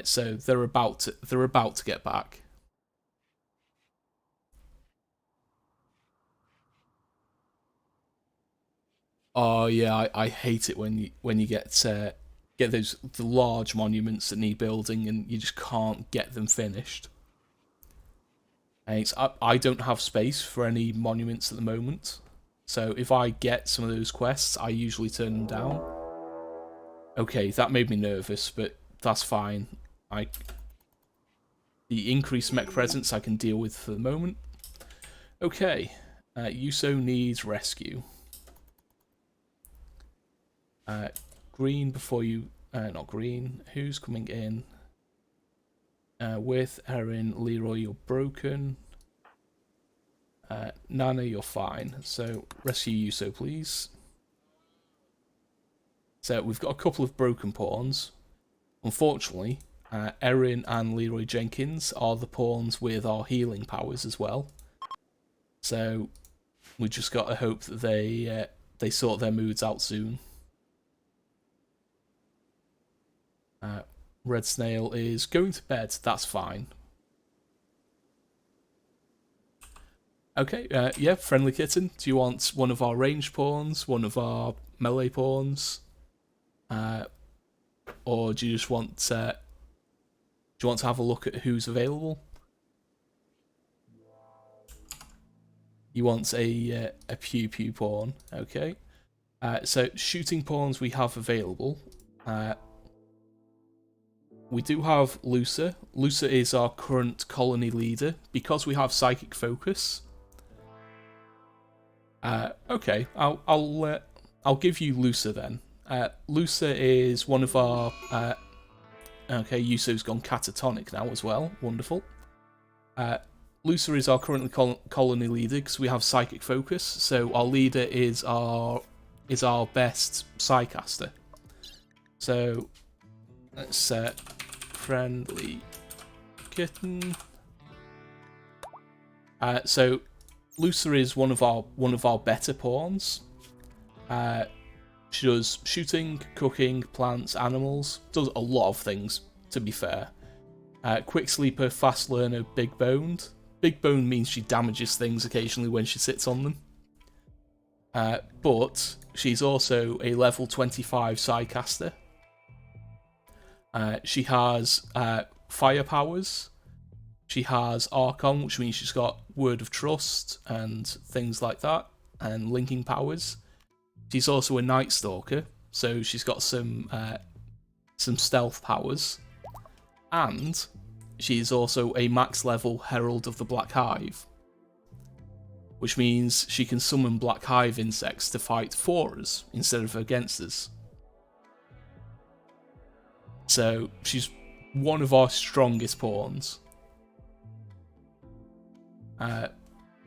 Speaker 1: So they're about to get back. Oh yeah, I hate it when you get the large monuments that need building and you just can't get them finished. I don't have space for any monuments at the moment, so if I get some of those quests, I usually turn them down. Okay, that made me nervous, but that's fine. The increased mech presence I can deal with for the moment. Okay, Yuso needs rescue. Green before you... not green. Who's coming in? With Erin, Leroy, you're broken. Nana, you're fine. So, rescue Yuso, please. So, we've got a couple of broken pawns. Unfortunately, Erin and Leroy Jenkins are the pawns with our healing powers as well. So, we just got to hope that they sort their moods out soon. Red Snail is going to bed, that's fine. Okay, yeah, Friendly Kitten, do you want one of our ranged pawns, one of our melee pawns? Or do you just want to have a look at who's available? You want a pew pew pawn, okay. So shooting pawns we have available. We do have Lucer. Lucer is our current colony leader because we have psychic focus. Okay, I'll give you Lucer then. Lucer is one of our... okay, Yuso's gone catatonic now as well. Wonderful. Lucer is our currently colony leader because we have psychic focus. So our leader is our best Psycaster. So let's set Friendly Kitten. So Lucer is one of our better pawns. She does shooting, cooking, plants, animals. Does a lot of things, to be fair. Quick sleeper, fast learner, big boned. Big bone means she damages things occasionally when she sits on them. But she's also a level 25 Psycaster. She has fire powers. She has Archon, which means she's got Word of Trust and things like that, and linking powers. She's also a Night Stalker, so she's got some stealth powers. And she's also a max level Herald of the Black Hive, which means she can summon Black Hive insects to fight for us instead of against us. So she's one of our strongest pawns.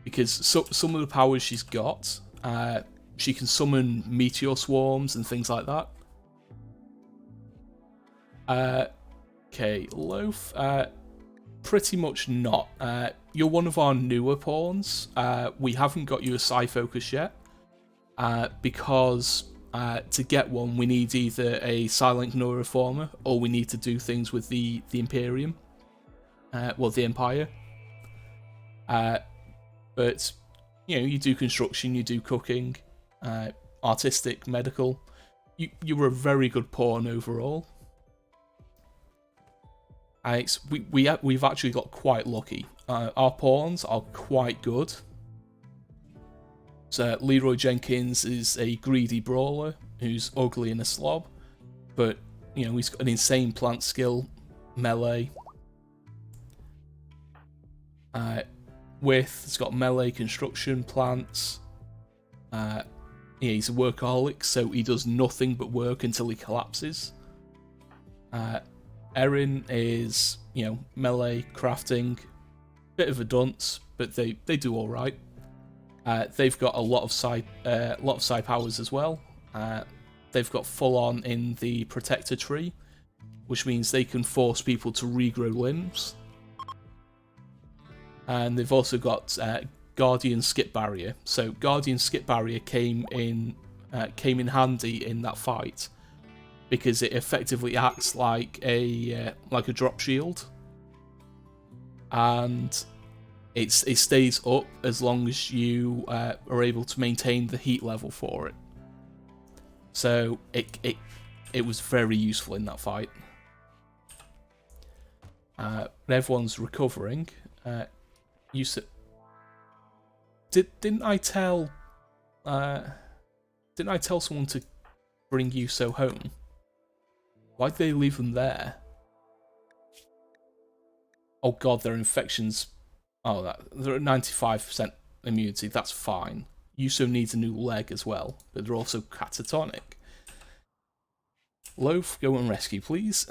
Speaker 1: Because some of the powers she's got, she can summon meteor swarms and things like that. Okay, Loaf. Pretty much not. You're one of our newer pawns. We haven't got you a Psy Focus yet. Because to get one, we need either a Silent Neuroformer or we need to do things with the Imperium. Well, the Empire. But, you know, you do construction, you do cooking, artistic, medical. You were a very good pawn overall. We've actually got quite lucky. Our pawns are quite good. So Leroy Jenkins is a greedy brawler who's ugly and a slob, but you know he's got an insane plant skill, melee. He's got melee, construction, plants. Yeah, he's a workaholic, so he does nothing but work until he collapses. Erin is, you know, melee, crafting, bit of a dunce, but they do all right. They've got a lot of psi powers as well. They've got full on in the protector tree, which means they can force people to regrow limbs. And they've also got Guardian Skip Barrier. So Guardian Skip Barrier came in handy in that fight because it effectively acts like a drop shield, and it stays up as long as you are able to maintain the heat level for it. So it was very useful in that fight. Everyone's recovering. You said... Didn't I tell... didn't I tell someone to bring Yuso home? Why'd they leave them there? Oh god, their infections... Oh, they're at 95% immunity, that's fine. Yuso needs a new leg as well, but they're also catatonic. Loaf, go and rescue, please.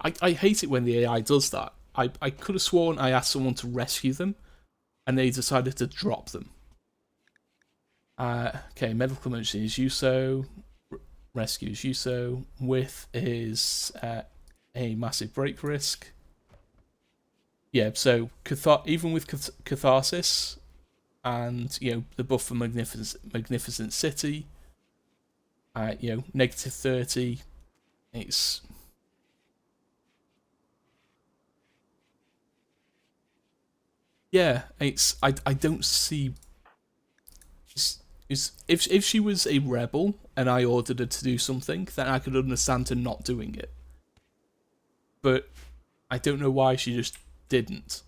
Speaker 1: I hate it when the AI does that. I could have sworn I asked someone to rescue them, and they decided to drop them. Okay, medical emergency is Yuso. Rescue is Yuso. Width is a massive break risk. Yeah, so even with Catharsis and, you know, the buff for Magnificent City, you know, negative 30, it's... Yeah, it's... I don't see... If she was a rebel and I ordered her to do something, then I could understand her not doing it. But I don't know why she just didn't.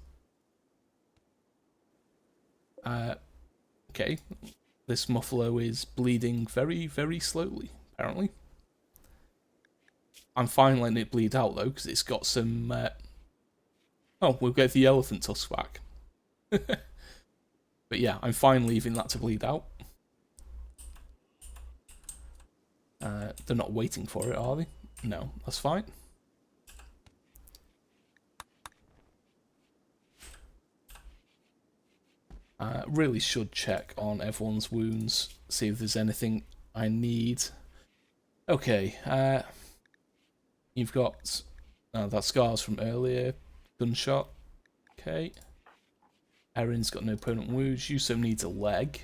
Speaker 1: Okay, this Muffalo is bleeding very, very slowly, apparently. I'm fine letting it bleed out, though, because it's got some... Oh, we'll get the elephant tusk back. But yeah, I'm fine leaving that to bleed out. They're not waiting for it, are they? No, that's fine. Really should check on everyone's wounds, see if there's anything I need. Okay, you've got that scars from earlier, gunshot. Okay. Erin's got no permanent wounds. Yuso needs a leg.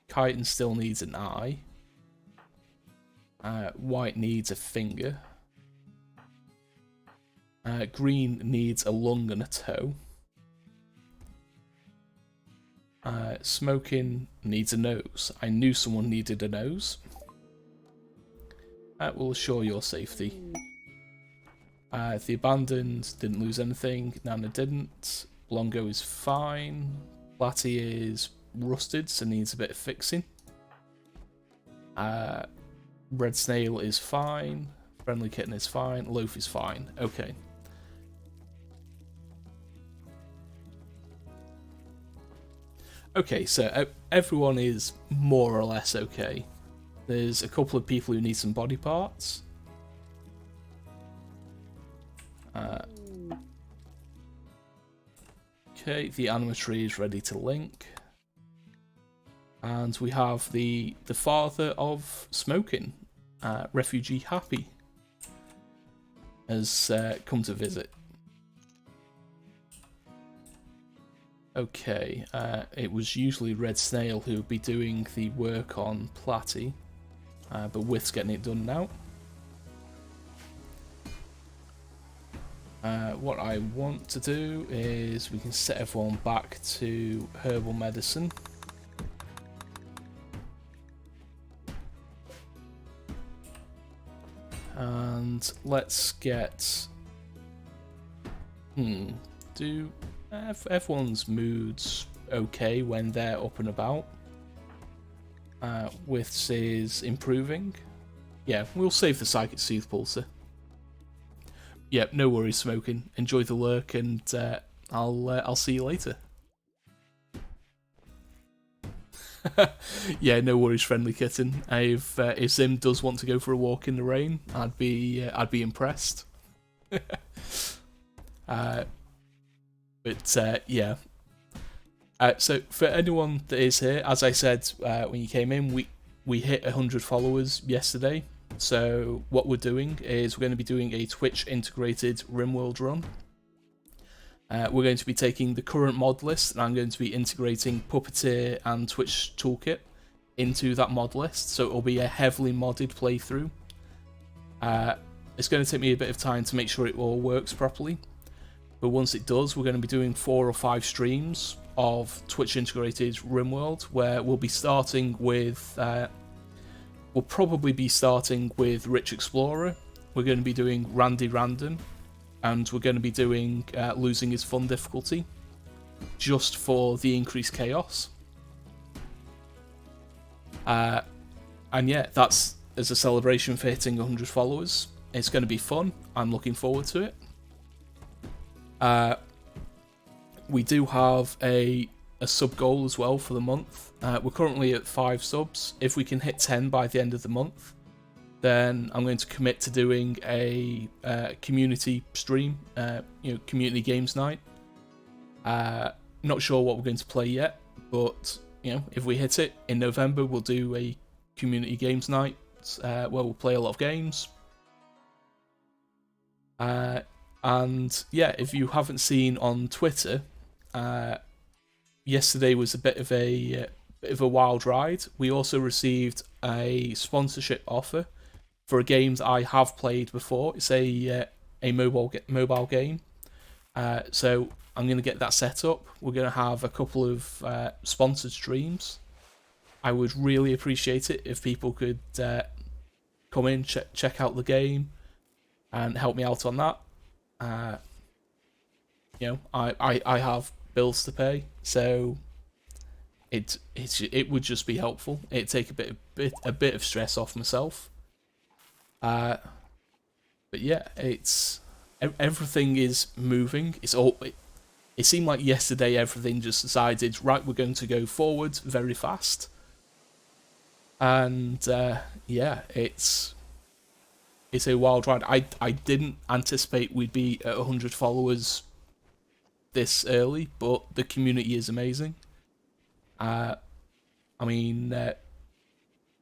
Speaker 1: Chitin still needs an eye. White needs a finger. Green needs a lung and a toe. Smoking needs a nose. I knew someone needed a nose. We'll assure your safety. The Abandoned didn't lose anything. Nana didn't. Blongo is fine. Platty is rusted, so needs a bit of fixing. Red Snail is fine. Friendly Kitten is fine. Loaf is fine. Okay. Okay, so everyone is more or less okay. There's a couple of people who need some body parts. Okay, the animatry is ready to link. And we have the father of smoking, Refugee Happy, has come to visit. Okay, it was usually Red Snail who would be doing the work on Platty, but With's getting it done now. What I want to do is we can set everyone back to herbal medicine. And let's get... do everyone's moods okay when they're up and about? With's is improving. Yeah, we'll save the Psychic Soothe Pulsar. Yep, no worries, Smoking. Enjoy the lurk, and I'll see you later. Yeah, no worries, Friendly Kitten. If Zim does want to go for a walk in the rain, I'd be impressed. But yeah. So for anyone that is here, as I said when you came in, we hit 100 followers yesterday. So what we're doing is we're going to be doing a Twitch integrated RimWorld run. We're going to be taking the current mod list, and I'm going to be integrating Puppeteer and Twitch Toolkit into that mod list, so it'll be a heavily modded playthrough. It's going to take me a bit of time to make sure it all works properly, but once it does, we're going to be doing 4 or 5 streams of Twitch integrated RimWorld, where we'll be starting with... we'll probably be starting with Rich Explorer. We're going to be doing Randy Random, and we're going to be doing losing is fun difficulty, just for the increased chaos. And yeah, that's as a celebration for hitting 100 followers. It's going to be fun. I'm looking forward to it. We do have a sub goal as well for the month. We're currently at 5 subs. If we can hit 10 by the end of the month, then I'm going to commit to doing a community stream, community games night. Not sure what we're going to play yet, but if we hit it in November, we'll do a community games night where we'll play a lot of games. And yeah, if you haven't seen on Twitter, yesterday was a bit of a wild ride. We also received a sponsorship offer for a game that I have played before. It's a mobile game. So I'm going to get that set up. We're going to have a couple of sponsored streams. I would really appreciate it if people could come in, check out the game, and help me out on that. I have bills to pay, so it would just be helpful. It'd take a bit of stress off myself. But yeah, everything is moving. It seemed like yesterday everything just decided, right, we're going to go forward very fast. And yeah, it's a wild ride. I didn't anticipate we'd be at 100 followers this early, but the community is amazing.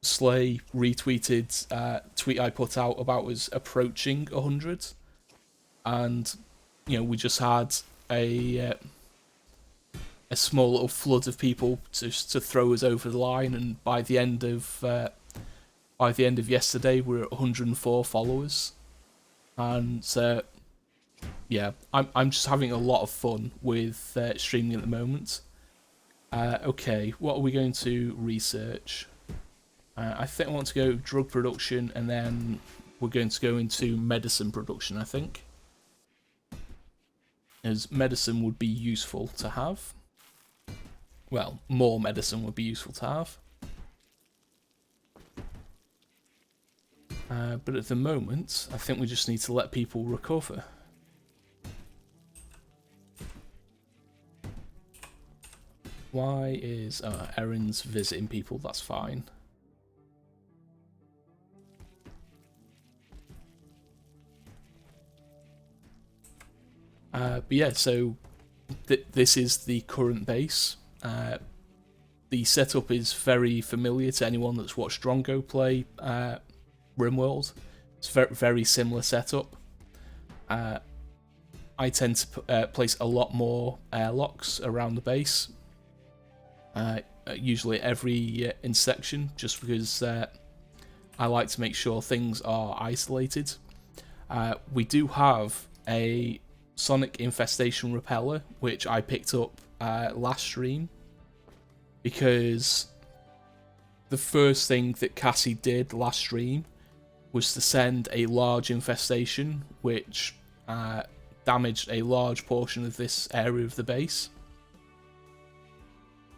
Speaker 1: Slay retweeted a tweet I put out about us approaching 100, and we just had a small little flood of people to throw us over the line, and by the end of yesterday, we're at 104 followers, and yeah, I'm just having a lot of fun with streaming at the moment. Okay, what are we going to research? I think I want to go drug production, and then we're going to go into medicine production, I think. As medicine would be useful to have. Well, more medicine would be useful to have. But at the moment, I think we just need to let people recover. Why is... Erin's visiting people, that's fine. But yeah, so this is the current base. The setup is very familiar to anyone that's watched Drongo play RimWorld. It's very similar setup. I tend to place a lot more airlocks around the base, usually every intersection, just because I like to make sure things are isolated. We do have a Sonic Infestation Repeller, which I picked up last stream, because the first thing that Cassie did last stream was to send a large infestation, which damaged a large portion of this area of the base.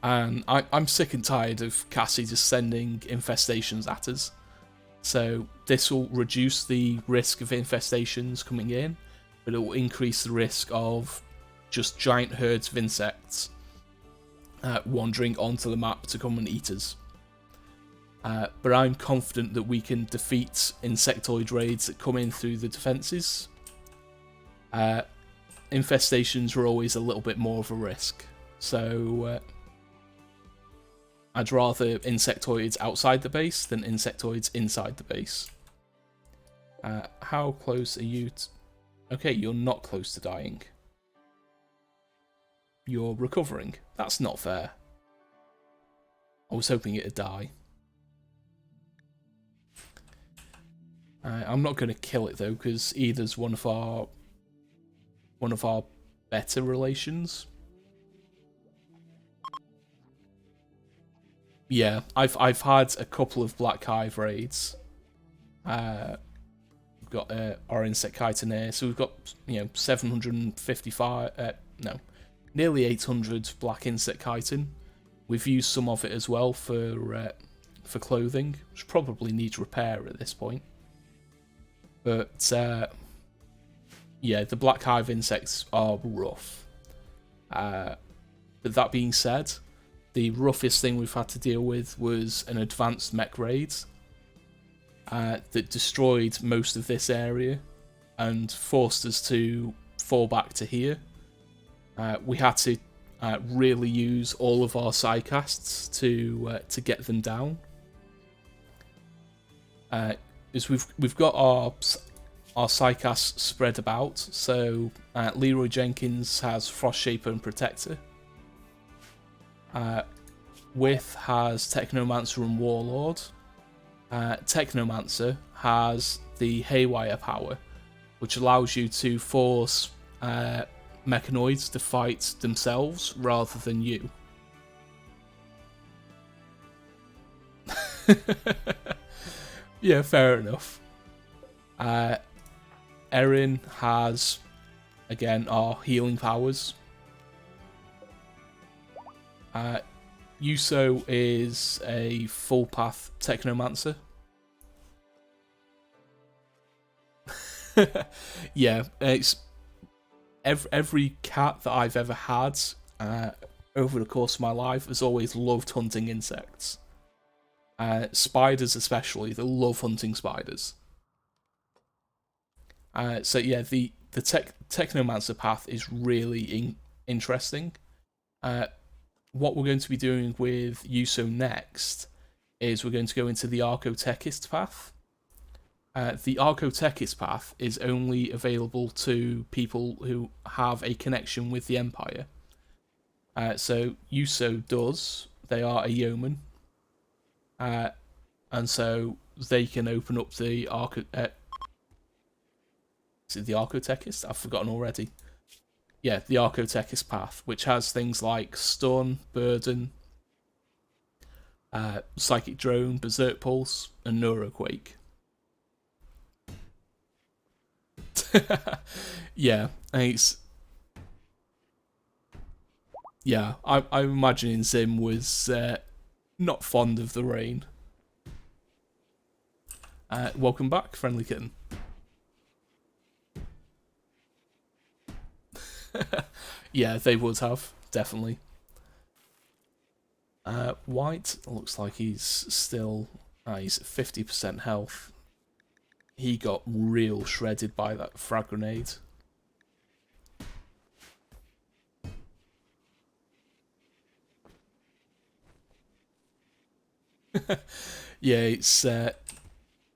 Speaker 1: And I'm sick and tired of Cassie just sending infestations at us. So this will reduce the risk of infestations coming in, but it will increase the risk of just giant herds of insects wandering onto the map to come and eat us. But I'm confident that we can defeat insectoid raids that come in through the defences. Infestations are always a little bit more of a risk, so I'd rather insectoids outside the base than insectoids inside the base. How close are you to... Okay, you're not close to dying. You're recovering. That's not fair. I was hoping it'd die. I'm not going to kill it though, because Ida's one of our better relations. Yeah, I've had a couple of Black Hive raids, We've got our insect chitin here, so we've got 755, nearly 800 black insect chitin. We've used some of it as well for clothing, which probably needs repair at this point. But yeah, the black hive insects are rough. But that being said, the roughest thing we've had to deal with was an advanced mech raid that destroyed most of this area and forced us to fall back to here. We had to really use all of our psycasts to get them down. Is we've got our psycasts spread about. So Leroy Jenkins has Frost Shaper and Protector. With has Technomancer and Warlord. Technomancer has the Haywire power, which allows you to force mechanoids to fight themselves rather than you. Yeah, fair enough. Erin has, again, our healing powers. Yuso is a full path Technomancer. Yeah, it's every cat that I've ever had over the course of my life has always loved hunting insects. Spiders especially, they love hunting spiders. So yeah, the Technomancer path is really interesting. What we're going to be doing with Yuso next is we're going to go into the Archotechist path. The Archotechist path is only available to people who have a connection with the Empire. So Yuso does. They are a yeoman. And so they can open up the is it the Archotechist? I've forgotten already. Yeah, the Archotechist path, which has things like Stun, Burden, Psychic Drone, Berserk Pulse, and Neuroquake. Yeah, it's... Yeah, I'm imagining Zim was not fond of the rain. Welcome back, Friendly Kitten. Yeah, they would have, definitely. White looks like he's still... he's at 50% health. He got real shredded by that frag grenade. Yeah, it's...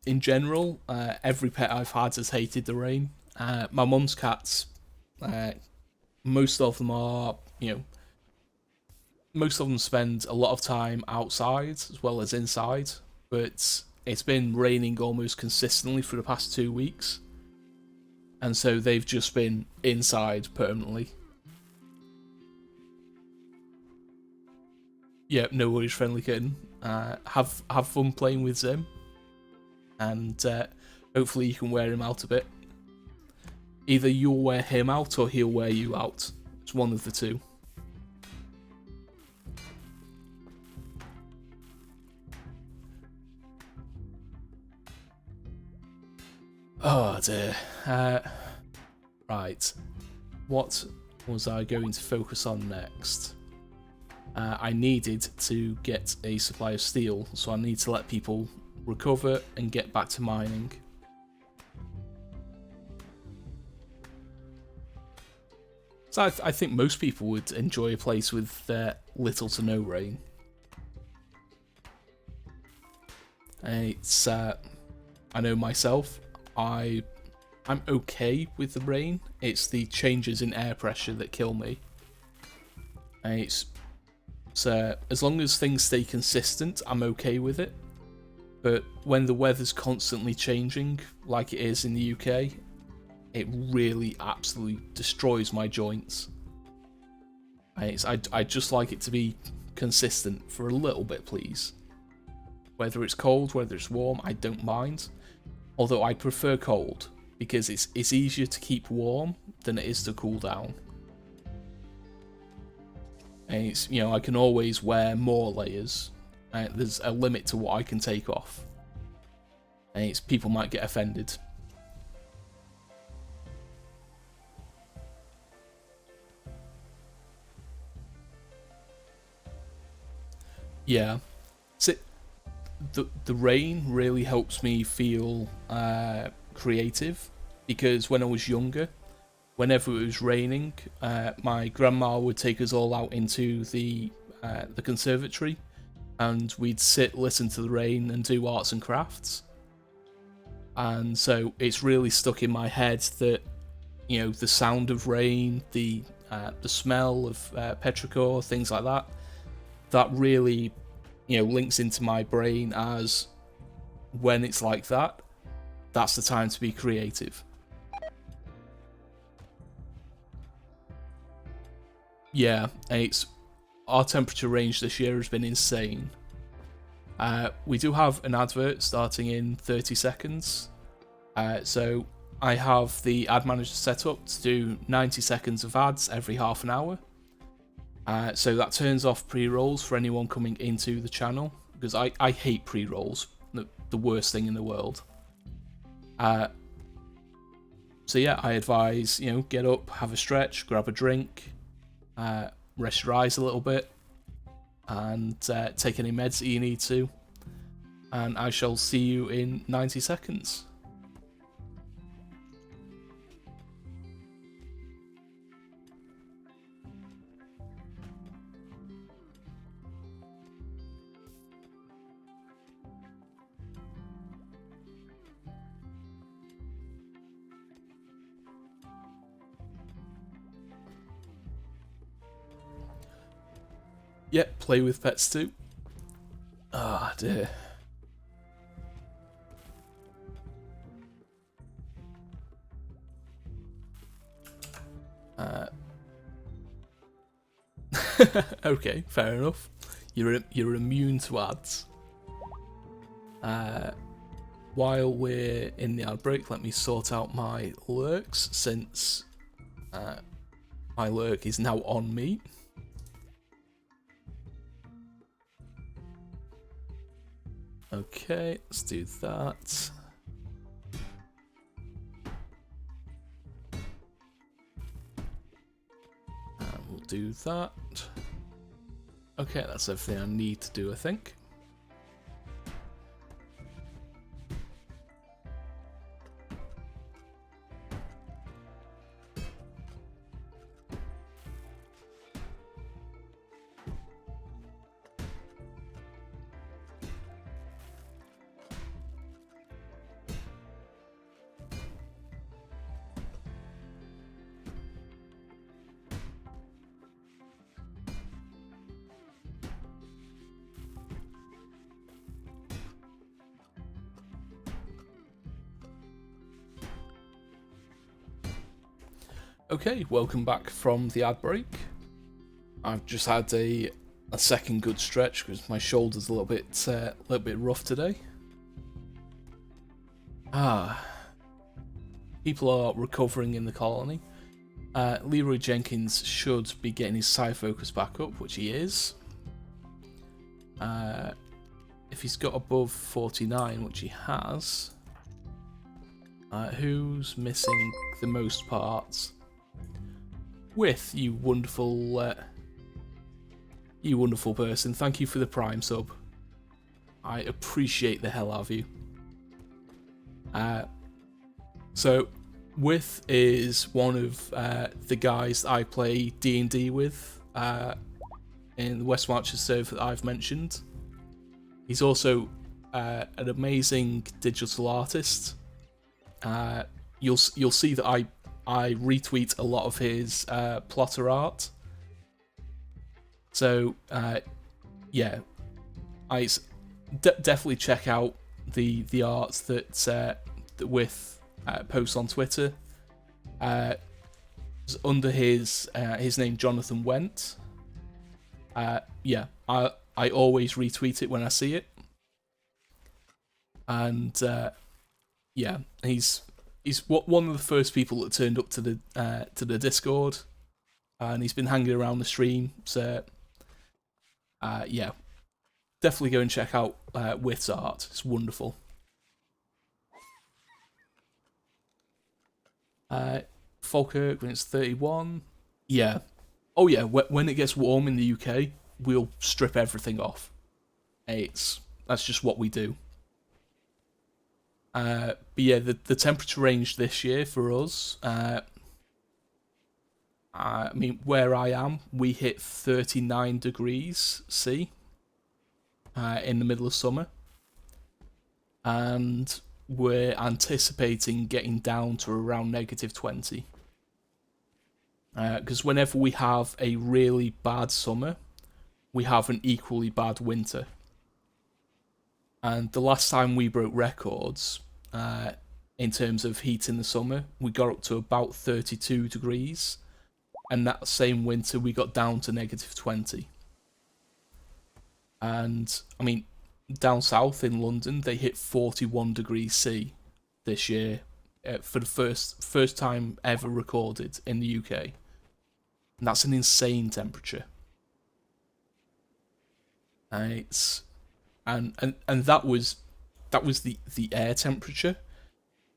Speaker 1: in general, every pet I've had has hated the rain. My mum's cats... most of them are, most of them spend a lot of time outside as well as inside, but it's been raining almost consistently for the past 2 weeks, and so they've just been inside permanently. Yeah, no worries, Friendly Kitten. Have fun playing with Zim, and hopefully you can wear him out a bit. Either you'll wear him out or he'll wear you out. It's one of the two. Oh dear. Right. What was I going to focus on next? I needed to get a supply of steel, so I need to let people recover and get back to mining. So I think most people would enjoy a place with little to no rain. It's I know myself, I'm okay with the rain. It's the changes in air pressure that kill me. So as long as things stay consistent, I'm okay with it. But when the weather's constantly changing, like it is in the UK, it really absolutely destroys my joints. I just like it to be consistent for a little bit, please. Whether it's cold, whether it's warm, I don't mind. Although I prefer cold because it's easier to keep warm than it is to cool down. And it's, you know, I can always wear more layers. There's a limit to what I can take off. And it's, people might get offended. Yeah. So the rain really helps me feel creative, because when I was younger, whenever it was raining, my grandma would take us all out into the conservatory, and we'd sit, listen to the rain, and do arts and crafts. And so it's really stuck in my head that, you know, the sound of rain, the smell of petrichor, things like that, that really, you know, links into my brain as when it's like that, that's the time to be creative. Yeah, and our temperature range this year has been insane. We do have an advert starting in 30 seconds. So I have the ad manager set up to do 90 seconds of ads every half an hour. So that turns off pre-rolls for anyone coming into the channel, because I hate pre-rolls, the worst thing in the world. So yeah, I advise, you know, get up, have a stretch, grab a drink, rest your eyes a little bit, and take any meds that you need to. And I shall see you in 90 seconds. Yep, play with pets too. Ah, dear. Okay, fair enough. You're immune to ads. While we're in the ad break, let me sort out my lurks, since my lurk is now on me. Okay, let's do that. And we'll do that. Okay, that's everything I need to do, I think. Okay, welcome back from the ad break. I've just had a second good stretch because my shoulder's a little bit rough today. People are recovering in the colony. Leroy Jenkins should be getting his psi focus back up, which he is. If he's got above 49, which he has, who's missing the most parts? With you wonderful person. Thank you for the Prime sub. I appreciate the hell out of you. So With is one of the guys that I play D&D with in the West Marches server that I've mentioned. He's also an amazing digital artist. You'll see that I retweet a lot of his plotter art. So yeah, I definitely check out the art that With posts on Twitter. Under his name Jonathan Went. Yeah, I always retweet it when I see it. And Yeah, he's one of the first people that turned up to the Discord, and he's been hanging around the stream. So yeah, definitely go and check out Wit's art. It's wonderful. Falkirk when it's 31. Yeah. Oh yeah. When it gets warm in the UK, we'll strip everything off. That's just what we do. But yeah, the temperature range this year for us. I mean, where I am, we hit 39 degrees C in the middle of summer, and we're anticipating getting down to around -20. Because whenever we have a really bad summer, we have an equally bad winter. And the last time we broke records in terms of heat in the summer, we got up to about 32 degrees, and that same winter we got down to -20. And I mean, down south in London, they hit 41 degrees C this year for the first time ever recorded in the UK. And that's an insane temperature. It's and that was the air temperature,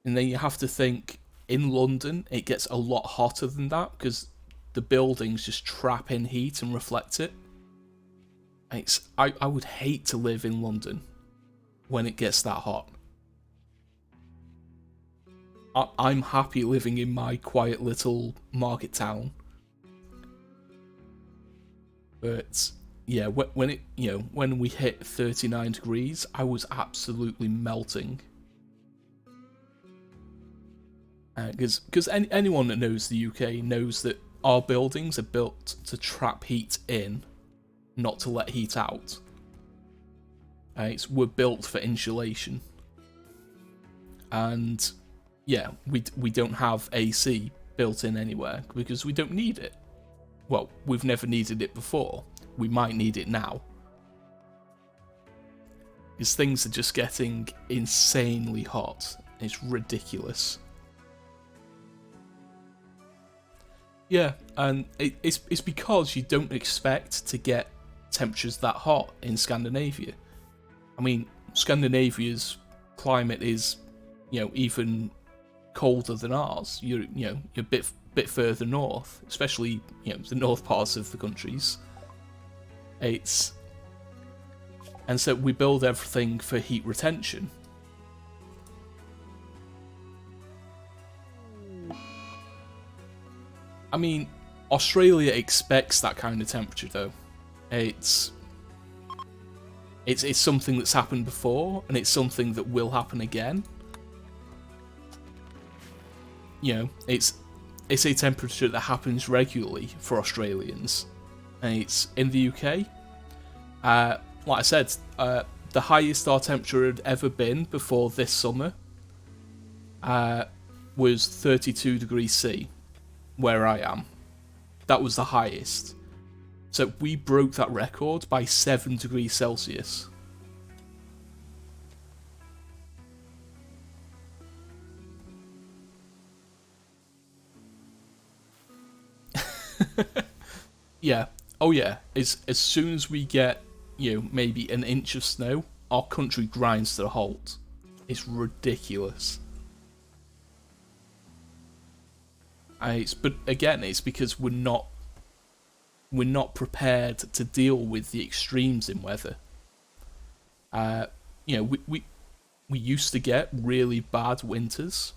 Speaker 1: and then you have to think in London it gets a lot hotter than that because the buildings just trap in heat and reflect it. I would hate to live in London when it gets that hot. I'm happy living in my quiet little market town, but yeah, when we hit 39 degrees, I was absolutely melting. Because anyone that knows the UK knows that our buildings are built to trap heat in, not to let heat out. We're built for insulation, and yeah, we don't have AC built in anywhere because we don't need it. Well, we've never needed it before. We might need it now. Because things are just getting insanely hot. It's ridiculous. Yeah, and it's because you don't expect to get temperatures that hot in Scandinavia. I mean, Scandinavia's climate is, even colder than ours. You're a bit further north, especially the north parts of the countries. And so we build everything for heat retention. I mean, Australia expects that kind of temperature though. It's something that's happened before, and it's something that will happen again. It's a temperature that happens regularly for Australians, and it's in the UK. Like I said, the highest our temperature had ever been before this summer was 32 degrees C, where I am. That was the highest. So we broke that record by 7 degrees Celsius. Yeah. Oh yeah. As soon as we get, maybe an inch of snow, our country grinds to a halt. It's ridiculous. But again, it's because we're not prepared to deal with the extremes in weather. We used to get really bad winters.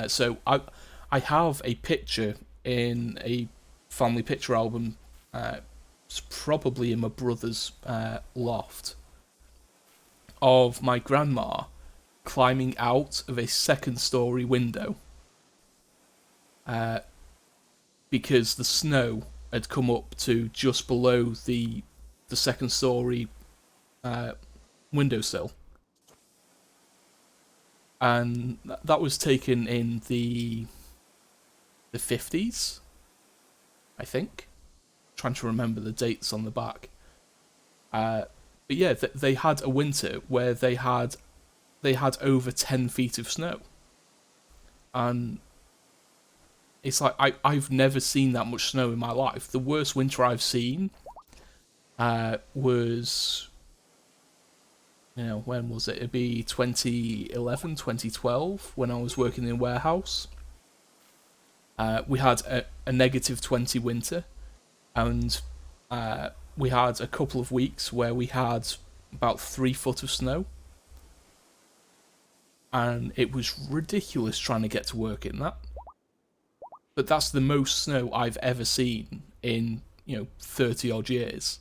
Speaker 1: So I have a picture in a family picture album. It's probably in my brother's loft of my grandma climbing out of a second-story window because the snow had come up to just below the second-story windowsill, and that was taken in the 50s, I think. Trying to remember the dates on the back. But yeah, they had a winter where they had they had over 10 feet of snow. And it's like, I've never seen that much snow in my life. The worst winter I've seen was, when was it? It'd be 2011, 2012, when I was working in a warehouse. We had a negative 20 winter, and we had a couple of weeks where we had about 3 foot of snow. And it was ridiculous trying to get to work in that. But that's the most snow I've ever seen in, 30 odd years.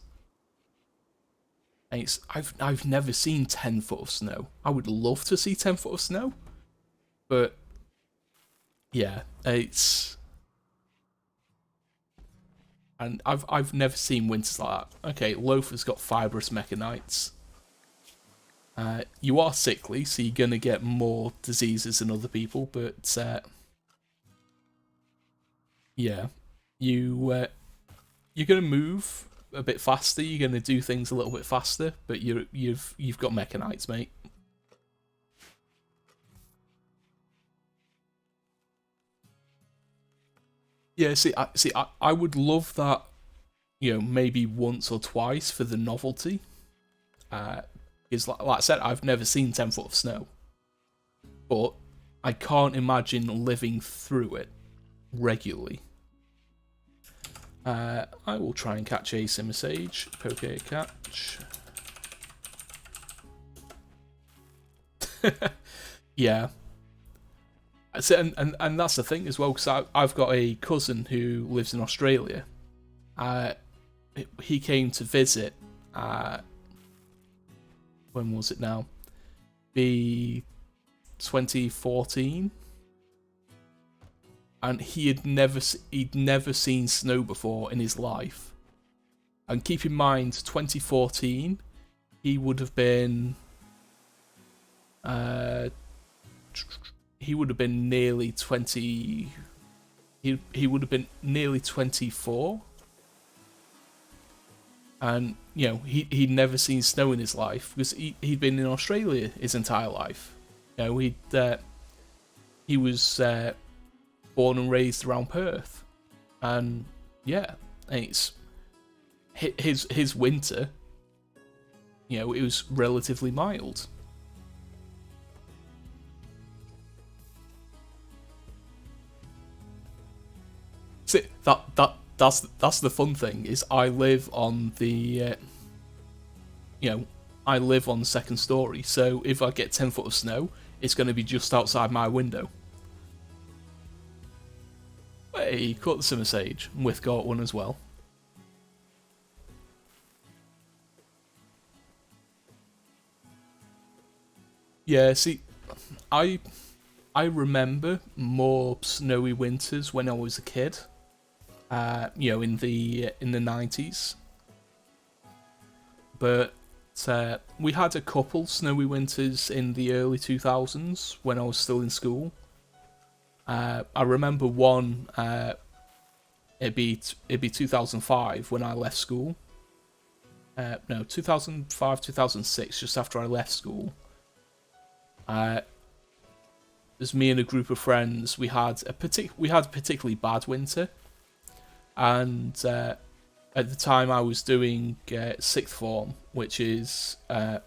Speaker 1: And I've never seen 10 foot of snow. I would love to see 10 foot of snow. But yeah, and I've never seen winters like that. Okay, Loafer's got fibrous mechanites. You are sickly, so you're gonna get more diseases than other people, but yeah, you're gonna move a bit faster. You're gonna do things a little bit faster, but you've got mechanites, mate. Yeah, I would love that. Maybe once or twice for the novelty. Because, like I said, I've never seen 10 foot of snow. But I can't imagine living through it regularly. I will try and catch a Simisage. Poke catch. Yeah. And that's the thing as well, because I've got a cousin who lives in Australia. He came to visit. When was it now? Be 2014, and he'd never seen snow before in his life. And keep in mind, 2014, he would have been nearly 20. He would have been nearly 24. And, he'd never seen snow in his life, because he'd been in Australia his entire life. He was born and raised around Perth. And, yeah, it's his winter, it was relatively mild. See, that's the fun thing, is I live on the, I live on the second story, so if I get 10 foot of snow, it's going to be just outside my window. Hey, caught the Simisage, and With got one as well. Yeah, see, I remember more snowy winters when I was a kid. In the 90s, but we had a couple snowy winters in the early 2000s when I was still in school. I remember one. It'd be 2005 when I left school. No, 2005, 2006, just after I left school. There's me and a group of friends. We had a particularly bad winter. And at the time I was doing sixth form, which is our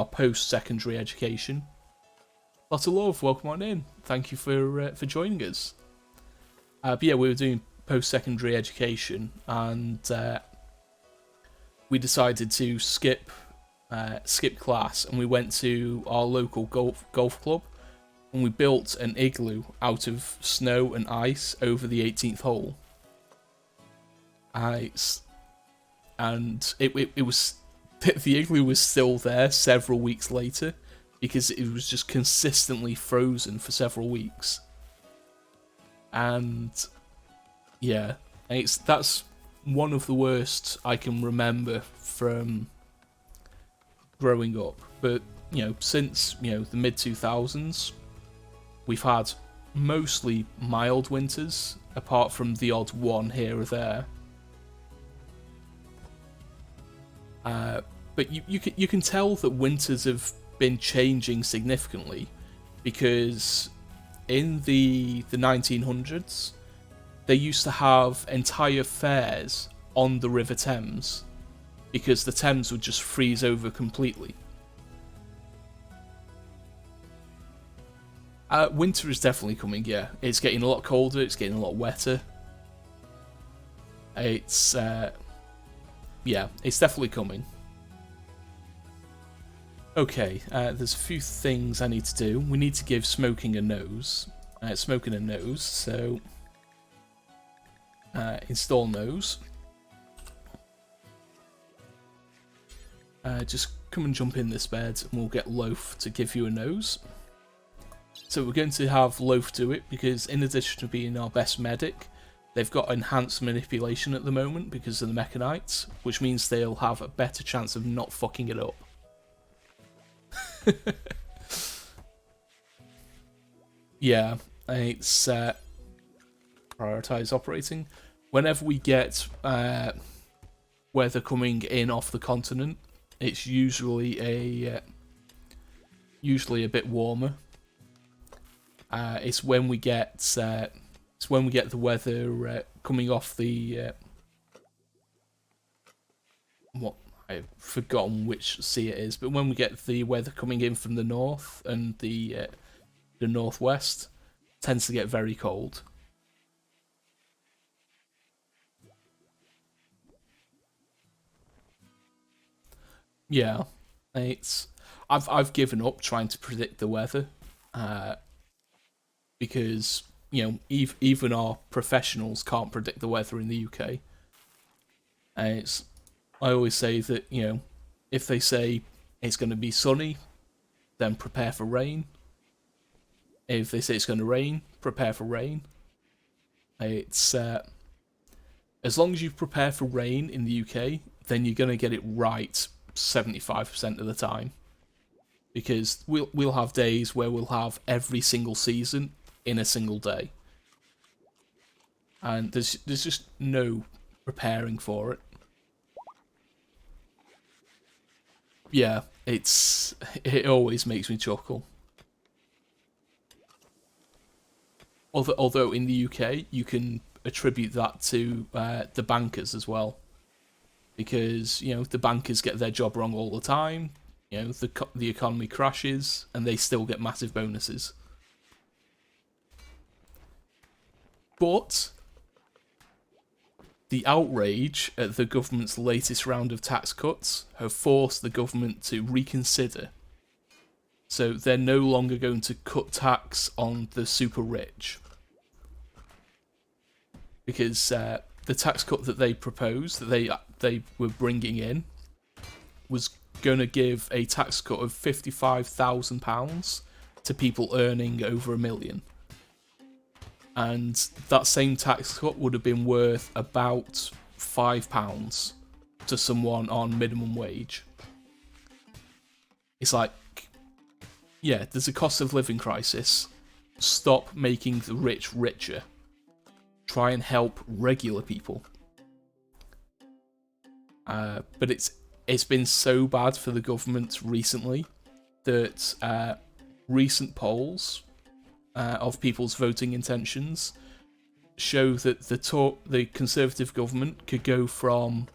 Speaker 1: post-secondary education. Lots of love, welcome on in. Thank you for joining us. But yeah, we were doing post-secondary education, and we decided to skip class, and we went to our local golf club, and we built an igloo out of snow and ice over the 18th hole. And it was, the igloo was still there several weeks later, because it was just consistently frozen for several weeks. And yeah, that's one of the worst I can remember from growing up. But since the mid 2000s, we've had mostly mild winters, apart from the odd one here or there. But you can tell that winters have been changing significantly, because in the 1900s they used to have entire fairs on the River Thames because the Thames would just freeze over completely. Winter is definitely coming, yeah. It's getting a lot colder, it's getting a lot wetter. It's, yeah, it's definitely coming. Okay, there's a few things I need to do. We need to give smoking a nose. So install nose. Just come and jump in this bed and we'll get Loaf to give you a nose. So we're going to have Loaf do it because in addition to being our best medic, they've got enhanced manipulation at the moment because of the Mechanites, which means they'll have a better chance of not fucking it up. Yeah, it's prioritize operating. Whenever we get weather coming in off the continent, it's usually a bit warmer. It's when we get the weather coming off the what, I've forgotten which sea it is, but when we get the weather coming in from the north and the northwest, it tends to get very cold. Yeah, I've given up trying to predict the weather. Because, you know, even our professionals can't predict the weather in the UK. And I always say that, you know, if they say it's going to be sunny, then prepare for rain. If they say it's going to rain, prepare for rain. It's as long as you prepare for rain in the UK, then you're going to get it right 75% of the time. Because we'll have days where we'll have every single season in a single day, and there's just no preparing for it. Yeah, it always makes me chuckle. Although in the UK you can attribute that to the bankers as well, because you know the bankers get their job wrong all the time. You know the economy crashes and they still get massive bonuses. But the outrage at the government's latest round of tax cuts have forced the government to reconsider. So they're no longer going to cut tax on the super rich. Because the tax cut that they proposed, that they were bringing in, was going to give a tax cut of £55,000 to people earning over £1 million. And that same tax cut would have been worth about £5 to someone on minimum wage. It's like, yeah, there's a cost of living crisis. Stop making the rich richer. Try and help regular people. But it's been so bad for the government recently that recent polls of people's voting intentions show that the Conservative government could go from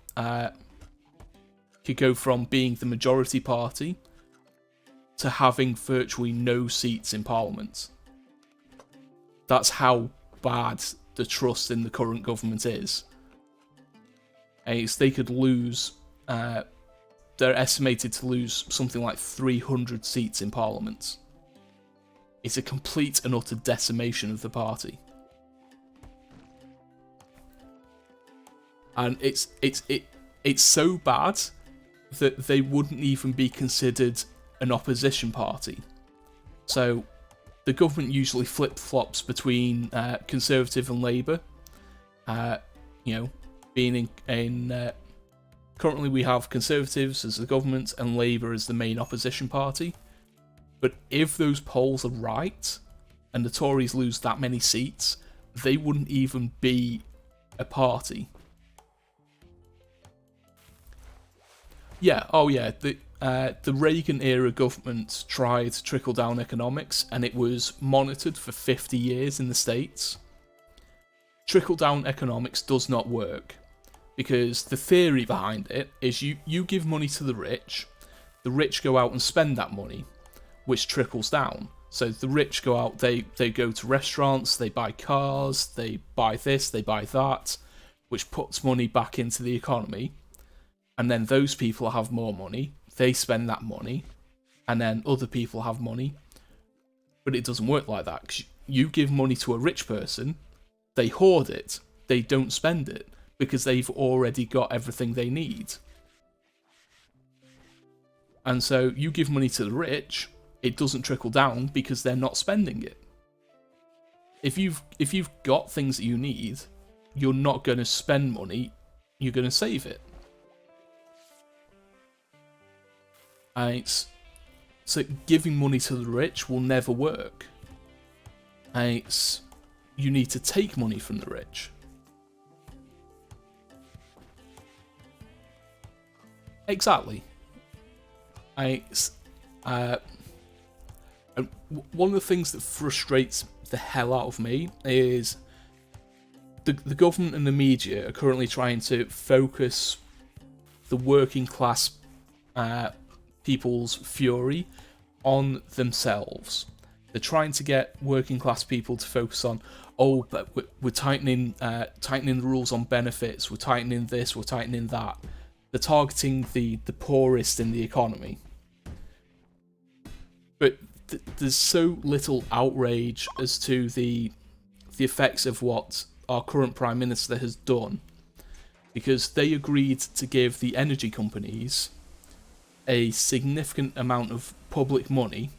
Speaker 1: being the majority party to having virtually no seats in Parliament. That's how bad the trust in the current government is. And they could lose. They're estimated to lose something like 300 seats in Parliament. It's a complete and utter decimation of the party. And it's so bad that they wouldn't even be considered an opposition party. So the government usually flip-flops between Conservative and Labour. You know, being in currently we have Conservatives as the government and Labour as the main opposition party. But if those polls are right, and the Tories lose that many seats, they wouldn't even be a party. Yeah, oh yeah, the Reagan era government tried trickle down economics, and it was monitored for 50 years in the States. Trickle down economics does not work, because the theory behind it is you give money to the rich go out and spend that money, which trickles down. So the rich go out, they go to restaurants, they buy cars, they buy this, they buy that, which puts money back into the economy. And then those people have more money, they spend that money, and then other people have money. But it doesn't work like that, because you give money to a rich person, they hoard it, they don't spend it, because they've already got everything they need. And so you give money to the rich, it doesn't trickle down because they're not spending it. If you've got things that you need, you're not going to spend money, you're going to save it. So giving money to the rich will never work. You need to take money from the rich. Exactly. One of the things that frustrates the hell out of me is the government and the media are currently trying to focus the working class people's fury on themselves. They're trying to get working class people to focus on, oh, but we're tightening the rules on benefits, we're tightening this, we're tightening that. They're targeting the poorest in the economy. But there's so little outrage as to the effects of what our current Prime Minister has done, because they agreed to give the energy companies a significant amount of public money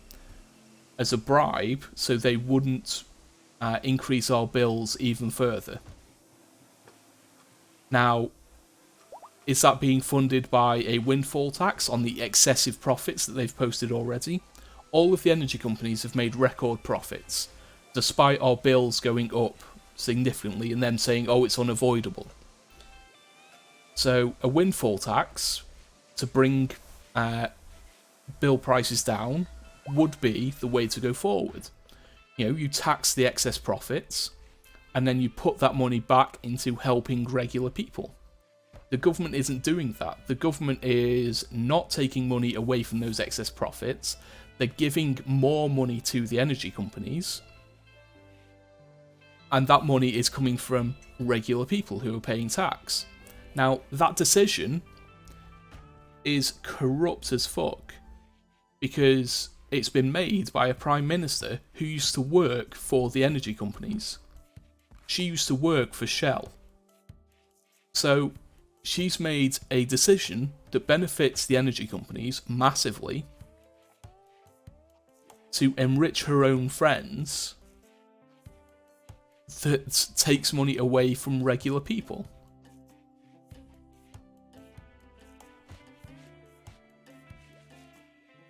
Speaker 1: as a bribe so they wouldn't increase our bills even further. Now, is that being funded by a windfall tax on the excessive profits that they've posted already? All of the energy companies have made record profits, despite our bills going up significantly and them saying, oh, it's unavoidable. So a windfall tax to bring bill prices down would be the way to go forward. You tax the excess profits, and then you put that money back into helping regular people. The government isn't doing that. The government is not taking money away from those excess profits. They're giving more money to the energy companies, and that money is coming from regular people who are paying tax. Now, that decision is corrupt as fuck, because it's been made by a Prime Minister who used to work for the energy companies. She used to work for Shell. So, she's made a decision that benefits the energy companies massively to enrich her own friends that takes money away from regular people.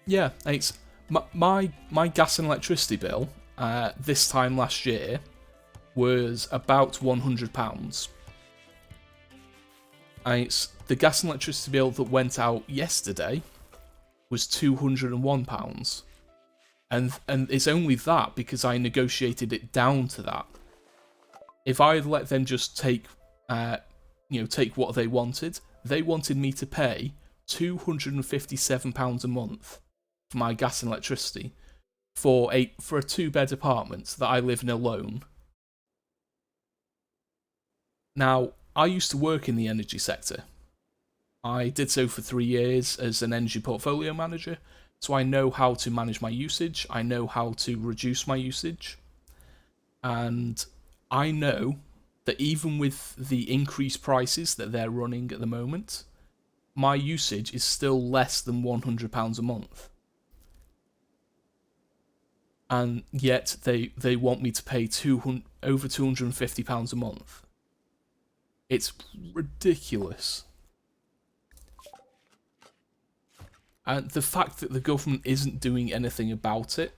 Speaker 1: Yeah, it's my gas and electricity bill this time last year was about £100. It's the gas and electricity bill that went out yesterday was £201. And it's only that because I negotiated it down to that. If I had let them just take what they wanted me to pay £257 a month for my gas and electricity for a 2-bed apartment that I live in alone. Now, I used to work in the energy sector. I did so for 3 years as an energy portfolio manager, so I know how to manage my usage, I know how to reduce my usage, and I know that even with the increased prices that they're running at the moment, my usage is still less than £100 a month. And yet they want me to pay over £250 a month. It's ridiculous. And the fact that the government isn't doing anything about it,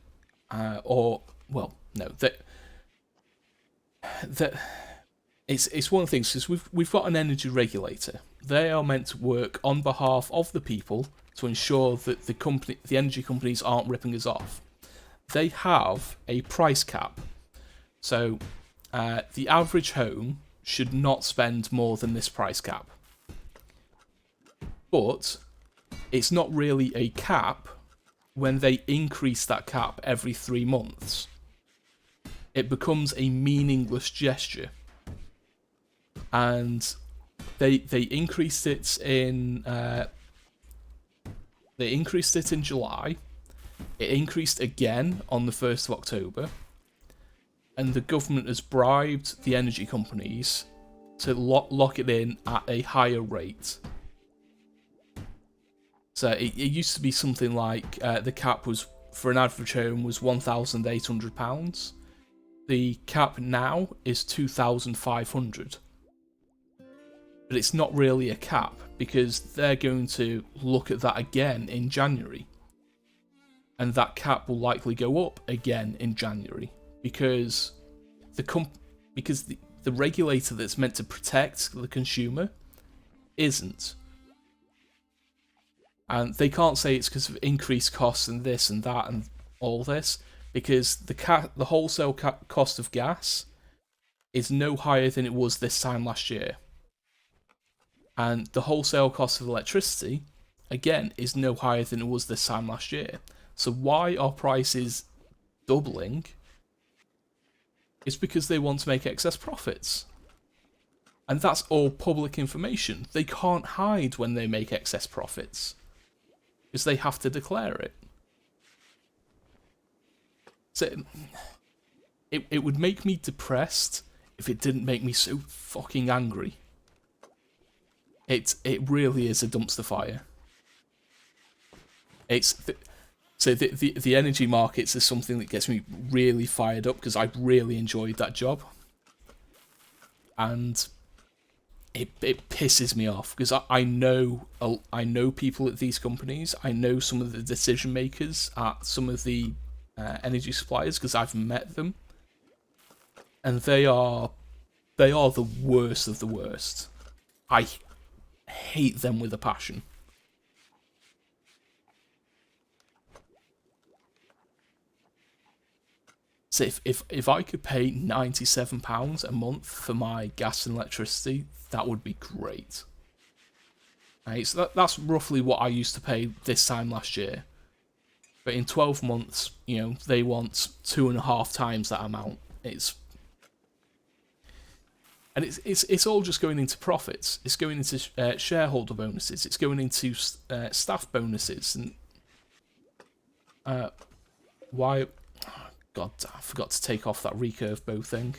Speaker 1: it's one of the things, because we've got an energy regulator. They are meant to work on behalf of the people to ensure that the energy companies aren't ripping us off. They have a price cap. So the average home should not spend more than this price cap. But it's not really a cap when they increase that cap every 3 months. It becomes a meaningless gesture. And they increased it in July. It increased again on the 1st of October. And the government has bribed the energy companies to lock it in at a higher rate. So it used to be something like the cap was, for an average home, was £1,800. The cap now is £2,500. But it's not really a cap, because they're going to look at that again in January. And that cap will likely go up again in January, because the regulator that's meant to protect the consumer isn't. And they can't say it's because of increased costs and this and that and all this, because the wholesale cost of gas is no higher than it was this time last year. And the wholesale cost of electricity, again, is no higher than it was this time last year. So why are prices doubling? It's because they want to make excess profits. And that's all public information. They can't hide when they make excess profits, because they have to declare it. So it would make me depressed if it didn't make me so fucking angry. It really is a dumpster fire. So the energy markets is something that gets me really fired up, because I really enjoyed that job. And it pisses me off, because I know people at these companies. I know some of the decision makers at some of the energy suppliers, because I've met them, and they are the worst of the worst. I hate them with a passion. So if I could pay £97 a month for my gas and electricity, that would be great. Right, so that's roughly what I used to pay this time last year. But in 12 months, they want 2.5 times that amount. It's all just going into profits. It's going into shareholder bonuses. It's going into staff bonuses. And why? God, I forgot to take off that recurve bow thing.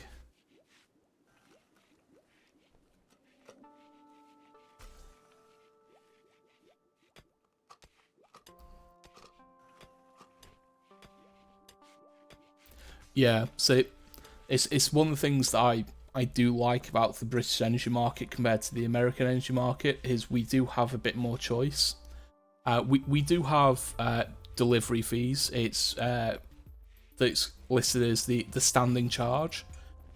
Speaker 1: Yeah, so it's one of the things that I do like about the British energy market compared to the American energy market, is we do have a bit more choice. We do have delivery fees. It's listed as the standing charge,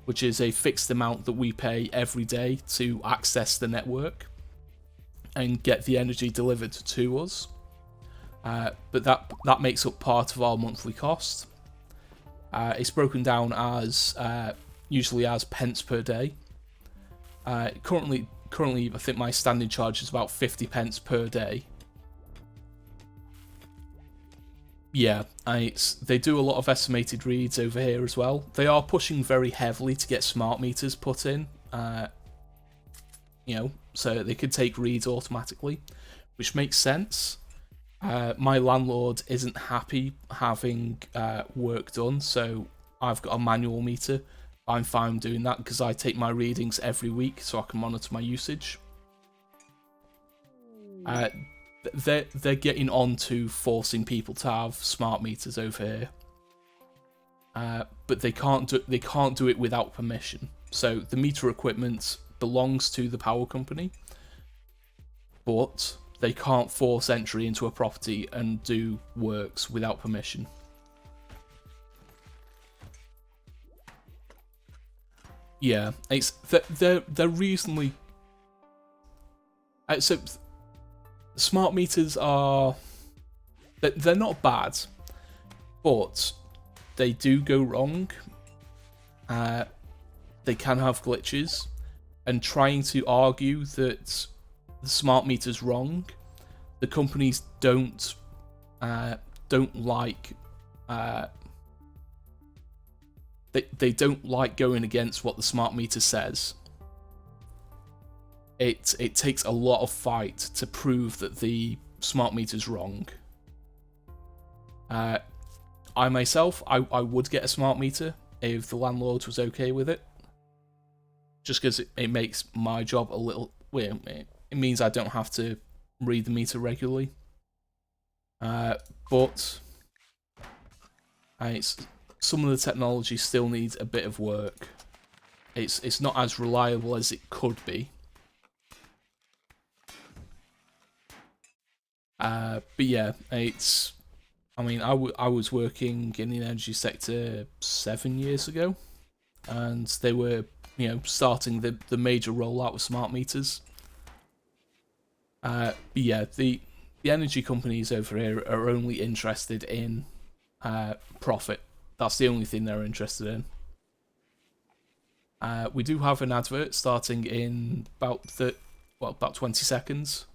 Speaker 1: which is a fixed amount that we pay every day to access the network and get the energy delivered to us. But that makes up part of our monthly cost. It's broken down as usually as pence per day. Currently, I think my standing charge is about 50 pence per day. Yeah, they do a lot of estimated reads over here as well. They are pushing very heavily to get smart meters put in, so they could take reads automatically, which makes sense. My landlord isn't happy having work done, so I've got a manual meter. I'm fine doing that because I take my readings every week so I can monitor my usage. They're getting on to forcing people to have smart meters over here, but they can't do it without permission. So the meter equipment belongs to the power company, but they can't force entry into a property and do works without permission. Yeah, it's they're reasonably. So smart meters are they're not bad, but they do go wrong. They can have glitches, and trying to argue that the smart meter's wrong, the companies don't like. They don't like going against what the smart meter says. It takes a lot of fight to prove that the smart meter's wrong. I myself, I would get a smart meter if the landlord was okay with it. Just because it makes my job a little weird. It means I don't have to read the meter regularly. But some of the technology still needs a bit of work. It's not as reliable as it could be. But yeah, I mean, I was working in the energy sector 7 years ago, and they were, starting the major rollout of smart meters. But yeah, the energy companies over here are only interested in profit. That's the only thing they're interested in. We do have an advert starting in about 20 seconds.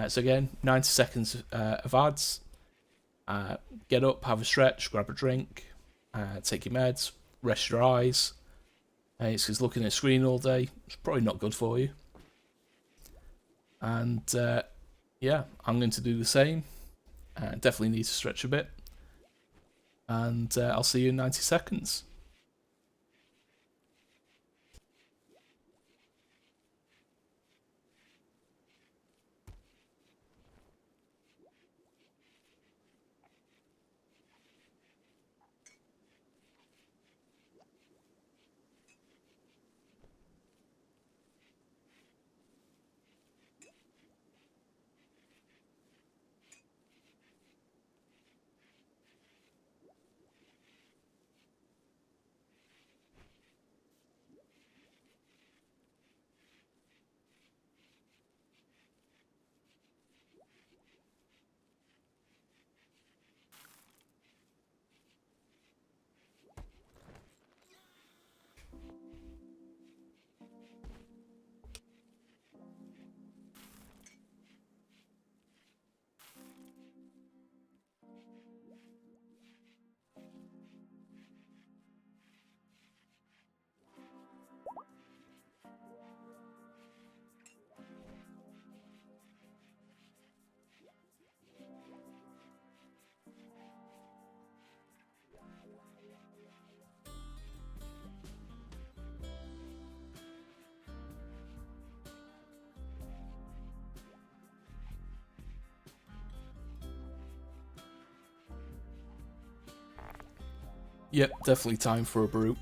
Speaker 1: So again, 90 seconds of ads. Get up, have a stretch, grab a drink, take your meds, rest your eyes. It's because looking at a screen all day is probably not good for you. And yeah, I'm going to do the same. Definitely need to stretch a bit. And I'll see you in 90 seconds. Yep, definitely time for a brew.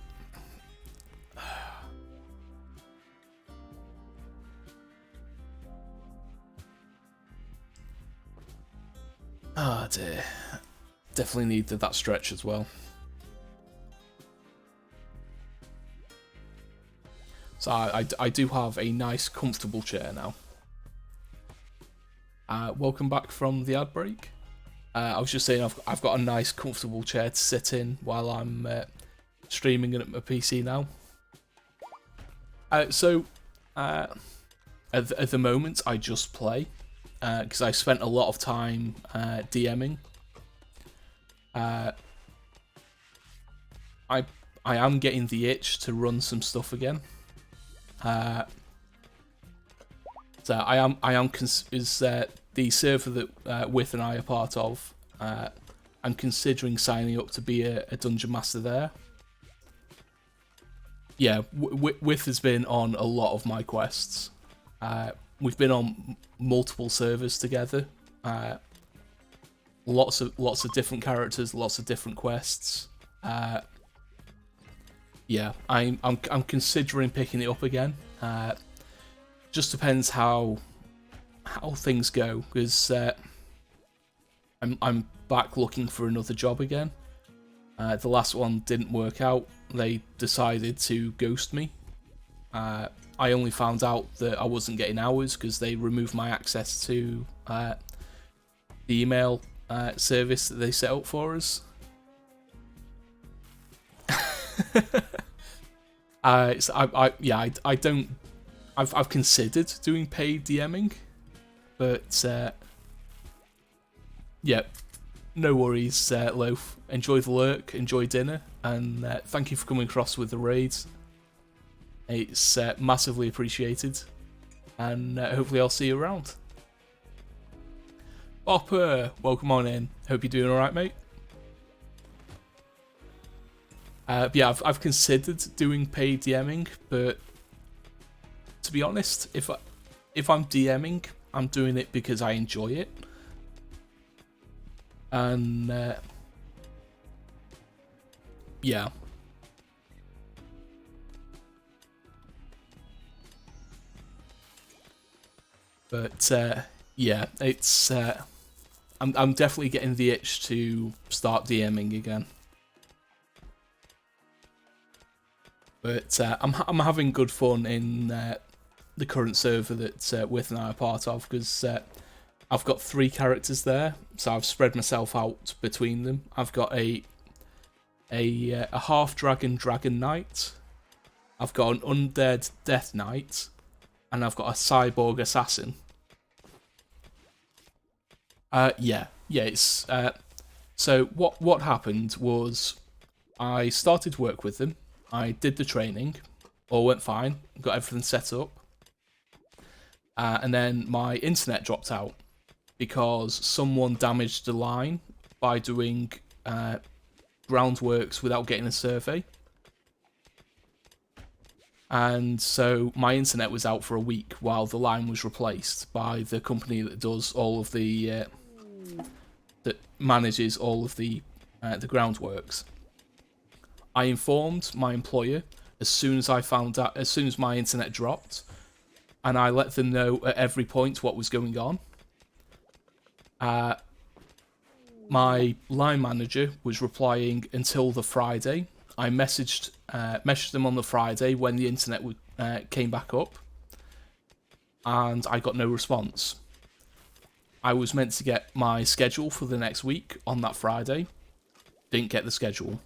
Speaker 1: Ah dear. Definitely needed that stretch as well. So I do have a nice comfortable chair now. Welcome back from the ad break. I was just saying I've got a nice comfortable chair to sit in while I'm streaming at my PC now. So at the moment I just play because I spent a lot of time DMing. I am getting the itch to run some stuff again. So I am the server that With and I are part of. I'm considering signing up to be a dungeon master there. Yeah, With has been on a lot of my quests. We've been on multiple servers together. Lots of different characters, lots of different quests. Yeah, I'm considering picking it up again. Just depends how things go, because I'm back looking for another job again. The last one didn't work out. They decided to ghost me. I only found out that I wasn't getting hours because they removed my access to the email service that they set up for us. I don't. I've considered doing paid DMing, but yeah, no worries, Loaf. Enjoy the lurk, enjoy dinner, and thank you for coming across with the raids. It's massively appreciated, and hopefully I'll see you around. Bopper, welcome on in. Hope you're doing all right, mate. Yeah, I've considered doing paid DMing, but to be honest, if I'm DMing, I'm doing it because I enjoy it, and yeah. But yeah, it's I'm definitely getting the itch to start DMing again. But I'm having good fun in the current server that With and I are part of, because I've got 3 characters there, so I've spread myself out between them. I've got a half dragon Knight, I've got an undead Death Knight, and I've got a cyborg assassin. Yeah, it's so what happened was I started work with them. I did the training, all went fine, got everything set up, and then my internet dropped out because someone damaged the line by doing groundworks without getting a survey. And so my internet was out for a week while the line was replaced by the company that does all of the that manages all of the groundworks. I informed my employer as soon as I found out, as soon as my internet dropped, and I let them know at every point what was going on. My line manager was replying until the Friday. I messaged them on the Friday when the internet came back up, and I got no response. I was meant to get my schedule for the next week on that Friday, didn't get the schedule.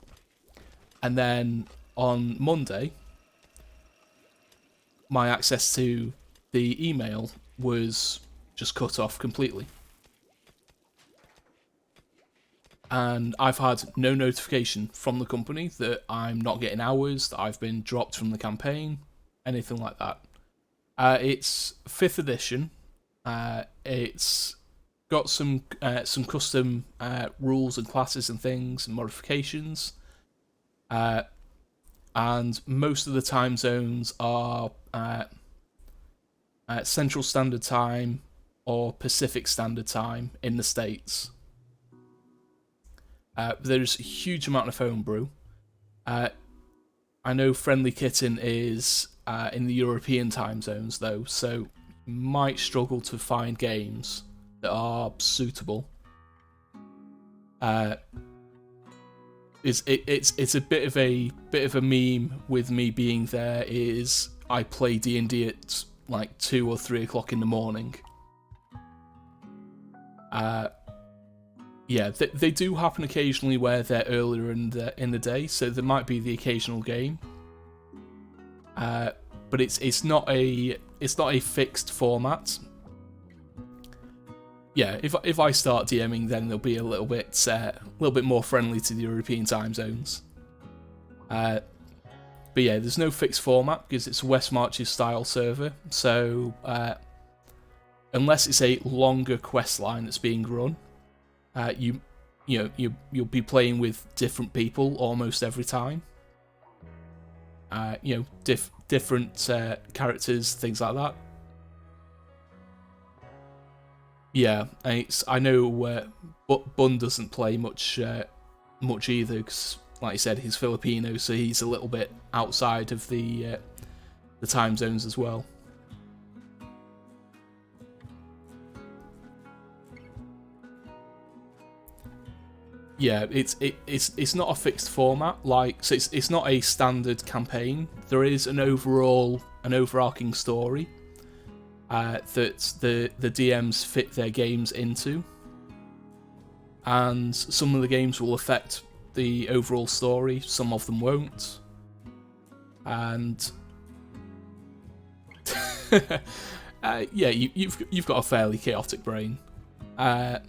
Speaker 1: And then on Monday, my access to the email was just cut off completely. And I've had no notification from the company that I'm not getting hours, that I've been dropped from the campaign, anything like that. It's 5th edition. It's got some custom rules and classes and things and modifications. And most of the time zones are Central Standard Time or Pacific Standard Time in the States. There's a huge amount of homebrew. I know Friendly Kitten is in the European time zones though, so you might struggle to find games that are suitable. It's a bit of a meme with me being there. Is I play D&D at like 2 or 3 o'clock in the morning. Yeah, they do happen occasionally where they're earlier in the day, so there might be the occasional game. But it's not a fixed format. Yeah, if I start DMing, then they'll be a little bit more friendly to the European time zones. But yeah, there's no fixed format because it's West Marches style server. So unless it's a longer quest line that's being run, you'll be playing with different people almost every time. Different characters, things like that. Yeah, I know Bun doesn't play much either, because, like I said, he's Filipino, so he's a little bit outside of the time zones as well. Yeah, it's not a fixed format. Like, so it's not a standard campaign. There is an overarching story that the DMs fit their games into, and some of the games will affect the overall story. Some of them won't, and yeah, you've got a fairly chaotic brain, but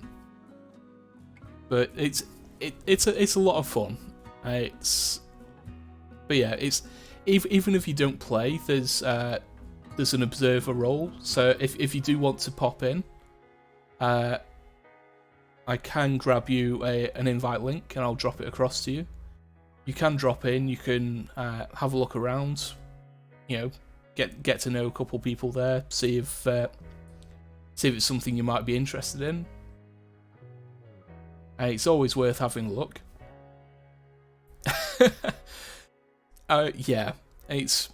Speaker 1: it's a lot of fun. But yeah, it's even if you don't play, there's an observer role. So if you do want to pop in, I can grab you an invite link and I'll drop it across to you. You can drop in. You can have a look around. You know, get to know a couple people there. See if it's something you might be interested in. It's always worth having a look. Yeah, it's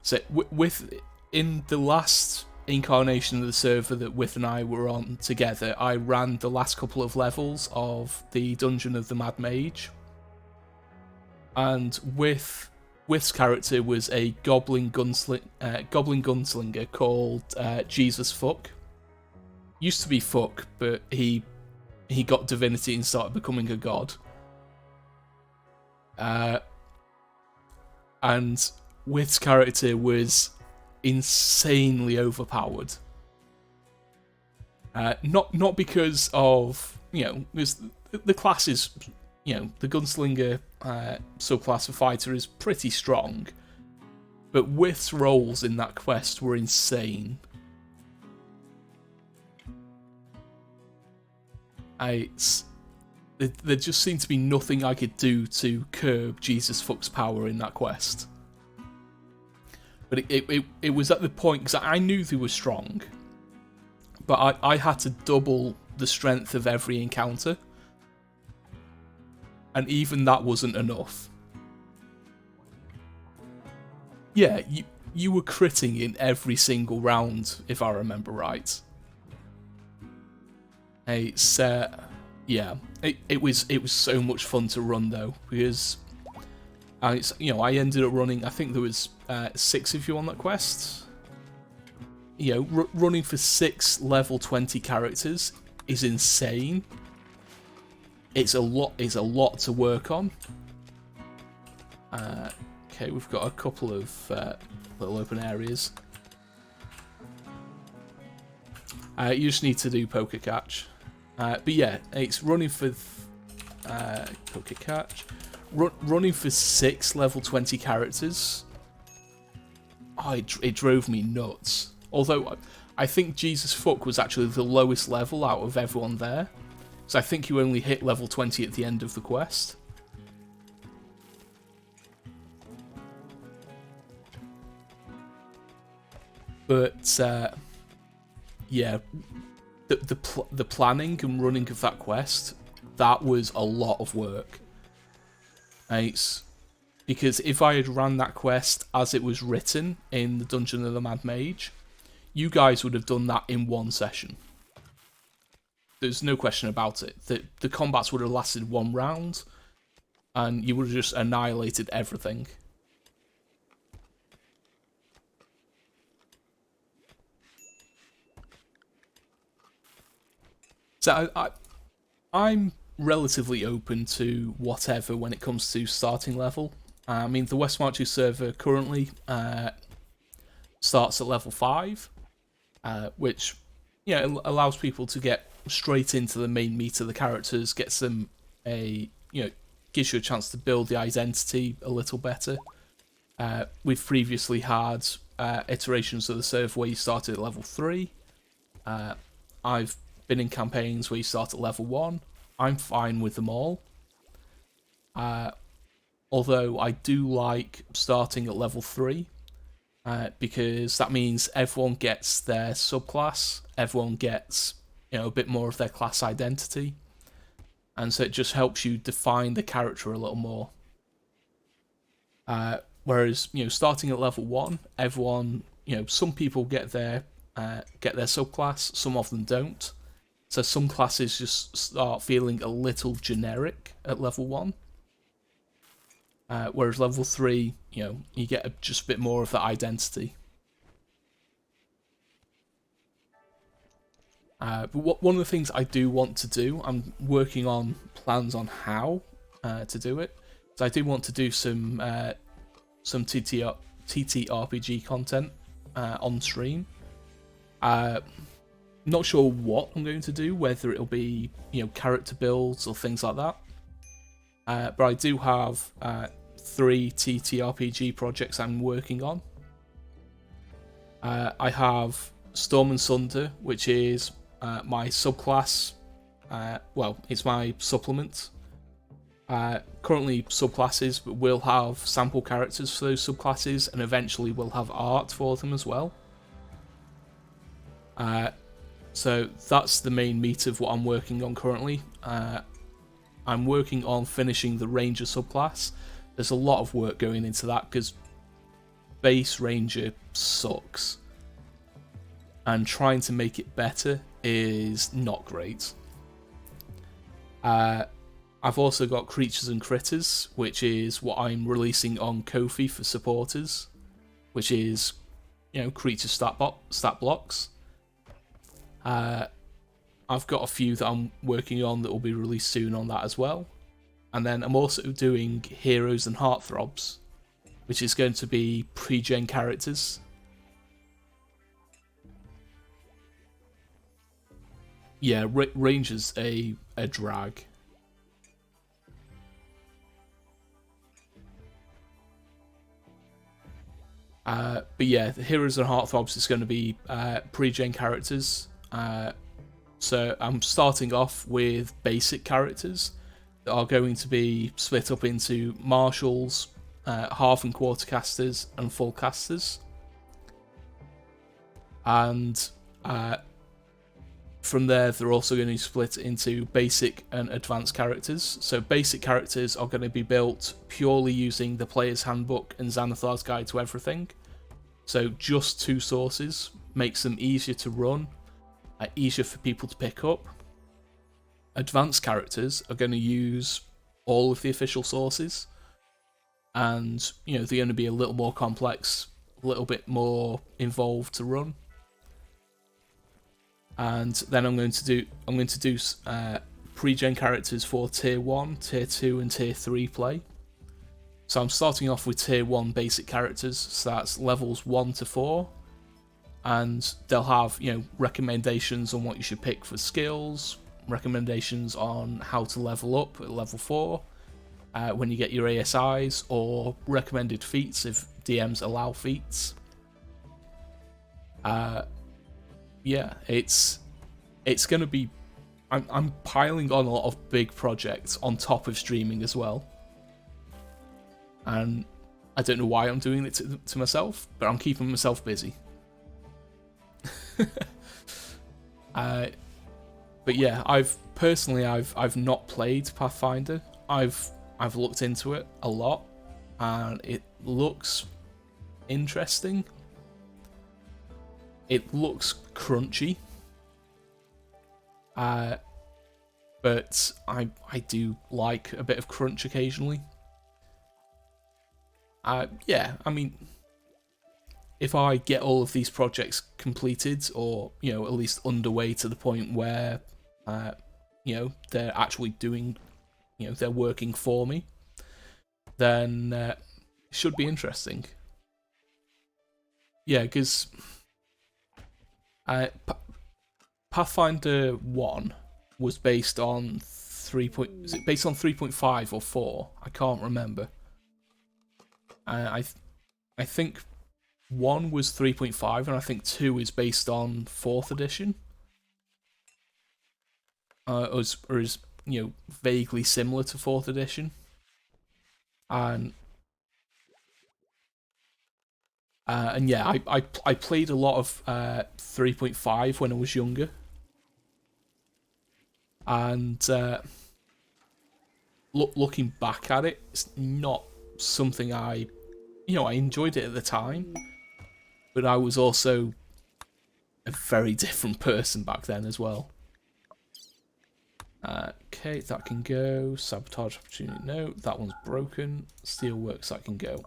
Speaker 1: so with in the last incarnation of the server that With and I were on together, I ran the last couple of levels of the Dungeon of the Mad Mage, and With's character was a goblin gunslinger called Jesus Fuck. Used to be Fuck, but he got divinity and started becoming a god. And With's character was insanely overpowered. Not because of, because the class is, the gunslinger subclass of fighter is pretty strong, but With's rolls in that quest were insane. There just seemed to be nothing I could do to curb Jesus Fuck's power in that quest. But it was at the point, because I knew they were strong, but I had to double the strength of every encounter. And even that wasn't enough. Yeah, you were critting in every single round, if I remember right. It's yeah, it was so much fun to run though, because I ended up running. I think there was 6 of you on that quest. Running for 6 level 20 characters is insane. It's a lot to work on. Okay, we've got a couple of little open areas. You just need to do poker catch. But yeah, it's running for poker catch. Running for 6 level 20 characters. It drove me nuts. Although I think Jesus Fuck was actually the lowest level out of everyone there. So I think you only hit level 20 at the end of the quest. But yeah, the planning and running of that quest, that was a lot of work. It's because if I had ran that quest as it was written in the Dungeon of the Mad Mage, you guys would have done that in one session. There's no question about it. The combats would have lasted 1 round, and you would have just annihilated everything. So I'm relatively open to whatever when it comes to starting level. I mean, the West Marches server currently starts at level 5, which allows people to get straight into the main meat of the characters, gets them gives you a chance to build the identity a little better. We've previously had iterations of the server where you started at level 3. I've been in campaigns where you start at level 1. I'm fine with them all. Although I do like starting at level 3, because that means everyone gets their subclass, everyone gets a bit more of their class identity, and so it just helps you define the character a little more. Whereas starting at level 1, everyone some people get their subclass, some of them don't. So some classes just start feeling a little generic at level 1. Whereas level 3, you get just a bit more of that identity. But one of the things I do want to do, I'm working on plans on how to do it. So I do want to do some TTRPG content on stream. Not sure what I'm going to do, whether it'll be character builds or things like that. But I do have 3 TTRPG projects I'm working on. I have Storm and Sunder, which is my subclass. Well, it's my supplement. Currently subclasses, but we'll have sample characters for those subclasses, and eventually we'll have art for them as well. So that's the main meat of what I'm working on currently. I'm working on finishing the Ranger subclass. There's a lot of work going into that because base Ranger sucks. And trying to make it better is not great. I've also got Creatures and Critters, which is what I'm releasing on Ko-fi for supporters, which is, creature stat blocks. I've got a few that I'm working on that will be released soon on that as well. And then I'm also doing Heroes and Heartthrobs, which is going to be pre-gen characters. Yeah, Ranger's a drag. But yeah, the Heroes and Heartthrobs is going to be pre-gen characters. So I'm starting off with basic characters that are going to be split up into marshals, half and quarter casters, and full casters. And from there, they're also going to be split into basic and advanced characters. So basic characters are going to be built purely using the Player's Handbook and Xanathar's Guide to Everything. So just 2 sources makes them easier to run, easier for people to pick up. Advanced characters are going to use all of the official sources, and they're going to be a little more complex, a little bit more involved to run. And then I'm going to do pre-gen characters for tier 1, tier 2, and tier 3 play. So I'm starting off with tier 1 basic characters, so that's levels 1 to 4. And they'll have, recommendations on what you should pick for skills, recommendations on how to level up at level 4, when you get your ASIs, or recommended feats if DMs allow feats. Yeah, it's going to be... I'm piling on a lot of big projects on top of streaming as well. And I don't know why I'm doing it to myself, but I'm keeping myself busy. But yeah, I've not played Pathfinder. I've looked into it a lot, and it looks interesting. It looks crunchy, but I do like a bit of crunch occasionally. Yeah, I mean, if I get all of these projects completed, or at least underway to the point where they're actually doing, they're working for me, then it should be interesting. Yeah, because Pathfinder 1 was based on 3.5 or 4? I can't remember. I think 1 was 3.5, and I think 2 is based on 4th edition. Or is vaguely similar to 4th edition. And yeah, I played a lot of 3.5 when I was younger. And looking back at it, it's not something I enjoyed it at the time, but I was also a very different person back then as well. Okay, that can go. Sabotage opportunity, no. That one's broken. Steelworks, that can go.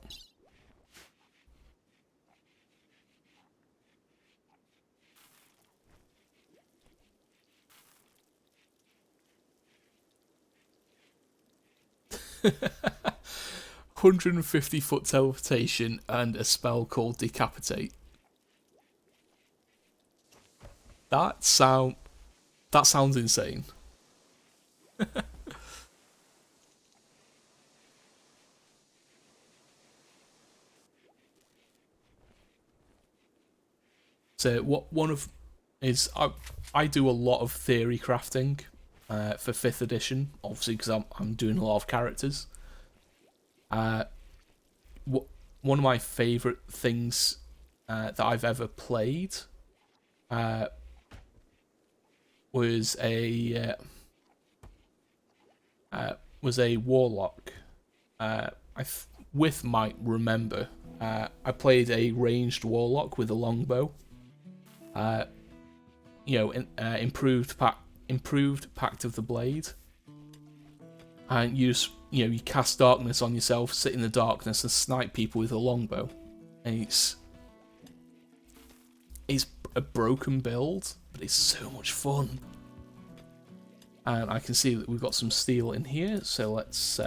Speaker 1: $150 teleportation and a spell called Decapitate. That sounds insane. So what one of is I do a lot of theory crafting for 5th edition, obviously because I'm doing a lot of characters. One of my favourite things that I've ever played was a warlock. With might remember, I played a ranged warlock with a longbow. Improved Pact of the Blade, and you cast darkness on yourself, sit in the darkness, and snipe people with a longbow. And it's a broken build, but it's so much fun. And I can see that we've got some steel in here, so let's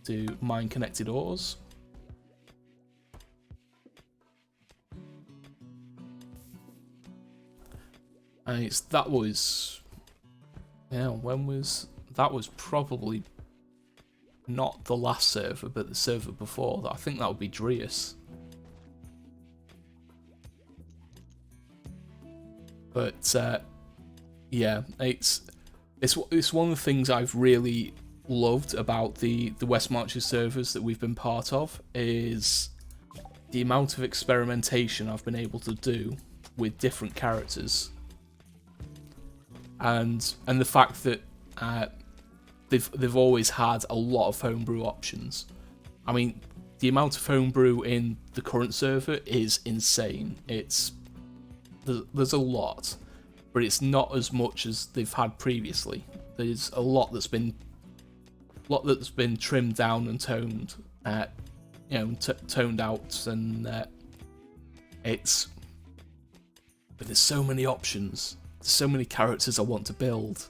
Speaker 1: do mine connected ores. And that was probably not the last server, but the server before that. I think that would be Drius. But yeah, it's one of the things I've really loved about the West Marches servers that we've been part of, is the amount of experimentation I've been able to do with different characters. And the fact that they've always had a lot of homebrew options. I mean, the amount of homebrew in the current server is insane. There's a lot, but it's not as much as they've had previously. There's a lot that's been trimmed down and toned, toned out, and but there's so many options. So many characters I want to build.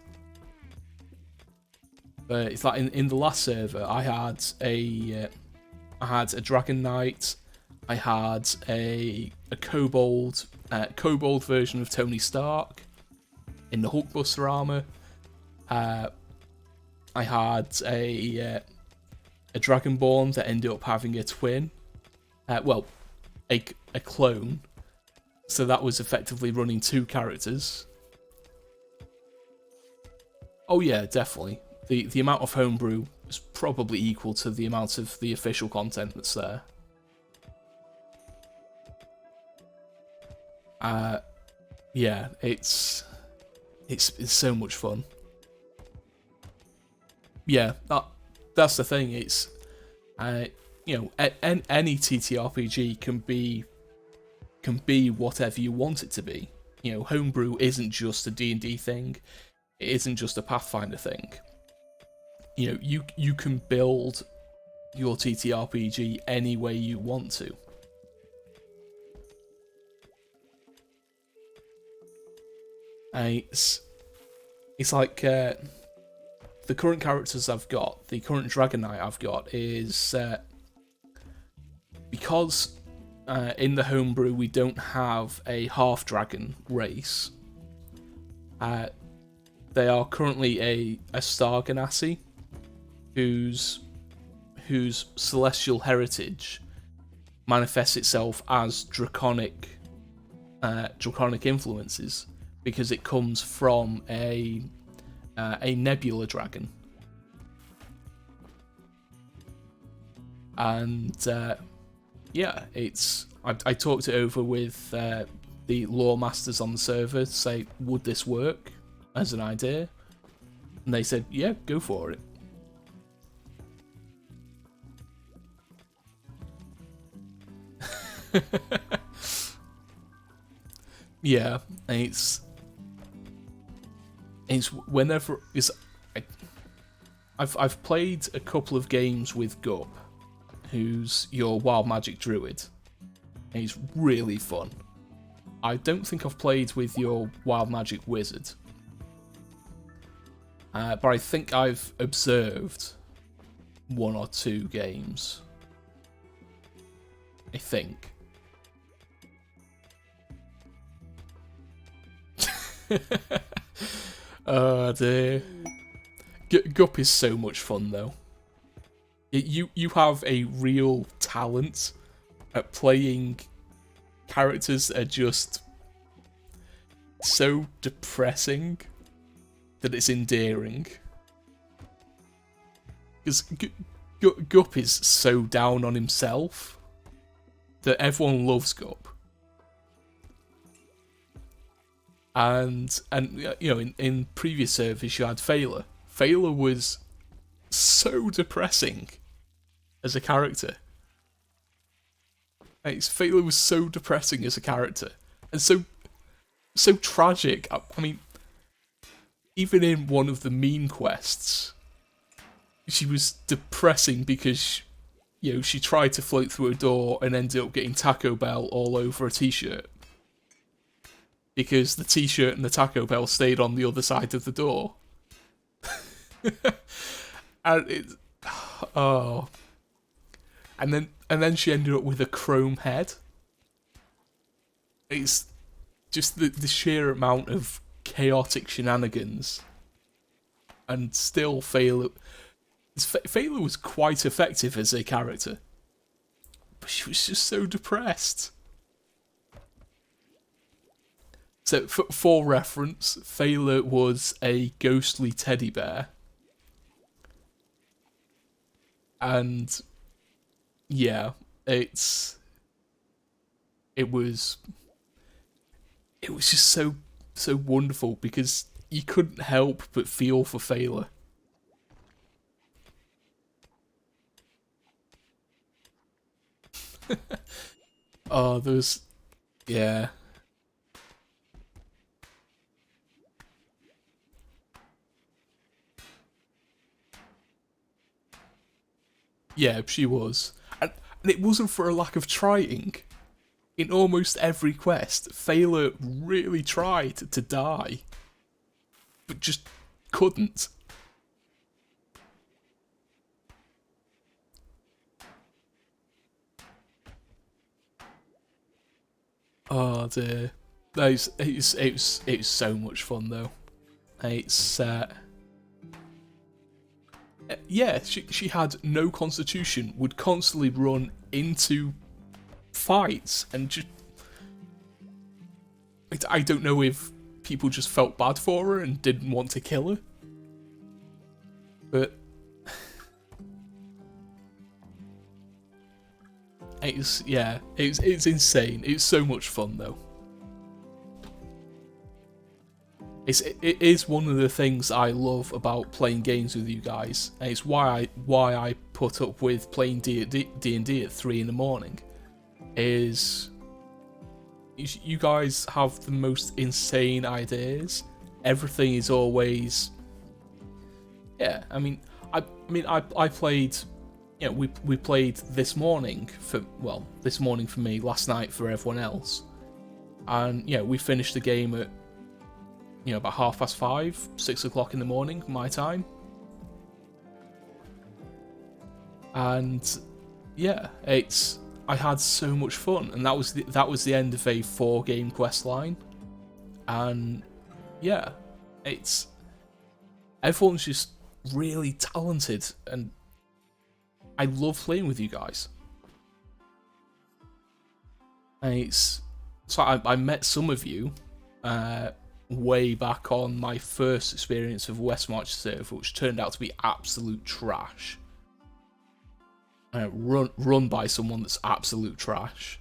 Speaker 1: But it's like in the last server, I had a Dragon Knight, I had a Kobold version of Tony Stark in the Hulkbuster armor. I had a Dragonborn that ended up having a twin, a clone. So that was effectively running 2 characters. Oh yeah, definitely. The amount of homebrew is probably equal to the amount of the official content that's there. Yeah, it's so much fun. Yeah, that's the thing. It's any TTRPG can be whatever you want it to be. Homebrew isn't just a D&D thing. It isn't just a Pathfinder thing. You can build your TTRPG any way you want to. It's like the current characters I've got, the current Dragon Knight I've got is because in the homebrew we don't have a half dragon race. They are currently a Star Ganassi, whose celestial heritage manifests itself as draconic influences, because it comes from a nebula dragon. And yeah, I talked it over with the lore masters on the server to say, would this work as an idea? And they said, yeah, go for it. Yeah, it's I've played a couple of games with Gup, who's your wild magic druid. And he's really fun. I don't think I've played with your wild magic wizard, but I think I've observed 1 or 2 games. I think. Oh dear. Gup is so much fun though. You have a real talent at playing characters that are just so depressing that it's endearing. Because Gup is so down on himself that everyone loves Gup. And you know, in previous servers you had Failer. Failer was so depressing as a character. Failer was so depressing as a character, and so tragic. I mean, even in one of the mean quests, she was depressing because, you know, she tried to float through a door and ended up getting Taco Bell all over a t-shirt. Because the t-shirt and the Taco Bell stayed on the other side of the door. And it... Oh. And then she ended up with a chrome head. It's just the sheer amount of chaotic shenanigans. And still Failer was quite effective as a character. But she was just so depressed. So, for reference, Failer was a ghostly teddy bear. And, yeah, it was just so wonderful because you couldn't help but feel for Failer. Oh, there's... Yeah. Yeah, she was. And it wasn't for a lack of trying. In almost every quest, Failer really tried to die. But just couldn't. Oh dear. It was so much fun though. It's yeah, she had no constitution, would constantly run into fights, and just... I don't know if people just felt bad for her and didn't want to kill her. But... it's insane. It's so much fun though. It is one of the things I love about playing games with you guys, and it's why I put up with playing D&D at 3 in the morning. Is you guys have the most insane ideas. Everything is always, yeah. I mean, I played. You know, we played this morning for me, last night for everyone else, and yeah, we finished the game at, you know, about 5:30, 6 o'clock in the morning, my time. And yeah, I had so much fun, and that was the end of a 4-game quest line. And yeah, everyone's just really talented, and I love playing with you guys. And so I met some of you way back on my first experience of Westmarch server, which turned out to be absolute trash. Run by someone that's absolute trash.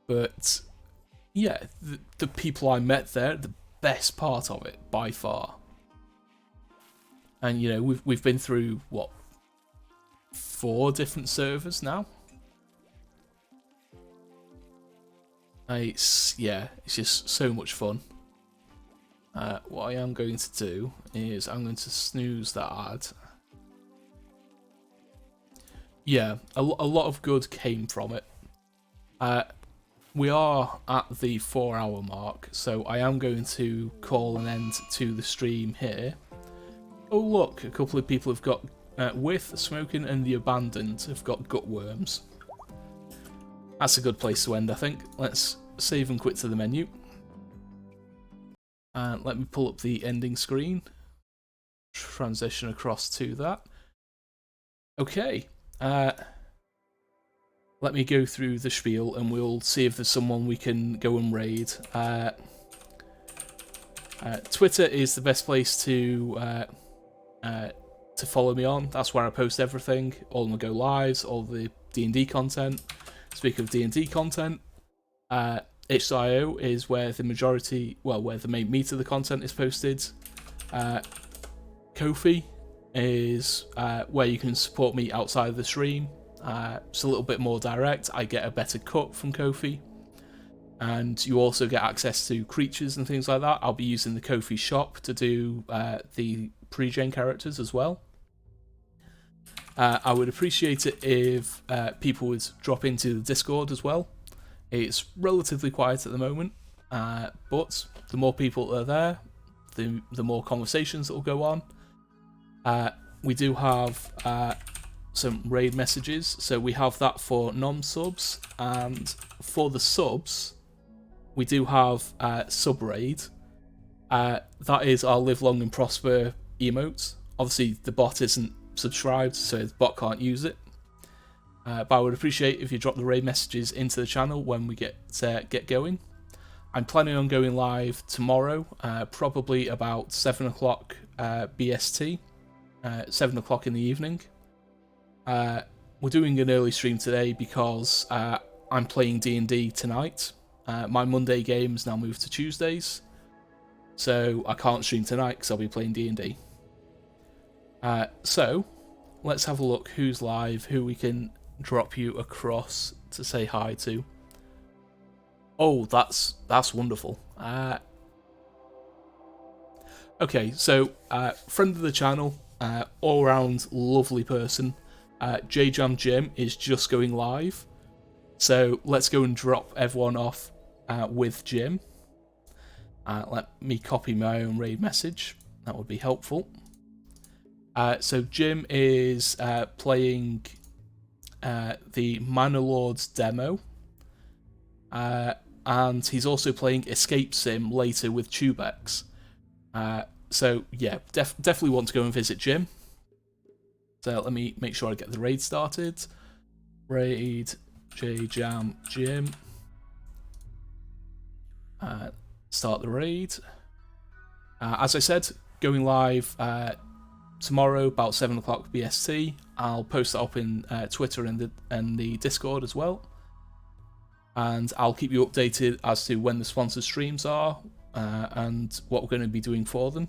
Speaker 1: But yeah, the people I met there, the best part of it by far. And you know, we've been through what, 4 different servers now. It's just so much fun. what I am going to do is I'm going to snooze that ad. Yeah, a lot of good came from it. We are at the 4-hour mark, so I am going to call an end to the stream here. Oh look, a couple of people have got With, Smoking and The Abandoned have got Gutworms. That's a good place to end, I think. Let's save and quit to the menu. And let me pull up the ending screen. Transition across to that. Okay. Let me go through the spiel and we'll see if there's someone we can go and raid. Twitter is the best place to follow me on. That's where I post everything, all my go lives, all the D&D content. Speaking of D&D content, itch.io is where the majority, well, where the main meat of the content is posted. Ko-fi is where you can support me outside of the stream. It's a little bit more direct. I get a better cut from Ko-fi. And you also get access to creatures and things like that. I'll be using the Ko-fi shop to do the pre-gen characters as well. I would appreciate it if people would drop into the Discord as well. It's relatively quiet at the moment, but the more people that are there, the more conversations that will go on. We do have some raid messages, so we have that for non-subs, and for the subs, we do have sub raid. That is our live long and prosper emotes. Obviously, the bot isn't subscribed, so the bot can't use it. But I would appreciate if you drop the raid messages into the channel when we get going. I'm planning on going live tomorrow, probably about 7 o'clock BST, 7 o'clock in the evening. We're doing an early stream today because I'm playing D&D tonight. My Monday game's now moved to Tuesdays, so I can't stream tonight because I'll be playing D&D. So, let's have a look who's live, who we can drop you across to say hi to. Oh, that's wonderful. Okay, so friend of the channel, all-round lovely person. JJam Jim is just going live, so let's go and drop everyone off with Jim. Let me copy my own raid message. That would be helpful. So Jim is playing the Manor Lords demo, and he's also playing Escape Sim later with Tubex. So yeah, definitely want to go and visit Jim. So let me make sure I get the raid started. Raid JJam Jim. Start the raid. As I said, going live tomorrow about 7 o'clock BST. I'll post that up in Twitter and the Discord as well. And I'll keep you updated as to when the sponsored streams are and what we're going to be doing for them.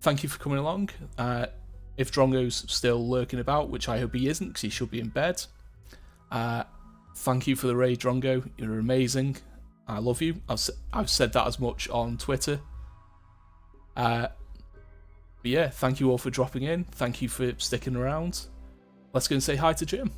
Speaker 1: Thank you for coming along. If Drongo's still lurking about, which I hope he isn't because he should be in bed. Thank you for the raid, Drongo. You're amazing. I love you. I've said that as much on Twitter. But yeah, thank you all for dropping in. Thank you for sticking around. Let's go and say hi to Jim.